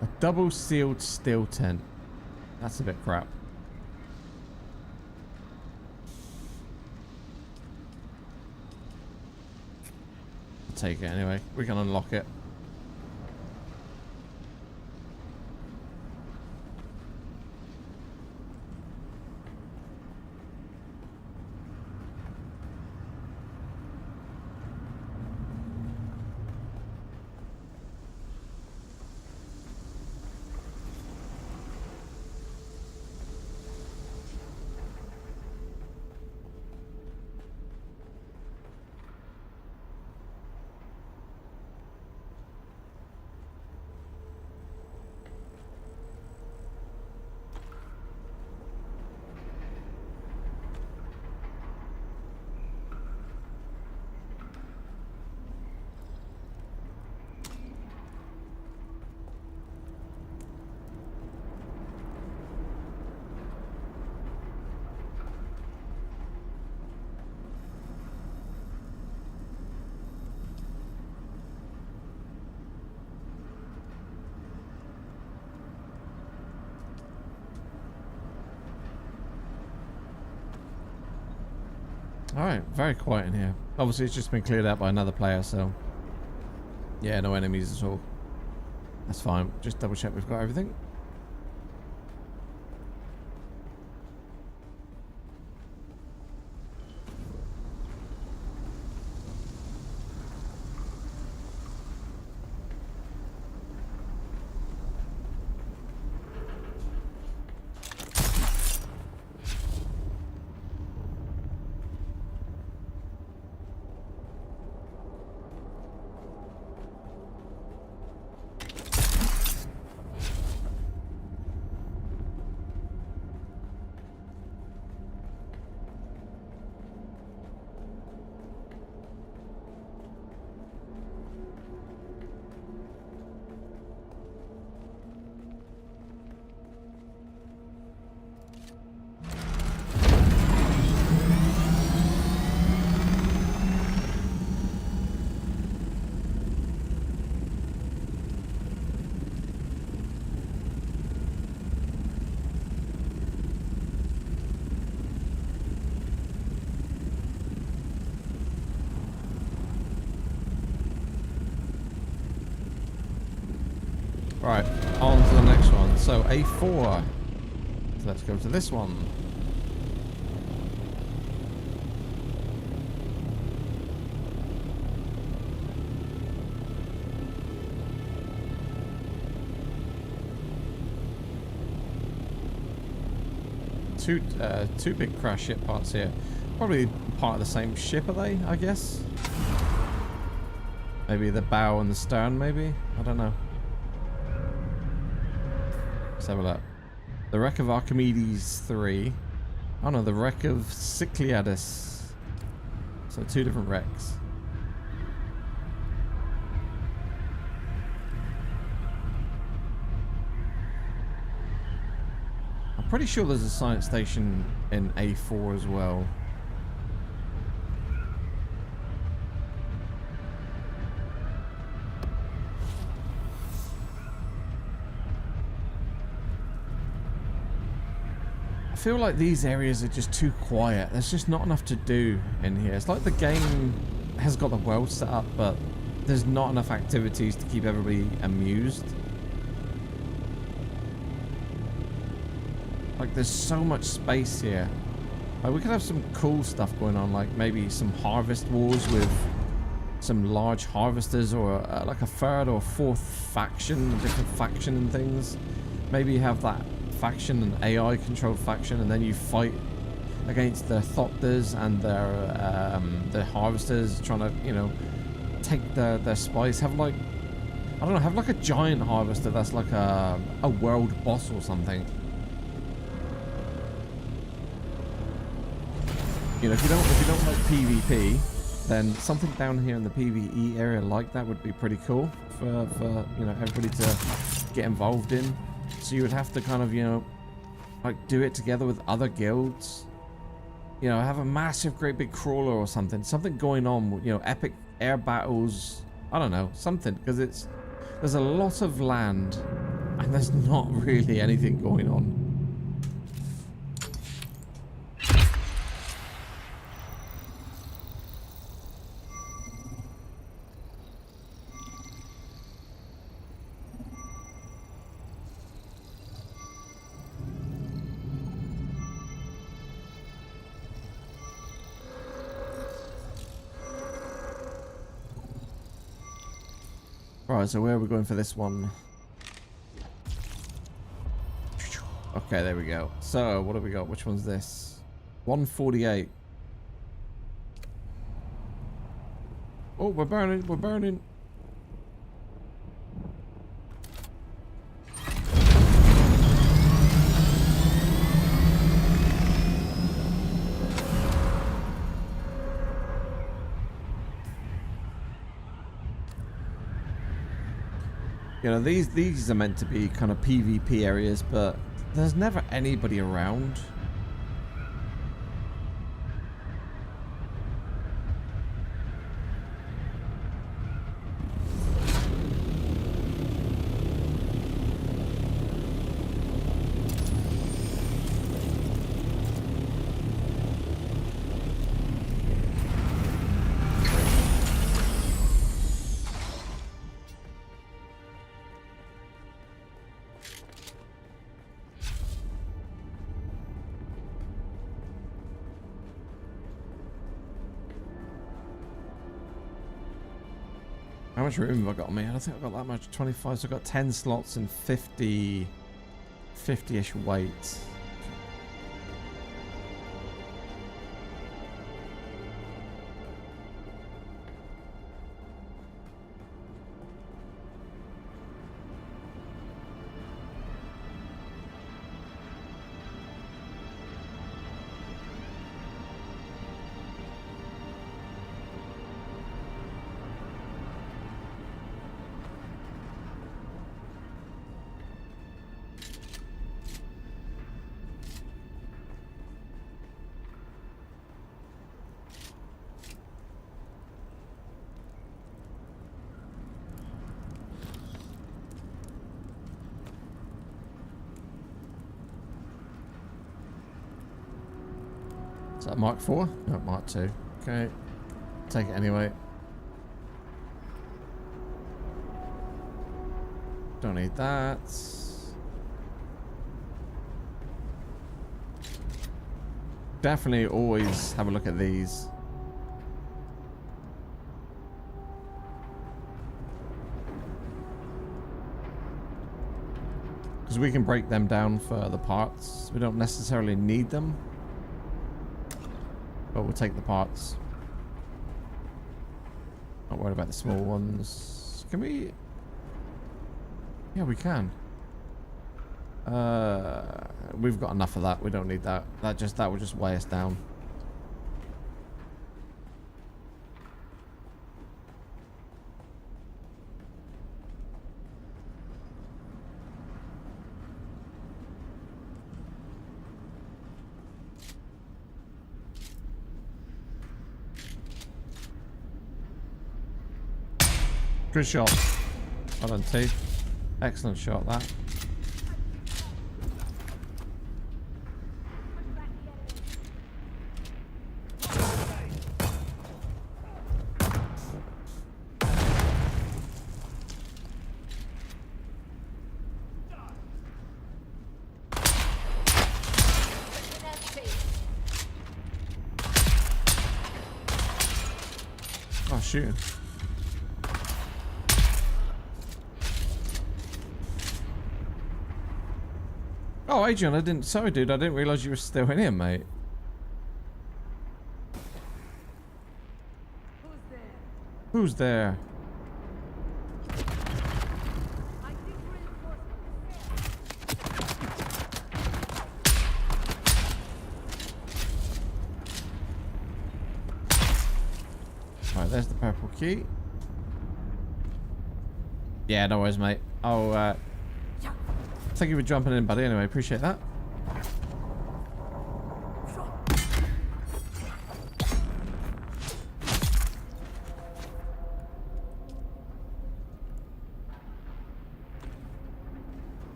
A double sealed steel tent. That's a bit crap. I'll take it anyway. We can unlock it. Alright, very quiet in here. Obviously it's just been cleared out by another player, so yeah, no enemies at all. That's fine. Just double check we've got everything. Right, on to the next one. So A4. So let's go to this one. Two big crash ship parts here. Probably part of the same ship, are they? I guess. Maybe the bow and the stern. Maybe, I don't know. Let's have a look. The wreck of Archimedes 3. Oh no, the wreck of Cycliadus. So two different wrecks. I'm pretty sure there's a science station in A4 as well. I feel like these areas are just too quiet. There's just not enough to do in here. It's like the game has got the world set up, but there's not enough activities to keep everybody amused. Like, there's so much space here. Like, we could have some cool stuff going on, like maybe some harvest wars with some large harvesters, or like a third or fourth faction, a different faction and things. Maybe you have that faction, an AI controlled faction, and then you fight against the Thopters and their harvesters, trying to, you know, take their spice. Have like, I don't know, have like a giant harvester that's like a world boss or something. You know, if you don't like PvP, then something down here in the PvE area like that would be pretty cool for you know, everybody to get involved in. So you would have to kind of, you know, like do it together with other guilds. You know, have a massive, great big crawler or something. Something going on, you know, epic air battles. I don't know, something, because there's a lot of land and there's not really anything going on. Right, so where are we going for this one? Okay, there we go. So, what have we got? Which one's this? 148. Oh, we're burning, we're burning. You know, these are meant to be kind of PvP areas, but there's never anybody around. How much room have I got on me? I don't think I've got that much. 25, so I've got 10 slots and 50-ish weight. Is that Mark 4? No, Mark 2. Okay. Take it anyway. Don't need that. Definitely always have a look at these. Because we can break them down for the parts. We don't necessarily need them. But we'll take the parts. Not worried about the small ones. Can we? Yeah, we can. We've got enough of that. We don't need that. That will just weigh us down. Good shot. Well done, T. Excellent shot, that. Oh, shoot. Oh, Adrian, sorry dude, I didn't realise you were still in here, mate. Who's there? Right, there's the purple key. Yeah, no worries, mate. Oh, thank you for jumping in, buddy. Anyway, appreciate that.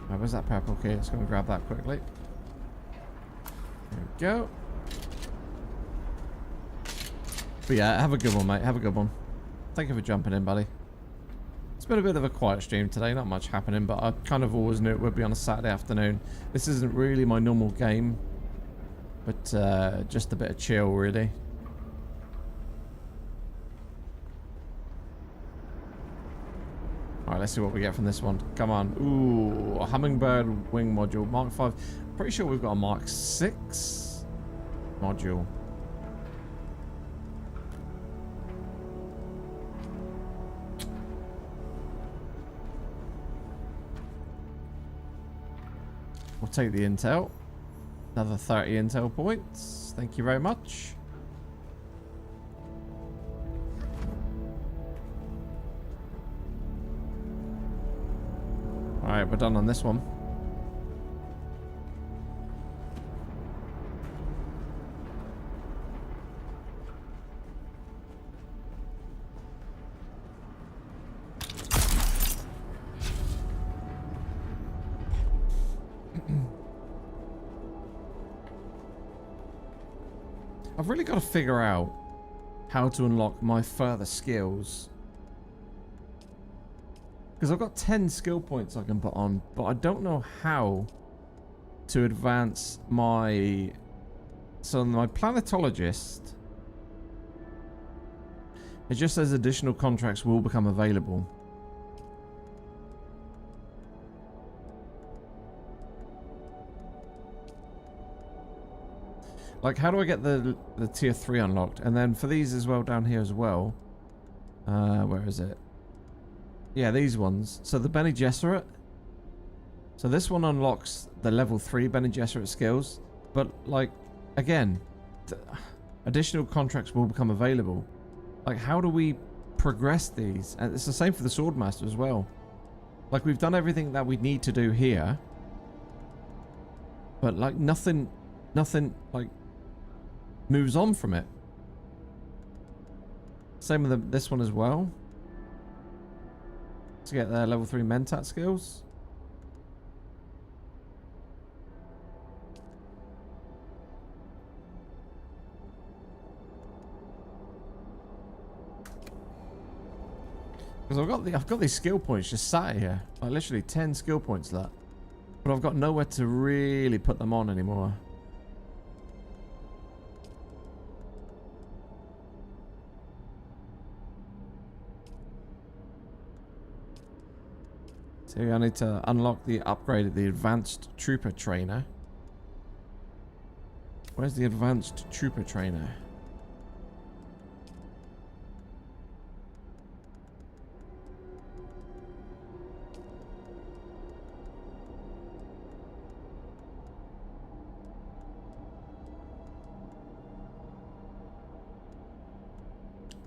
Right, where's that purple key? Let's go and grab that quickly. There we go. But yeah, have a good one, mate. Have a good one. Thank you for jumping in, buddy. It's been a bit of a quiet stream today. Not much happening, but I kind of always knew it would be on a Saturday afternoon. This isn't really my normal game, but just a bit of chill, really. Alright, let's see what we get from this one. Come on. Ooh, a Hummingbird wing module. Mark 5. Pretty sure we've got a Mark 6 module. We'll take the intel. Another 30 intel points. Thank you very much. Alright, we're done on this one. I've really got to figure out how to unlock my further skills. Because I've got 10 skill points I can put on, but I don't know how to advance my... So my planetologist, it just says additional contracts will become available. Like, how do I get the tier 3 unlocked? And then for these as well down here as well. Where is it? Yeah, these ones. So the Bene Gesserit. So this one unlocks the level 3 Bene Gesserit skills. But, like, again, additional contracts will become available. Like, how do we progress these? And it's the same for the Swordmaster as well. Like, we've done everything that we need to do here. But, like, nothing, like, moves on from it. Same with this one as well. To get their level 3 Mentat skills. Because I've got these skill points just sat here. Like literally 10 skill points that. But I've got nowhere to really put them on anymore. So I need to unlock the upgraded, the Advanced Trooper Trainer. Where's the Advanced Trooper Trainer?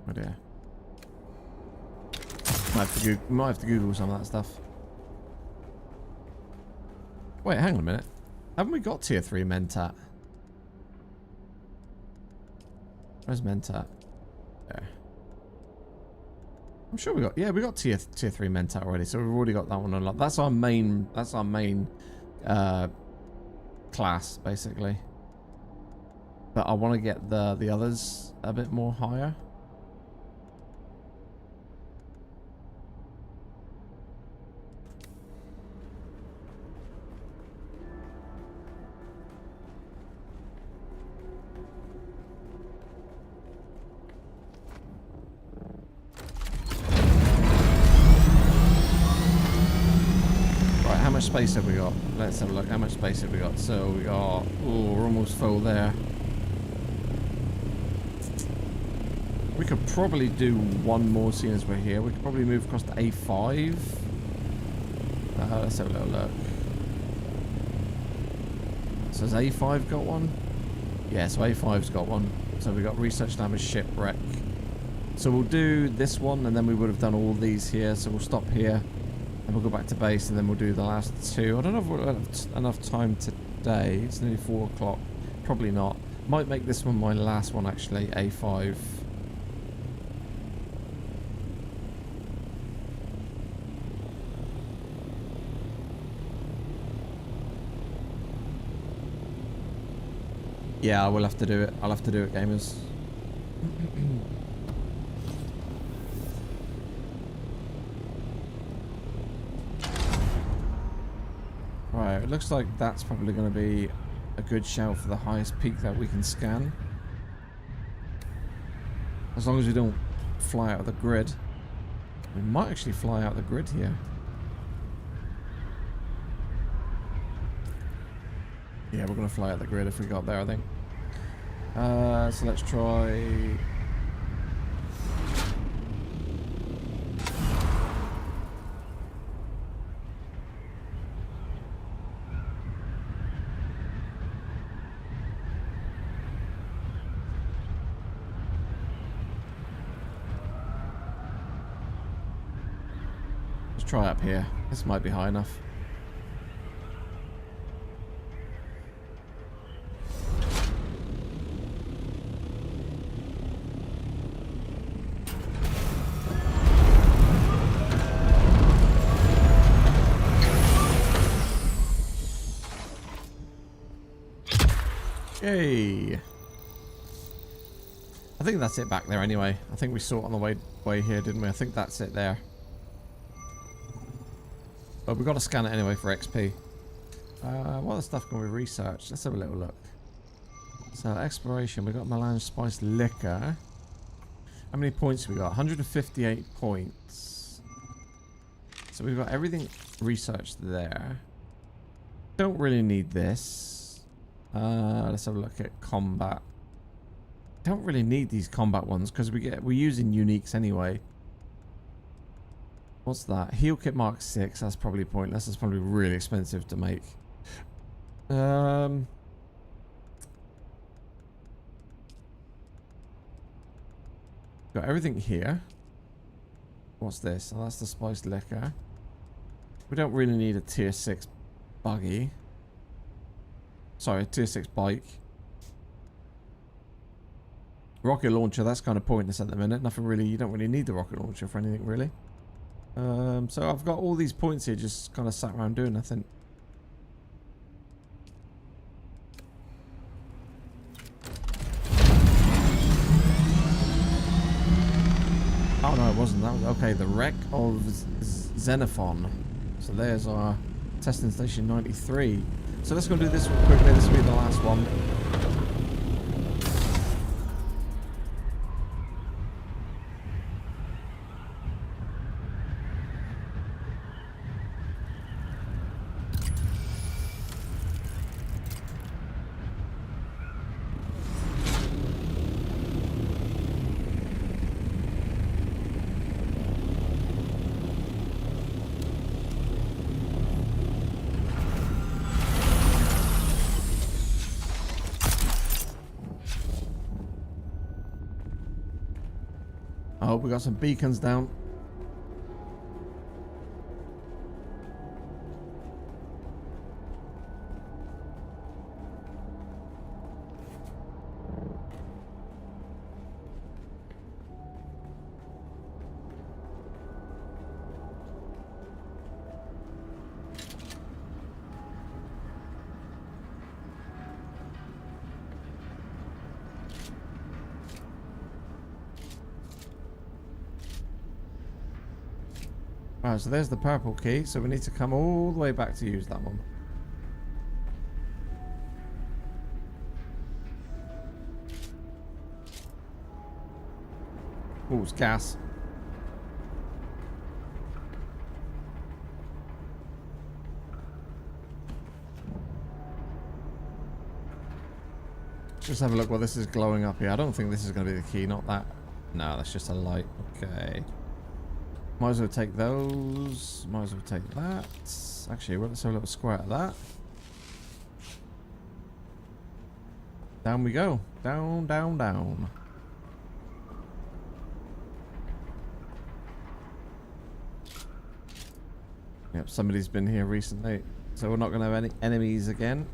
Oh dear. Might have to Google some of that stuff. Wait, hang on a minute. Haven't we got tier 3 Mentat? Where's Mentat? There. I'm sure we got... Yeah, we got tier 3 Mentat already, so we've already got that one unlocked. That's our main class, basically. But I want to get the others a bit more higher. Space have we got? Let's have a look. How much space have we got? So we got... Oh, we're almost full there. We could probably do one more seeing as we're here. We could probably move across to A5. Let's have a little look. So has A5 got one? Yeah, so A5's got one. So we got Research Damage Shipwreck. So we'll do this one and then we would have done all these here. So we'll stop here. And we'll go back to base and then we'll do the last two. I don't know if we'll have enough time today. It's nearly 4 o'clock. Probably not. Might make this one my last one actually, A5. Yeah, I will have to do it. I'll have to do it, gamers. Right, it looks like that's probably going to be a good shout for the highest peak that we can scan. As long as we don't fly out of the grid. We might actually fly out of the grid here. Yeah, we're going to fly out of the grid if we got there, I think. So let's try... Let's try up here. This might be high enough. Yay! I think that's it back there anyway. I think we saw it on the way here, didn't we? I think that's it there. But we've got to scan it anyway for XP. What other stuff can we research? Let's have a little look. So, exploration. We've got melange spiced liquor. How many points have we got? 158 points. So we've got everything researched there. Don't really need this. Let's have a look at combat. Don't really need these combat ones because we're using uniques anyway. What's that? Heal kit Mark 6. That's probably pointless. That's probably really expensive to make. Got everything here. What's this? Oh, that's the spiced liquor. We don't really need a tier 6 buggy. Sorry, tier 6 bike. Rocket launcher, that's kind of pointless at the minute. Nothing really, you don't really need the rocket launcher for anything really. So I've got all these points here just kind of sat around doing nothing. Oh no, it wasn't. That was okay. The wreck of Xenophon. So there's our testing station 93. So let's go do this one quickly. This will be the last one. Oh, we got some beacons down. Right, so there's the purple key, so we need to come all the way back to use that one. Oh, it's gas. Just have a look what this is glowing up here. I don't think this is going to be the key, not that. No, that's just a light. Okay. Might as well take those. Might as well take that. Actually, let's have a little square at that. Down we go. Down, down, down. Yep, somebody's been here recently. So we're not going to have any enemies again.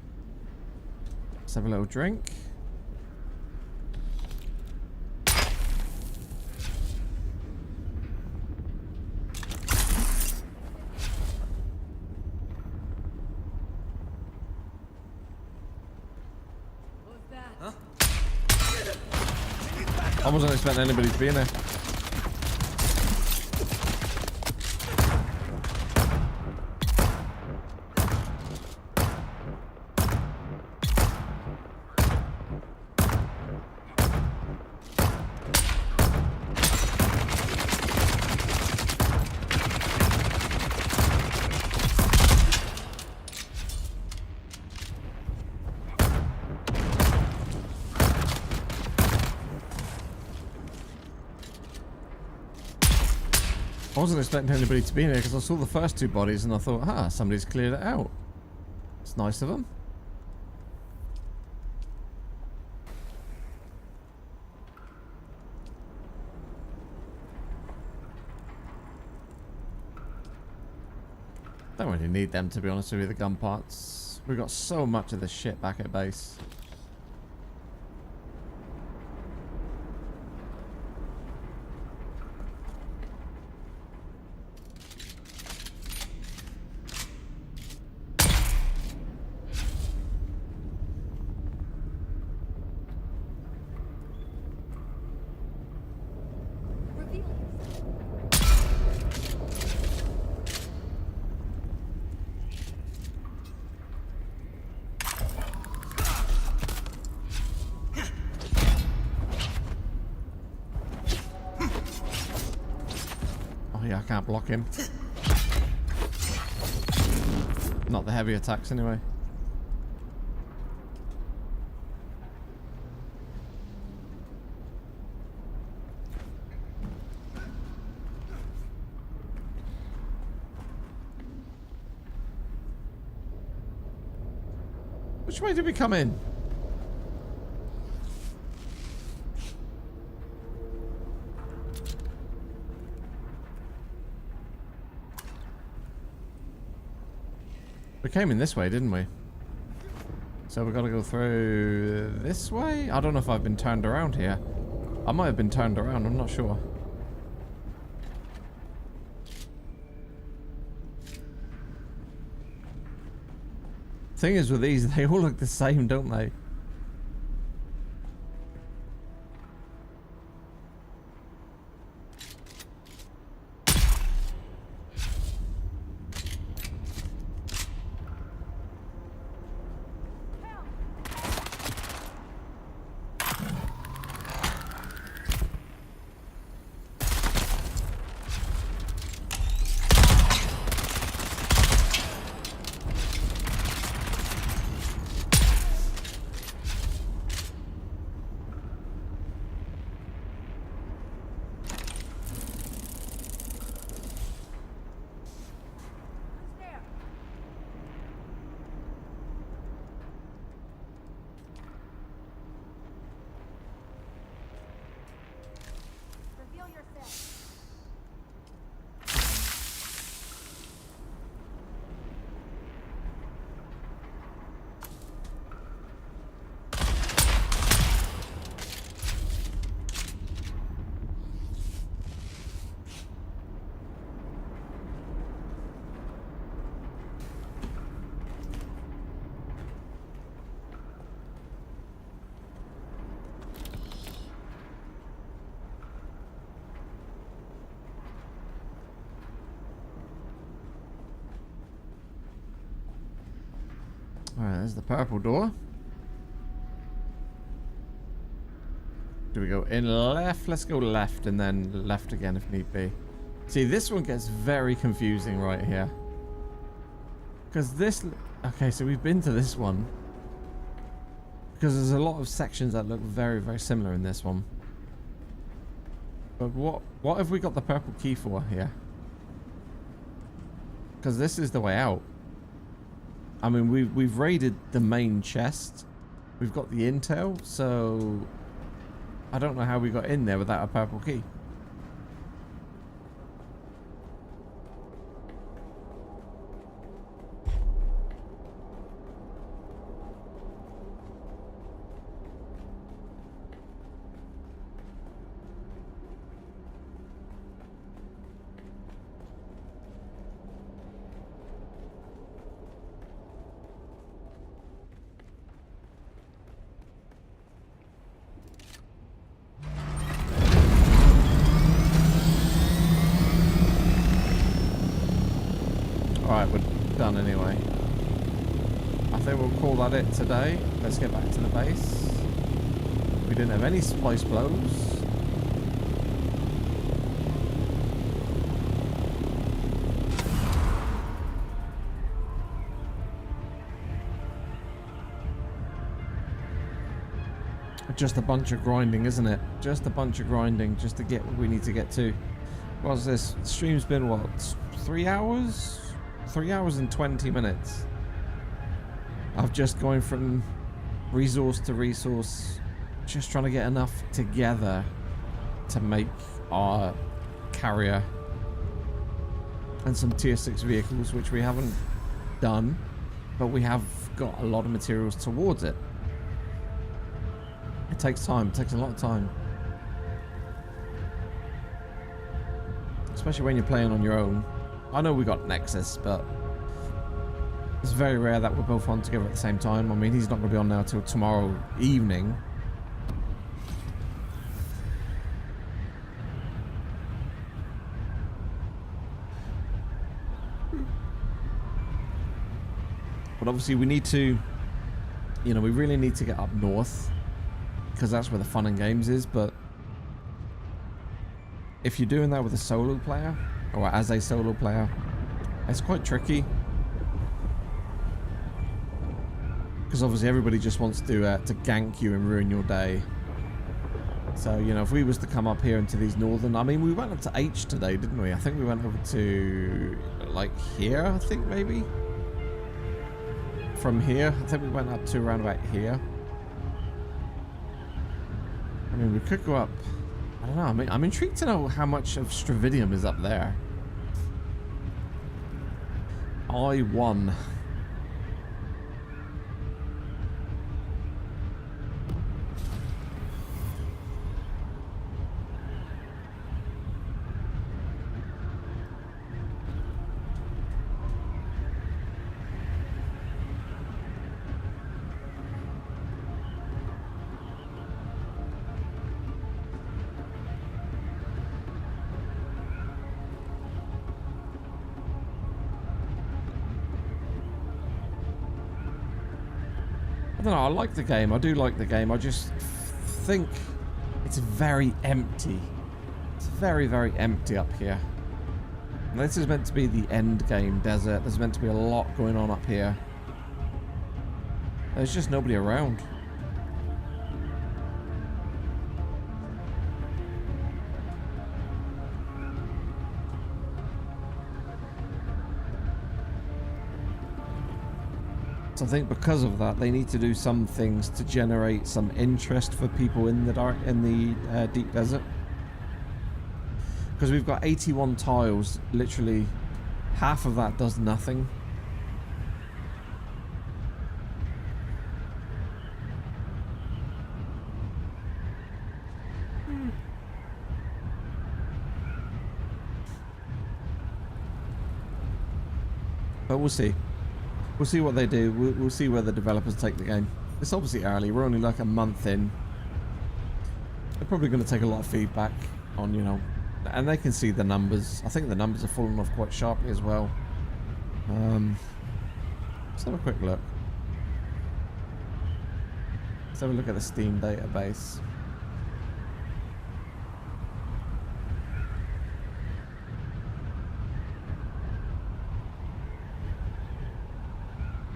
Let's have a little drink. I wasn't expecting anybody to be in there. I wasn't expecting anybody to be in here because I saw the first two bodies and I thought, somebody's cleared it out. It's nice of them. Don't really need them, to be honest with you, the gun parts. We've got so much of this shit back at base. Yeah, I can't block him. Not the heavy attacks anyway. Which way did we come in? We came in this way, didn't we? So we've got to go through this way? I don't know if I've been turned around here. I might have been turned around, I'm not sure. Thing is with these, they all look the same, don't they? Alright, there's the purple door. Do we go in left? Let's go left and then left again if need be. See, this one gets very confusing right here. Because this... Okay, so we've been to this one. Because there's a lot of sections that look very, very similar in this one. But what have we got the purple key for here? Because this is the way out. I mean, we've raided the main chest. We've got the intel, so I don't know how we got in there without a purple key. Alright, we're done anyway. I think we'll call that it today. Let's get back to the base. We didn't have any splice blows. Just a bunch of grinding, isn't it? Just a bunch of grinding just to get what we need to get to. What's this? Stream's been what? 3 hours? 3 hours and 20 minutes. I've just going from resource to resource, just trying to get enough together to make our carrier and some tier 6 vehicles, which we haven't done, but we have got a lot of materials towards it. It takes time. It takes a lot of time. Especially when you're playing on your own. I know we got Nexus, but it's very rare that we're both on together at the same time. I mean, he's not going to be on now till tomorrow evening. But obviously we need to, you know, we really need to get up north, because that's where the fun and games is. But if you're doing that with a solo player, or as a solo player, it's quite tricky, because obviously everybody just wants to gank you and ruin your day. So, you know, if we was to come up here into these northern, I mean, we went up to H today, didn't we? I think we went over to like here, I think maybe. From here, I think we went up to around about here. I mean, we could go up. I don't know. I mean, I'm intrigued to know how much of Stravidium is up there. I1. I don't know, I like the game. I do like the game. I just think it's very empty. It's very, very empty up here. And this is meant to be the end game desert. There's meant to be a lot going on up here. There's just nobody around. I think because of that, they need to do some things to generate some interest for people in the deep desert. Because we've got 81 tiles, literally half of that does nothing. But we'll see. We'll see what they do. We'll see where the developers take the game. It's obviously early. We're only like a month in. They're probably going to take a lot of feedback on, you know, and they can see the numbers. I think the numbers are falling off quite sharply as well. Let's have a quick look. Let's have a look at the Steam database.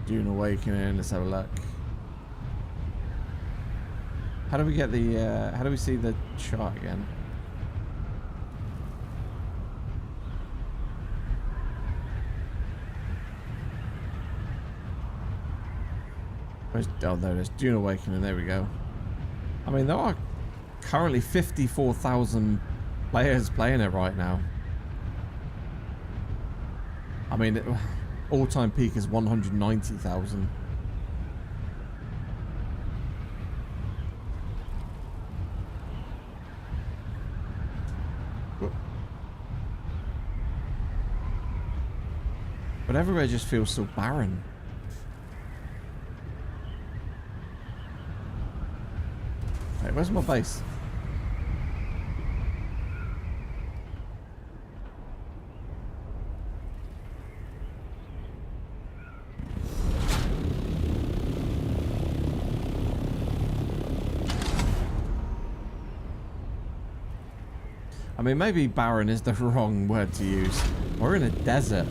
Dune Awakening, let's have a look. How do we get the, how do we see the chart again? Where's, oh, there it is, Dune Awakening, there we go. I mean, there are currently 54,000 players playing it right now. I mean, all-time peak is 190,000. But everywhere just feels so barren. Wait, where's my base? mean, maybe barren is the wrong word to use. We're in a desert.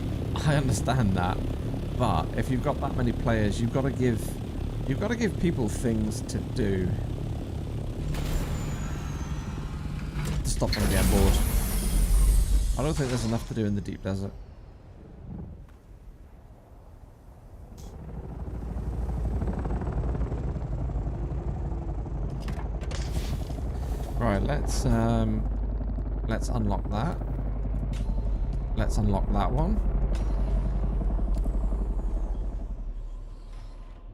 I understand that. But if you've got that many players, you've got to give people things to do. To stop them getting bored. I don't think there's enough to do in the deep desert. Right, let's unlock that. Let's unlock that one.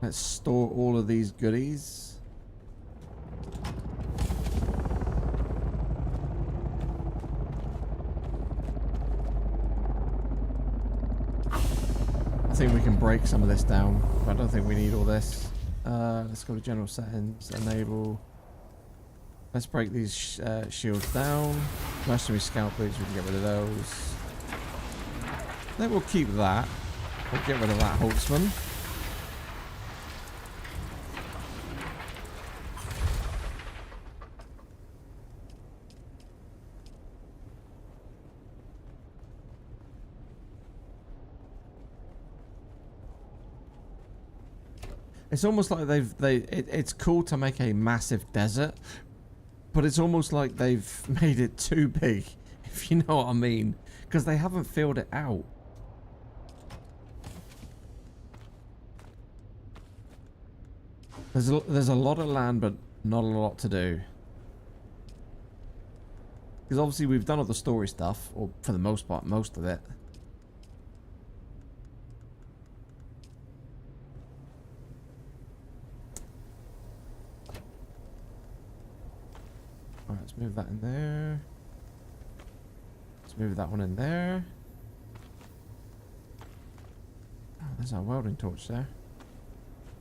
Let's store all of these goodies. I think we can break some of this down, but I don't think we need all this. Let's go to general settings, enable. Let's break these shields down. Mercenary scout boots, we can get rid of those. Then we'll keep that. We'll get rid of that Holtzman. It's almost like it's cool to make a massive desert, but it's almost like they've made it too big, if you know what I mean, because they haven't filled it out. There's a lot of land, but not a lot to do. Because obviously we've done all the story stuff, or for the most part, most of it. Alright, let's move that in there. Let's move that one in there. Oh, there's our welding torch there.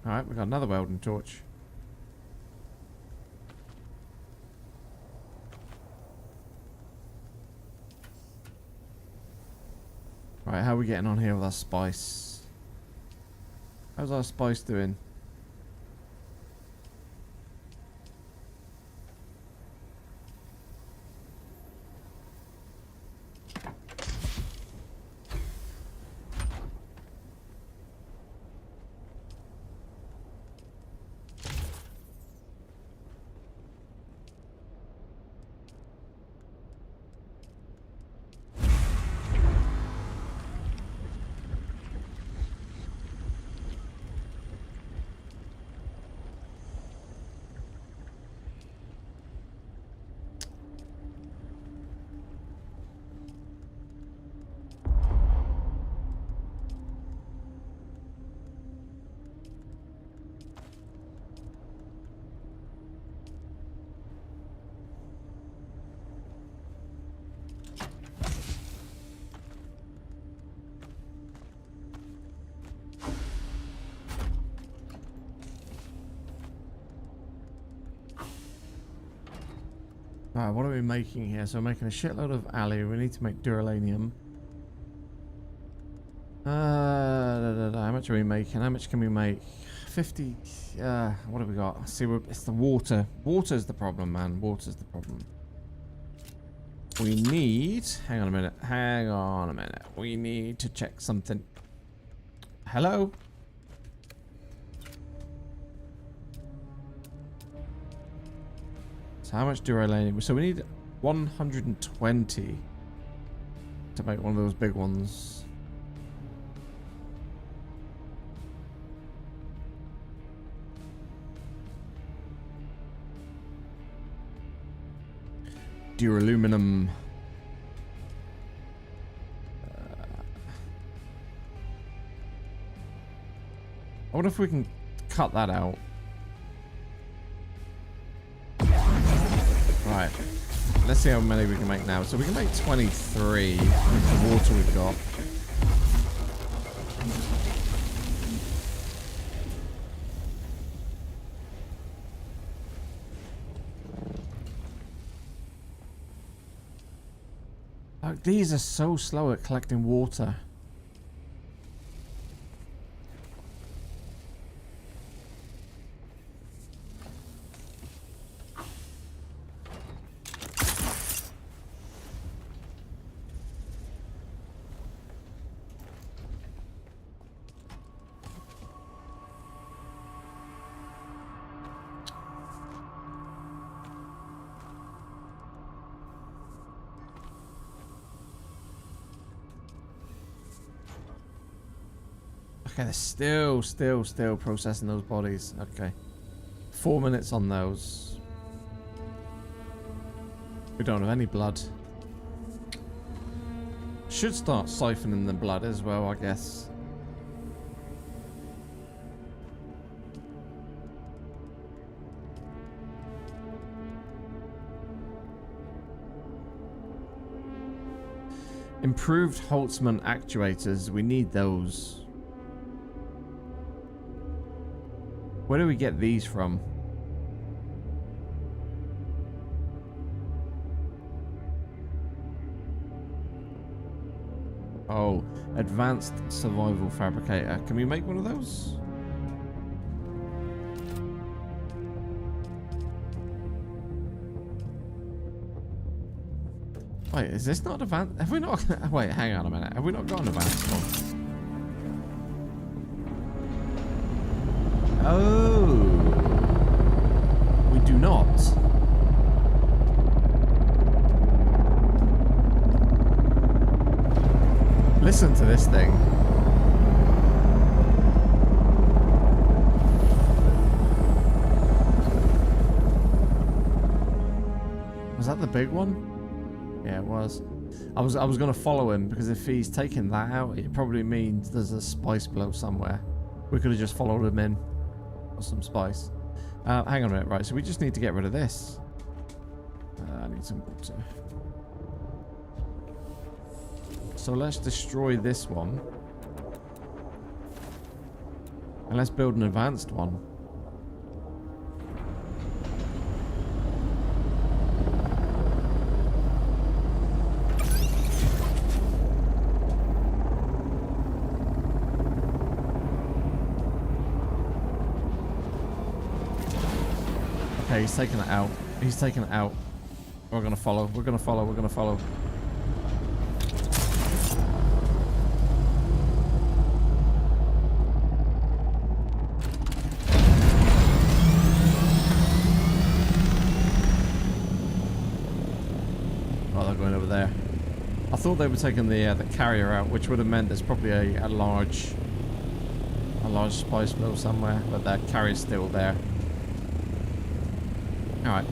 Alright, we've got another welding torch. Right, how are we getting on here with our spice? How's our spice doing? Alright, what are we making here? So we're making a shitload of alloy. We need to make duralanium. How much are we making? How much can we make? 50. What have we got? See, it's the water. Water's the problem, man. Water's the problem. We need... Hang on a minute. Hang on a minute. We need to check something. Hello? So how much duralanium? So we need 120 to make one of those big ones. Duraluminum. I wonder if we can cut that out. Right, let's see how many we can make now. So we can make 23 with the water we've got. Like, these are so slow at collecting water. Okay, they're still processing those bodies. Okay. 4 minutes on those. We don't have any blood. Should start siphoning the blood as well, I guess. Improved Holtzman actuators. We need those. Where do we get these from? Oh, advanced survival fabricator. Can we make one of those? Wait, is this not advanced? Have we not? Wait, hang on a minute. Have we not got an advanced one? Oh, we do not. Listen to this thing. Was that the big one? Yeah, it was. I was going to follow him because if he's taking that out, it probably means there's a spice blow somewhere. We could have just followed him in for some spice. Hang on a minute, right? So we just need to get rid of this. I need some water. So let's destroy this one. And let's build an advanced one. Okay, he's taking it out. He's taking it out. We're gonna follow. We're gonna follow. We're gonna follow. There. I thought they were taking the carrier out, which would have meant there's probably a large spice flow somewhere, but that carrier's still there. All right.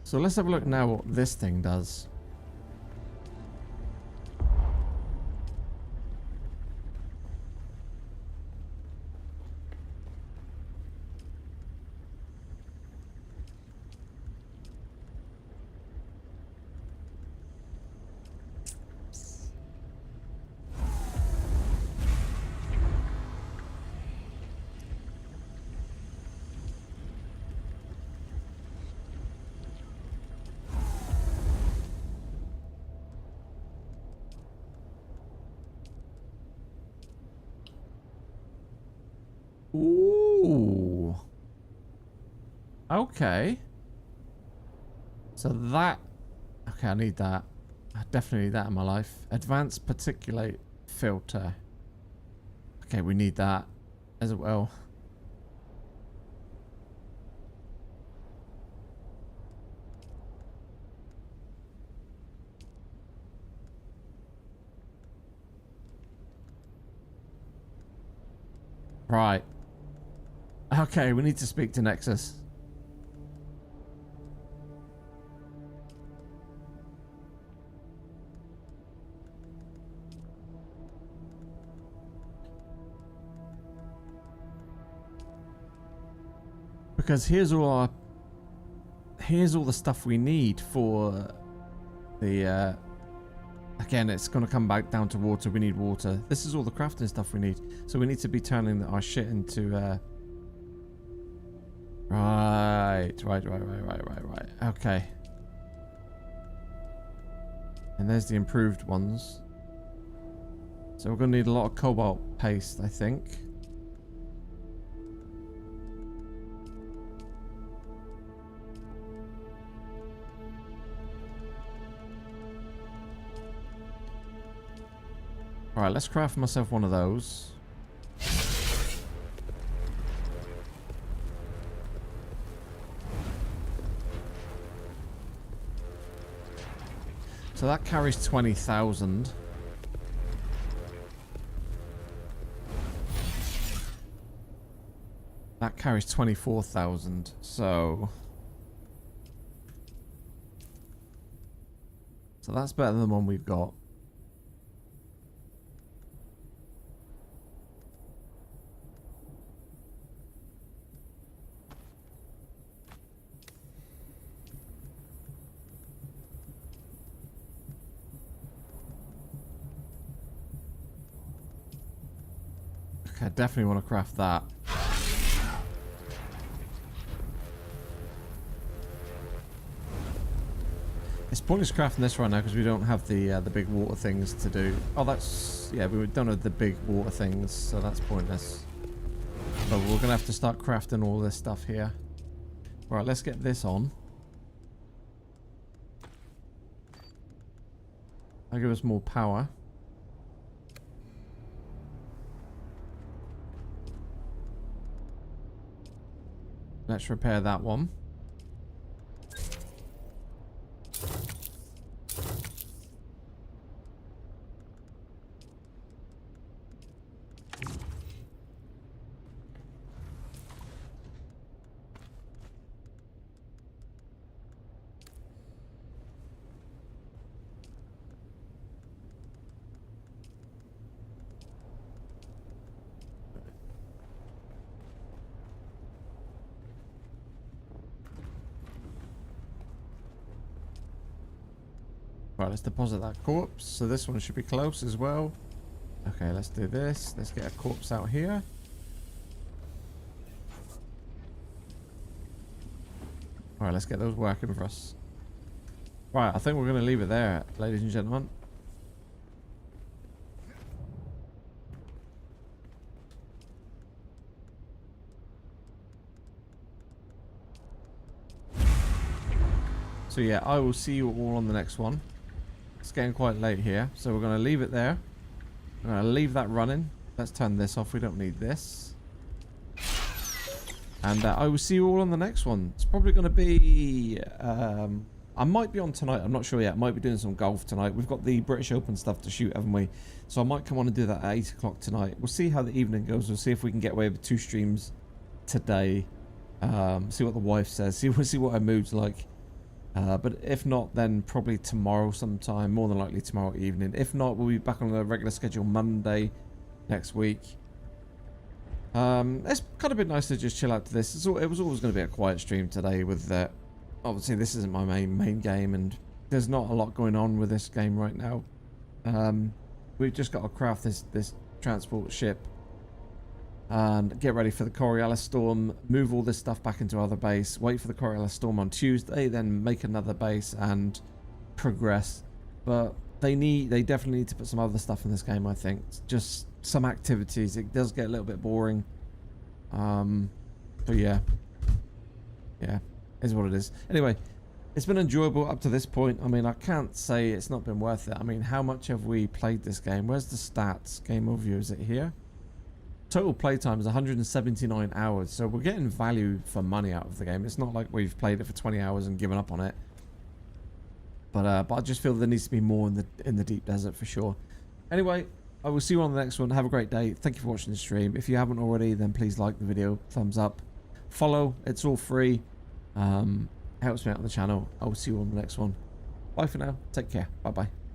So let's have a look now what this thing does. Ooh. Okay. So that... Okay, I need that. I definitely need that in my life. Advanced particulate filter. Okay, we need that as well. Right. Okay, we need to speak to Nexus. Because here's all the stuff we need for the again, it's going to come back down to water. We need water. This is all the crafting stuff we need. So we need to be turning our shit into Right. Okay. And there's the improved ones. So we're going to need a lot of cobalt paste, I think. Alright, let's craft myself one of those. So that carries 20,000. That carries 24,000. So that's better than the one we've got. Okay, I definitely want to craft that. It's pointless crafting this right now because we don't have the big water things to do. Oh, that's... yeah, we don't have the big water things, so that's pointless. But we're going to have to start crafting all this stuff here. Right, let's get this on. That'll give us more power. Let's repair that one. Right, let's deposit that corpse. So this one should be close as well. Okay, let's do this. Let's get a corpse out here. Alright, let's get those working for us. Right, I think we're going to leave it there, ladies and gentlemen. So yeah, I will see you all on the next one. It's getting quite late here, so we're going to leave it there. I'm going to leave that running. Let's turn this off. We don't need this. And I will see you all on the next one. It's probably going to be... I might be on tonight. I'm not sure yet. I might be doing some golf tonight. We've got the British Open stuff to shoot, haven't we? So I might come on and do that at 8 o'clock tonight. We'll see how the evening goes. We'll see if we can get away with 2 streams today. See what the wife says. See what her mood's like. But if not, then probably tomorrow sometime. More than likely tomorrow evening. If not, we'll be back on the regular schedule Monday next week. It's kind of been nice to just chill out to this. It was always going to be a quiet stream today with obviously this isn't my main game and there's not a lot going on with this game right now. We've just got to craft this transport ship and get ready for the Coriolis storm, move all this stuff back into other base, wait for the Coriolis storm on Tuesday, then make another base and progress. But they definitely need to put some other stuff in this game, I think. Just some activities. It does get a little bit boring. But yeah, is what it is. Anyway, it's been enjoyable up to this point. I mean, I can't say it's not been worth it. I mean, how much have we played this game? Where's the stats? Game overview, is it here? Total playtime is 179 hours, so we're getting value for money out of the game. It's not like we've played it for 20 hours and given up on it. But I just feel there needs to be more in the deep desert for sure. Anyway, I will see you on the next one. Have a great day. Thank you for watching the stream. If you haven't already, then please like the video, thumbs up, follow. It's all free. Helps me out on the channel. I will see you on the next one. Bye for now. Take care. Bye bye.